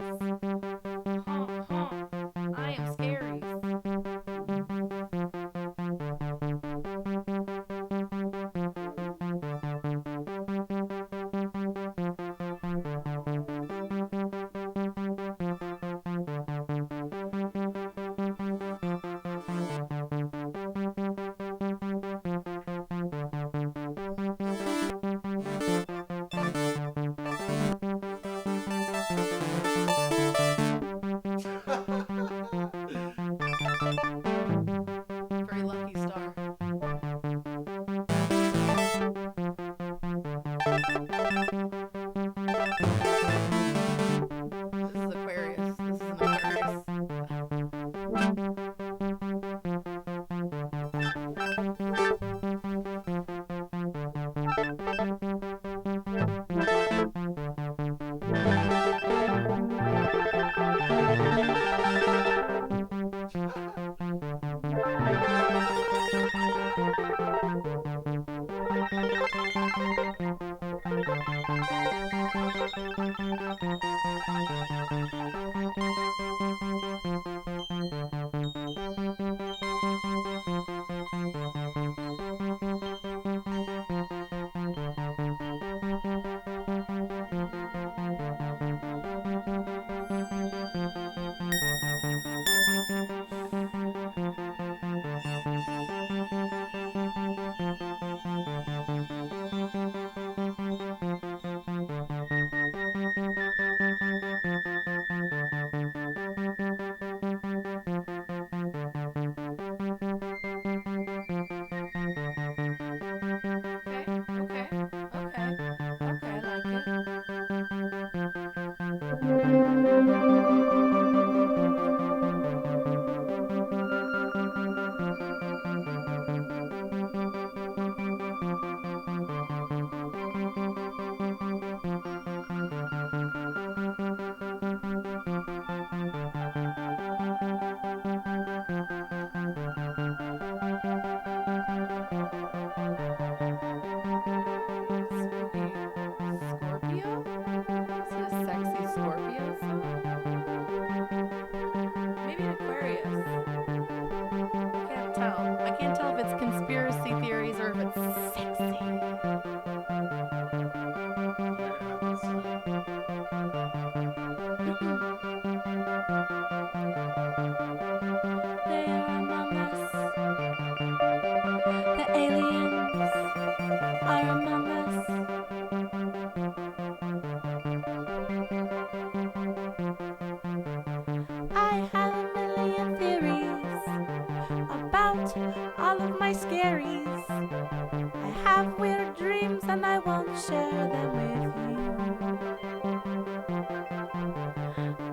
my scaries. I have weird dreams and I won't share them with you.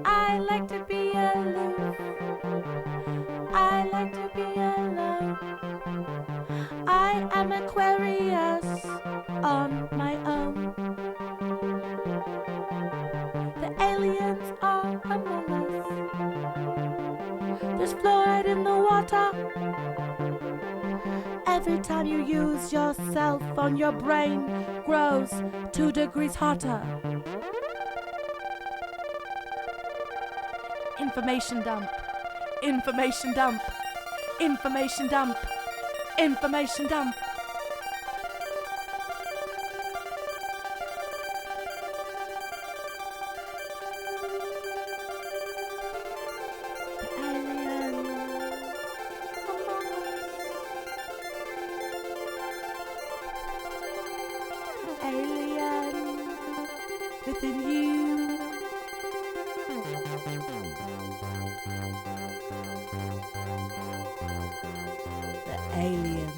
I like to be aloof. I like to be alone. I am Aquarius on my own. The aliens are among us. There's fluoride in the water. Every time you use your cell phone, your brain grows 2 degrees hotter. Information dump. Information dump. Information dump. Information dump. Alien within you. The aliens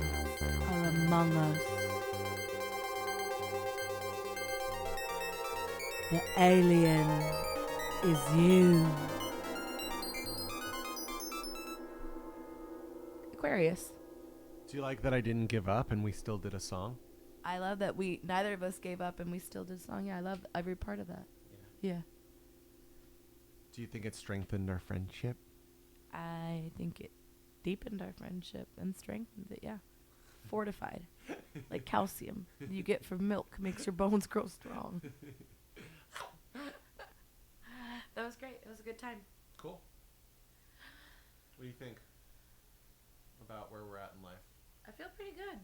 are among us. The alien is you. Aquarius. Do you like that I didn't give up and we still did a song? I love that neither of us gave up and we still did a song. Yeah, I love every part of that. Yeah. Do you think it strengthened our friendship? I think it deepened our friendship and strengthened it, yeah. Fortified. Like calcium you get from milk makes your bones grow strong. That was great. It was a good time. Cool. What do you think about where we're at in life? I feel pretty good.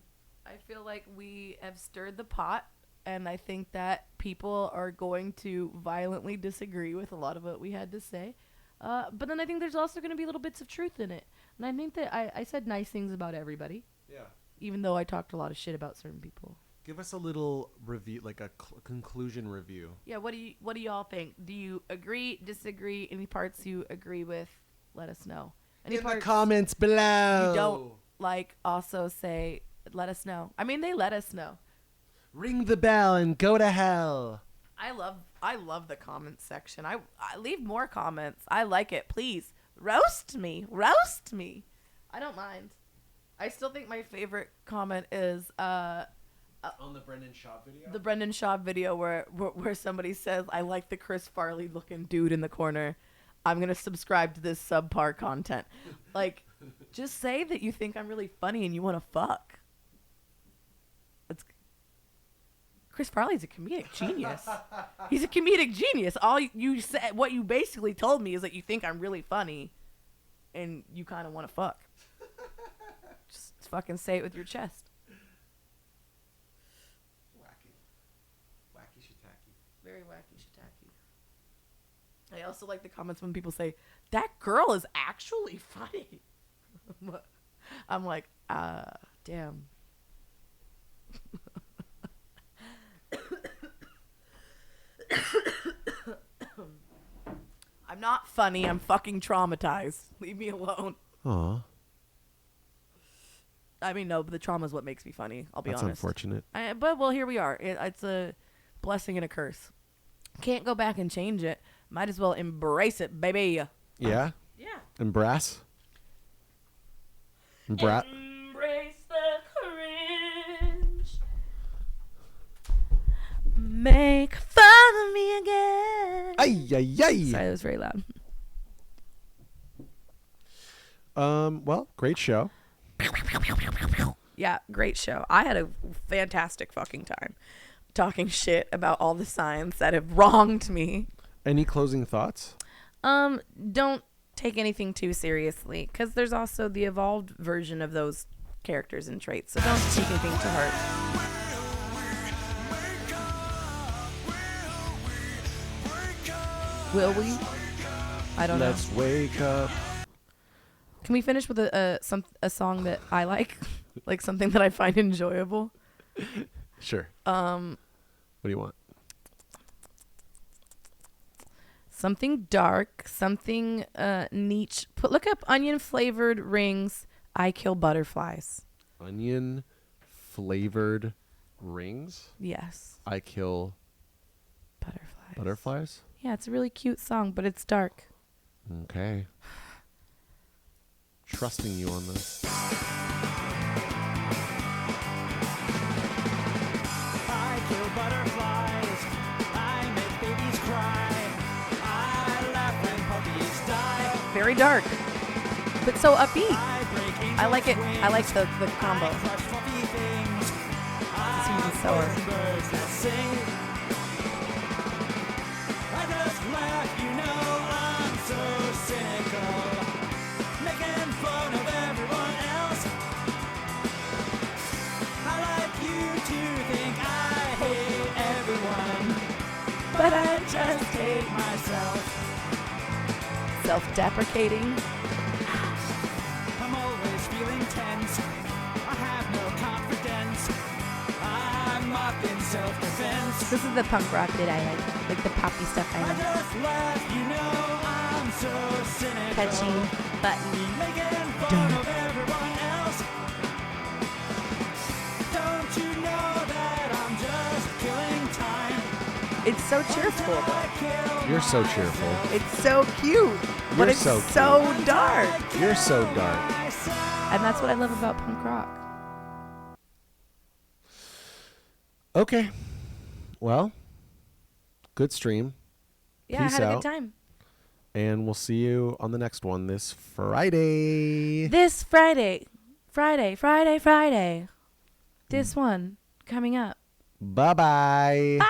I feel like we have stirred the pot, and I think that people are going to violently disagree with a lot of what we had to say. But then I think there's also going to be little bits of truth in it. And I think that I said nice things about everybody, Yeah. even though I talked a lot of shit about certain people. Give us a little review, like a conclusion review. Yeah, what do y'all think? Do you agree, disagree? Any parts you agree with? Let us know. Any In the parts comments below. you don't like, also say, let us know. I mean, they let us know. Ring the bell and go to hell. I love the comments section. I leave more comments. I like it. Please roast me. I don't mind. I still think my favorite comment is On the Brendan Schaub video? the Brendan Schaub video where somebody says, I like the Chris Farley looking dude in the corner. I'm going to subscribe to this subpar content. Like, just say that you think I'm really funny and you want to fuck. Chris Farley's a comedic genius. He's a comedic genius. All you said, what you basically told me is that you think I'm really funny and you kind of want to fuck. Just fucking say it with your chest. Wacky shiitake. Very wacky shiitake. I also like the comments when people say, that girl is actually funny. I'm like, damn. I'm not funny. I'm fucking traumatized. Leave me alone. Aw, I mean, no, but the trauma is what makes me funny. I'll be that's honest. unfortunate. But, well, here we are. It's a blessing and a curse. Can't go back and change it. Might as well embrace it, baby. Yeah? Yeah. Embrace? Embrace? Embrace the cringe. Make fun of me again. Ay, ay, ay. Sorry, that was very loud. Well, great show. Yeah, great show. I had a fantastic fucking time talking shit about all the signs that have wronged me. Any closing thoughts? Don't take anything too seriously, because there's also the evolved version of those characters and traits, so don't take anything to heart. Will we? I don't know. Let's wake up. Can we finish with a song that I like? Like something that I find enjoyable? Sure. What do you want? Something dark, something niche. Look up onion flavored rings. I kill butterflies. onion flavored rings, Yes. I kill Butterflies. butterflies. Yeah, it's a really cute song, but it's dark. Okay. Trusting you on this. I kill butterflies. I make babies cry. I laugh when puppies die. Very dark, but so upbeat. I break angels' I like it. I like the wings. combo. I crush fluffy things. Sweet and sour. I poison birds that sing. I just laugh, you know, I'm so cynical. Making fun of everyone else. I like you to think I hate everyone, but I just hate myself. Self-deprecating. I'm always feeling tense. I have no confidence. I'm up in self-defense. This is the punk rock that I like the poppy stuff I I like. just laugh, you know, I'm so cynical. Catchy, buttony. Making fun of everyone else. Don't you know that I'm just killing time? It's so cheerful I though. kill You're so cheerful. It's so cute, but You're it's so so dark. You're so dark. myself. And that's what I love about punk rock. Okay. Well, good stream. Yeah, Peace I had a out. good time. And we'll see you on the next one this Friday. This Friday. This one coming up. Bye-bye. Bye.